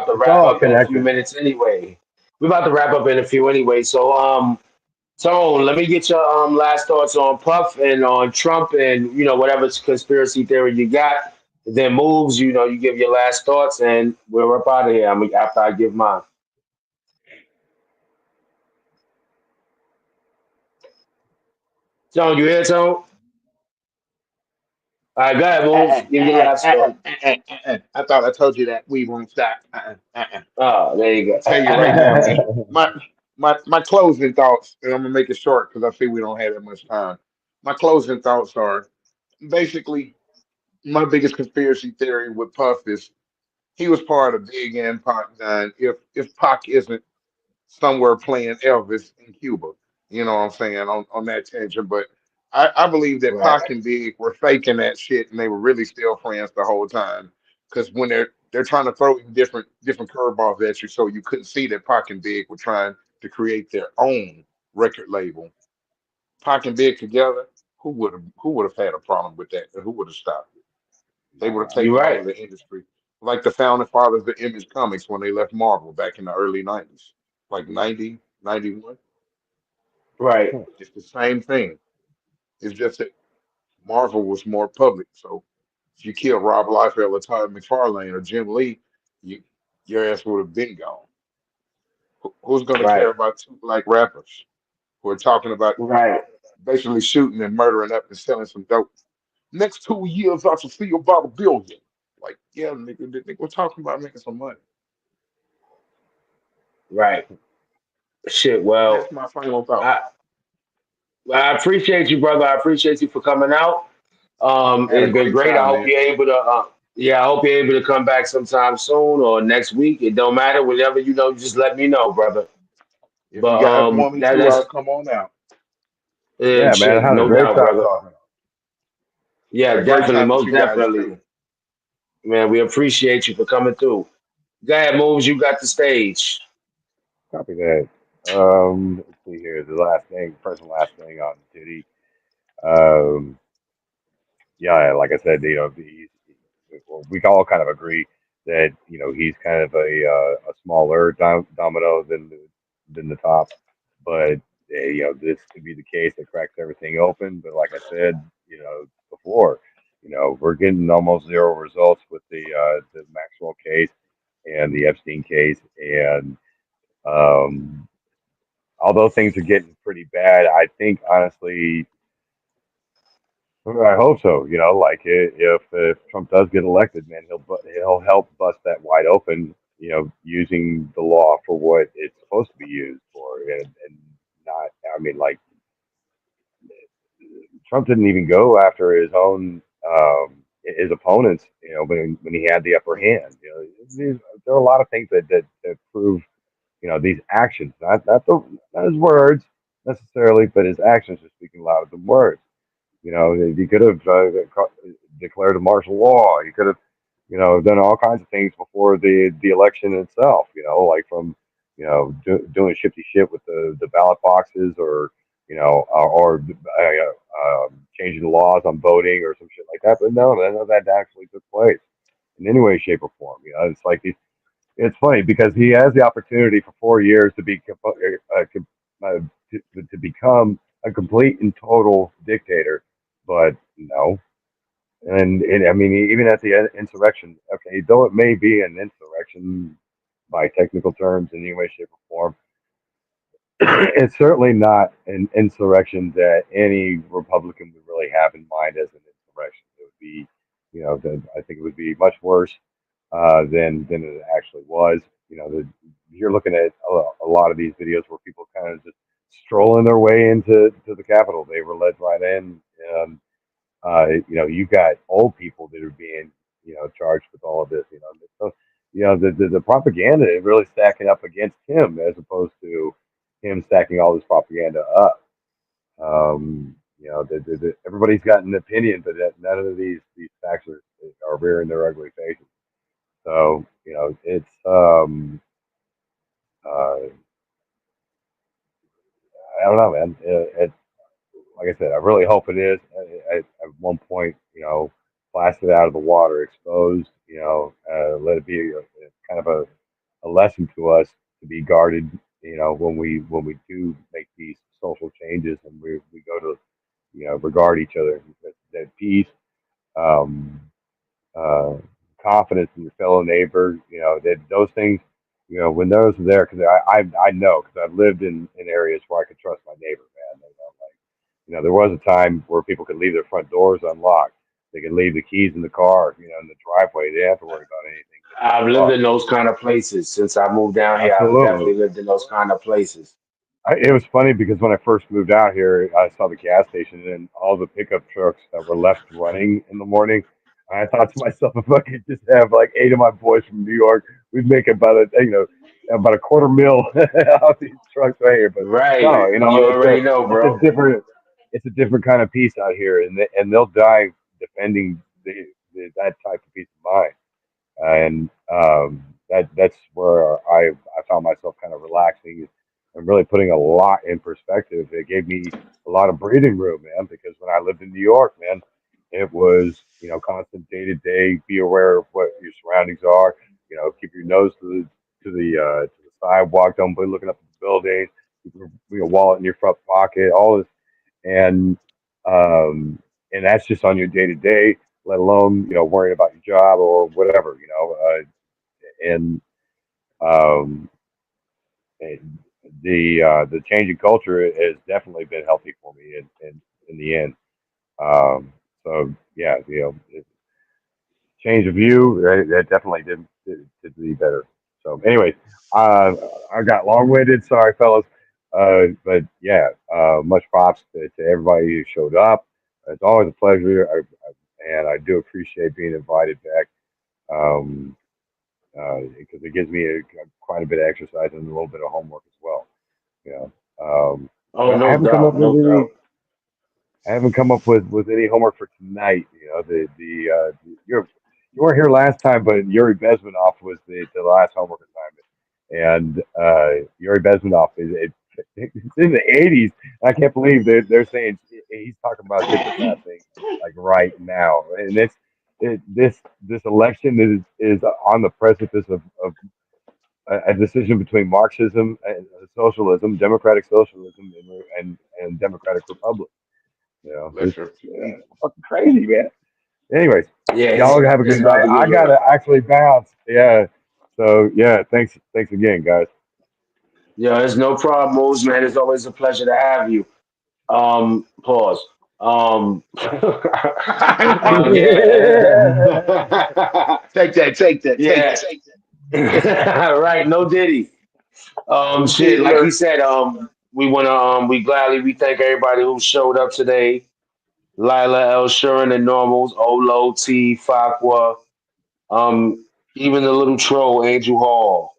to it's wrap all up in a few connected. minutes anyway. We about to wrap up in a few anyway. So Tone, let me get your last thoughts on Puff and on Trump and whatever conspiracy theory you got. Then moves, you give your last thoughts, and we're up out of here. I mean, after I give mine. Tone, you here, Tone? All right, go ahead, moves. Give your last thought. I thought I told you that we won't stop. Oh, there you I'm gonna tell you right now, man. go. My closing thoughts, and I'm gonna make it short because I see we don't have that much time. My closing thoughts are basically my biggest conspiracy theory with Puff is he was part of Big and Pac dying. If Pac isn't somewhere playing Elvis in Cuba. You know what I'm saying on that tangent. But I believe that Right, Pac and Big were faking that shit, and they were really still friends the whole time. Because when they're trying to throw different curveballs at you, so you couldn't see that Pac and Big were trying to create their own record label. Pac and Big together, who would have had a problem with that? And who would have stopped it? They would have you're taken right. over the industry, like the founding fathers of Image Comics when they left Marvel back in the early '90s, like 90, 91. Right, It's the same thing. It's just that Marvel was more public. So if you kill Rob Liefeld or Todd McFarlane or Jim Lee, you your ass would have been gone. Who's going to care right, about two black rappers who are talking about right, basically shooting and murdering up and selling some dope? Next 2 years, I should see about $1 billion. Like, yeah, nigga, we're talking about making some money. right. Shit. That's Well, my final thought. I I appreciate you, brother. I appreciate you for coming out. I had a It's been great great. I time, hope man. you're able to. Yeah, I hope you're able to come back sometime soon or next week. It don't matter. Whenever just let me know, brother. If you But guys want me to, I'll that's come on out. Yeah, man, I shit, had a no great doubt, time brother. talking. Had Yeah, a great definitely, time with most you guys definitely, too. man. We appreciate you for coming through. Go ahead, moves. You got the stage. Copy that. Let's see here. The last thing, first and last thing on Diddy. Um, yeah, like I said, well, we all kind of agree that he's kind of a smaller domino than the top, but this could be the case that cracks everything open. But like I said, before, we're getting almost zero results with the Maxwell case and the Epstein case, and um, although things are getting pretty bad, I think honestly I hope so. Like if Trump does get elected, man, he'll help bust that wide open. Using the law for what it's supposed to be used for, and not. I mean, like Trump didn't even go after his own his opponents. When he had the upper hand. There are a lot of things that prove these actions, not his words necessarily, but his actions are speaking louder than words. He could have declared a martial law. He could have, done all kinds of things before the election itself. Like from, doing shifty shit with the ballot boxes, or changing the laws on voting or some shit like that. But no, none of that actually took place in any way, shape, or form. It's like it's funny because he has the opportunity for 4 years to be to become a complete and total dictator, but no. And I mean, even at the insurrection, okay, though it may be an insurrection by technical terms in any way, shape, or form, it's certainly not an insurrection that any Republican would really have in mind as an insurrection. It would be, I think it would be much worse than it actually was. You're looking at a lot of these videos where people kind of just strolling their way into the Capitol. They were led right in. You got old people that are being, charged with all of this. So, the propaganda is really stacking up against him as opposed to him stacking all this propaganda up. Everybody's got an opinion, but none of these facts are rearing their ugly faces. So, it's uh, I don't know, man. Like I said, I really hope it is. At one point, blasted out of the water, exposed. Let it be kind of a lesson to us to be guarded. When we do make these social changes and we go to regard each other. That peace, um, uh, confidence in your fellow neighbor. You know that those things. You know when those are there because I know because I've lived in areas where I could trust my neighbor, man. You know, there was a time where people could leave their front doors unlocked. They could leave the keys in the car, you know, in the driveway. They didn't have to worry about anything getting in I've the lived car. in those kind of places since I moved down here. I've Absolutely. definitely lived in those kind of places. It was funny because when I first moved out here, I saw the gas station and all the pickup trucks that were left running in the morning. I thought to myself, if I could just have like 8 of my boys from New York, we'd make about about a quarter mil off these trucks right here. But Right. no, you know, You already know, bro. it's a different kind of peace out here, and they'll die defending that type of peace of mind. And that's where I found myself kind of relaxing and really putting a lot in perspective. It gave me a lot of breathing room, man, because when I lived in New York, man, it was constant day to day. Be aware of what your surroundings are. You know, keep your nose to the sidewalk. Don't be looking up at the building. Keep your wallet in your front pocket. All this and um, and that's just on your day to day, let alone worrying about your job or whatever, and um, and the change in culture has definitely been healthy for me in the end. Um, so yeah, change of view that definitely did be better. So anyways, uh, I got long winded. Sorry, fellas. But yeah, much props to everybody who showed up. It's always a pleasure, and I do appreciate being invited back um, because it gives me quite a bit of exercise and a little bit of homework as well. You know, Oh, I no haven't come up doubt, with no any. doubt. I haven't come up with any homework for tonight. You weren't here last time, but Yuri Bezmenov was the last homework assignment, and Yuri Bezmenov it's in the 80s. I can't believe they're saying he's talking about zipper passing like right now, and this election is on the precipice of a decision between Marxism and socialism, democratic socialism, and democratic republic. You know, Bless your it's fucking crazy, man. Anyways, Yeah, y'all have a it's good about night. to get I real. gotta actually bounce. Yeah. So yeah, thanks again, guys. Yeah, it's no problem, Moves, man. It's always a pleasure to have you. Pause. Yeah. take that, take that, take Yeah. that. Right, no Diddy. No Shit, diddy like he or said, we thank everybody who showed up today. Lila, El Shurin and Normals, Olo, T, Fakwa, um, even the little troll, Angel Hall.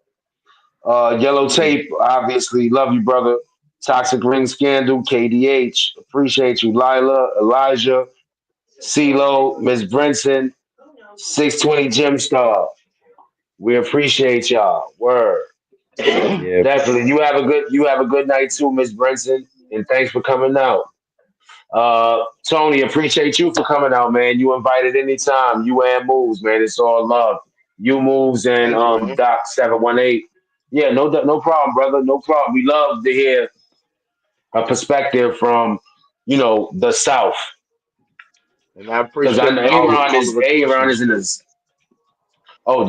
Yellow hey, Tape, obviously, love you, brother. Toxic Ring Scandal, KDH, appreciate you. Lila, Elijah, CeeLo, Miss Brinson, 620 Gem Star. We appreciate y'all. Word. Yeah. Definitely. You have a good night too, Miss Brinson. And thanks for coming out. Tony, appreciate you for coming out, man. You invited anytime. You and Moves, man. It's all love. You Moves and thank you, man. Doc 718. Yeah, no problem, brother. No problem. We love to hear a perspective from, the South. And I Because I know appreciate all of the Aaron is questions in too. his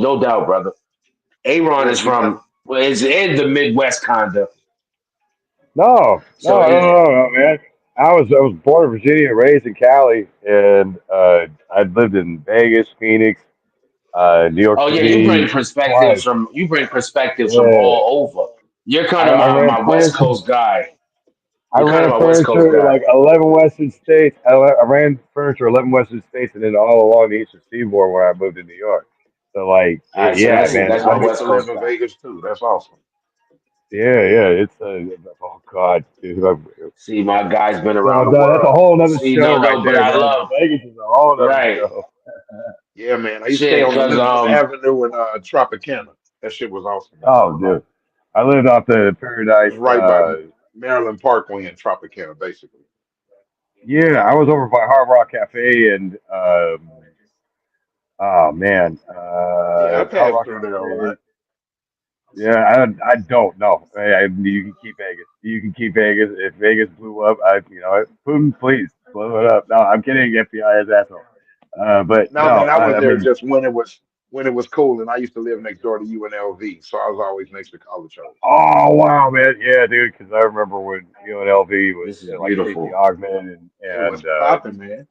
no doubt, brother. Aaron Yeah, is we got from well, is in the Midwest kinda. No, So no, no, it, no, no, man. I was born in Virginia, raised in Cali, and I lived in Vegas, Phoenix, New York oh yeah, City twice. you bring perspectives from Yeah. all over. You're kind I, of I ran my West furniture. Coast guy. I You're kind of ran my West Coast furniture guy. like 11 Western states. I ran furniture 11 Western states, and then all along the Eastern Seaboard when I moved to New York. So like, All right, so yeah, man. that's I my I used West to Coast live in guy. Vegas too. That's awesome. yeah. It's oh god, dude. See, my guy's been around No, the that's a world. whole other See, show right no, but there, I man. love Vegas is a whole other right show. Yeah, man. I used to stay shit, on cause Elizabeth Avenue in Tropicana. That shit was awesome, man. Oh, dude. I lived off the It Paradise. was right by Maryland Parkway in Tropicana, basically. Yeah, I was over by Hard Rock Cafe and oh man, Yeah, I Hard passed Rock through there a Cafe. lot. Yeah, I don't know. You can keep Vegas. You can keep Vegas. If Vegas blew up, Putin, please blow it up. No, I'm kidding. FBI is asshole. But No, man, no, I was I there mean, just when it was cool, and I used to live next door to UNLV, so I was always next to college shows. oh wow, man, yeah, dude, because I remember when UNLV was This is like Stacey beautiful. Ogman It was and popping, man.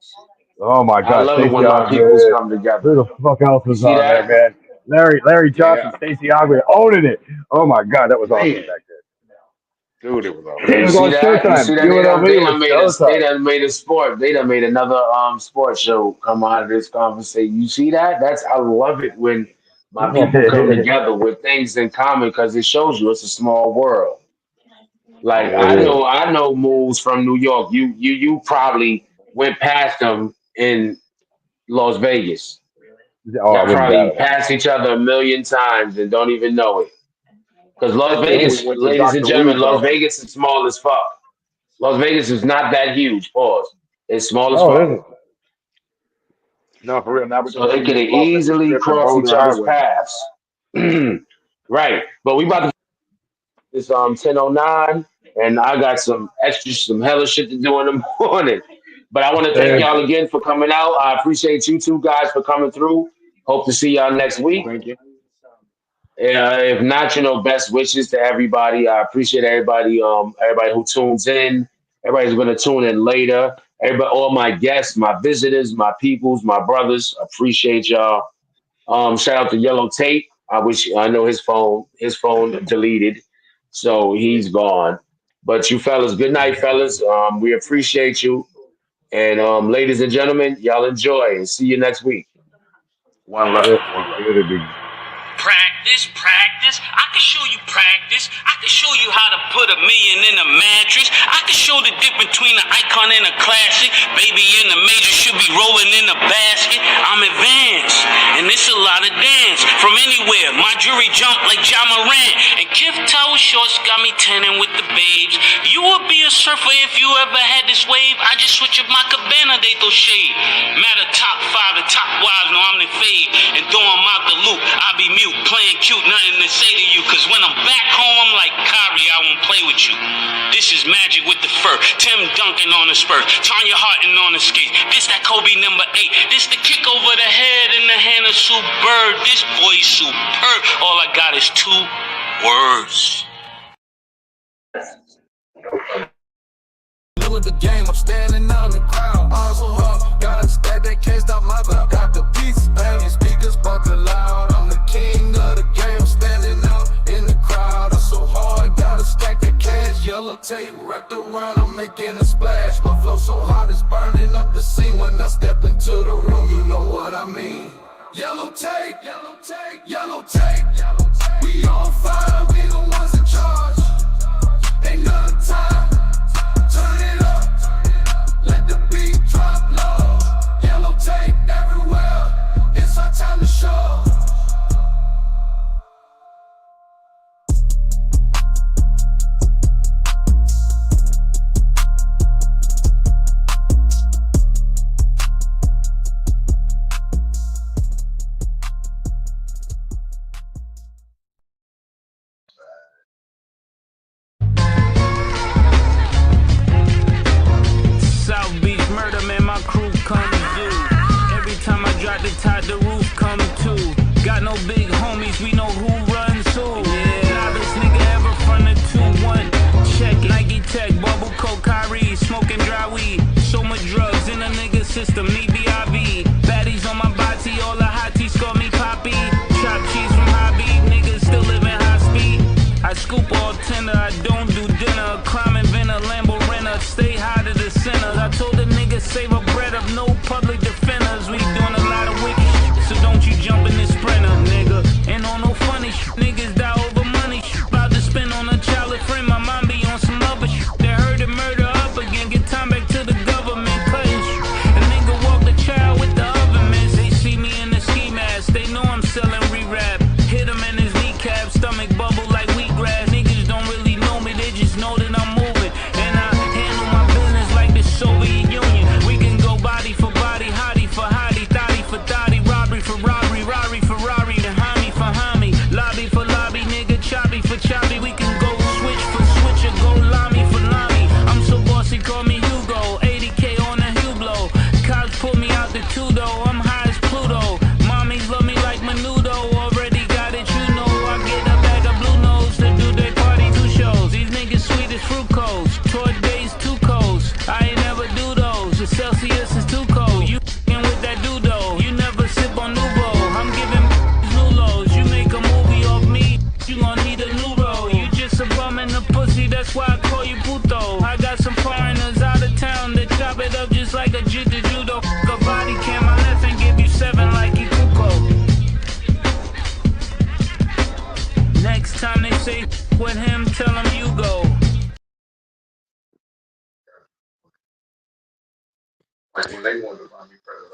oh my I God, love it Stacey when my peoples Ogman. come Who together. the fuck else You was see on there, that? man? Larry Johnson, Yeah, Stacey Ogman owning it. Oh my God, that was awesome man, back dude, it was then. Yeah, It you awesome. was see on that? You Showtime. see that? UNLV was They Showtime. done made a sport. They done made another sports show come out of this conversation. You see that? That's I love it when my people come together with things in common because it shows you it's a small world. Like Yeah, it is. I know moves from New York. You probably went past them in Las Vegas. Oh, I Y'all wouldn't probably doubt it. passed each other a million times and don't even know it. Because Las Yeah, we Vegas, went to ladies and Dr. gentlemen, Reed's Las office. Vegas is small as fuck. Las Vegas is not that huge. Pause. It's small as No, it fuck. isn't. No, for real. Now we So just they need to could do Las Vegas easily Strip and cross each Boulder other's Highway. paths. Right. But we about to this 10:09 and I got some hella shit to do in the morning. But I want to thank And y'all again for coming out. I appreciate you two guys for coming through. Hope to see y'all next Well, week. thank you. If not, best wishes to everybody. I appreciate everybody who tunes in. Everybody's gonna tune in later. Everybody, all my guests, my visitors, my peoples, my brothers. Appreciate y'all. Shout out to Yellow Tape. I know his phone deleted, so he's gone. But you fellas, good night, fellas. We appreciate you. And ladies and gentlemen, y'all enjoy and see you next week. One love. yeah, One it's love. good to be. Practice. I can show you practice. I can show you how to put a million in a mattress. I can show the difference between an icon and a classic. Baby in the major should be rolling in a basket. I'm advanced, and it's a lot of dance. From anywhere, my jury jump like John Morant. And Kif Tower Shorts got me tanning with the babes. You would be a surfer if you ever had this wave. I just switch up my cabana, they throw shade. Matter top 5 and top wives, no I'm the fade. And throw 'em out the loop, I be mute, playing cute, nothing to say to you. Cause when I'm back home, I'm like Kyrie, I won't play with you. This is magic with the fur. Tim Duncan on the spur. Tanya Harton on the skate. This that Kobe number 8. This the kick over the head in the hand of Sue Bird. This boy's superb. All I got is 2 words. With the game, I'm standing out in the crowd. Also hard, gotta stack that can't stop my vibe. Got the beats banging, speakers bumping loud. I'm the king of the game, standing out in the crowd. I'm so hard, gotta stack that cash. Yellow tape wrapped around, I'm making a splash. My flow so hot, it's burning up the scene. When I step into the room, you know what I mean. Yellow tape, yellow tape, yellow tape. We on fire, we the ones in charge. Ain't none time. Turn it up, let the beat drop low. Yellow tape everywhere, it's our time to show. South Beach murder, man, my crew come through. Every time I drop the top, the roof come too. Got no big homies, we know who runs who. Yeah, novice nigga ever from the 2-1. Check Nike Tech, bubble coke, Kyrie, smoking dry weed. So much drugs in a nigga system, need BIV. Baddies on my body, all the hotties call me Poppy. Chop cheese from hobby, niggas still living high speed. I scoop all tender, I don't do dinner. Crime inventor, Lambo renter, stay high to the center. I told the niggas save a bread of no public defenders. We doing a lot of wicked shit. out the two though, I'm high as Pluto. Mommies love me like Menudo, already got it, you know. I get a bag of blue nose to do their party 2 shows. These niggas sweet as fruit codes, tour days 2 codes. I ain't never do those, the Celsius is too cold. You f***ing with that dudo, you never sip on Nuvo. I'm giving new lows, you make a movie off me, you gon' need a new role. You just a bum in the pussy, that's why I call you puto. I got some foreigners out of town that chop it up just like a judo. A body cam my left and give you 7 like Ikuko. Next time they say with him, tell him you go. Like when they wanted to find me president.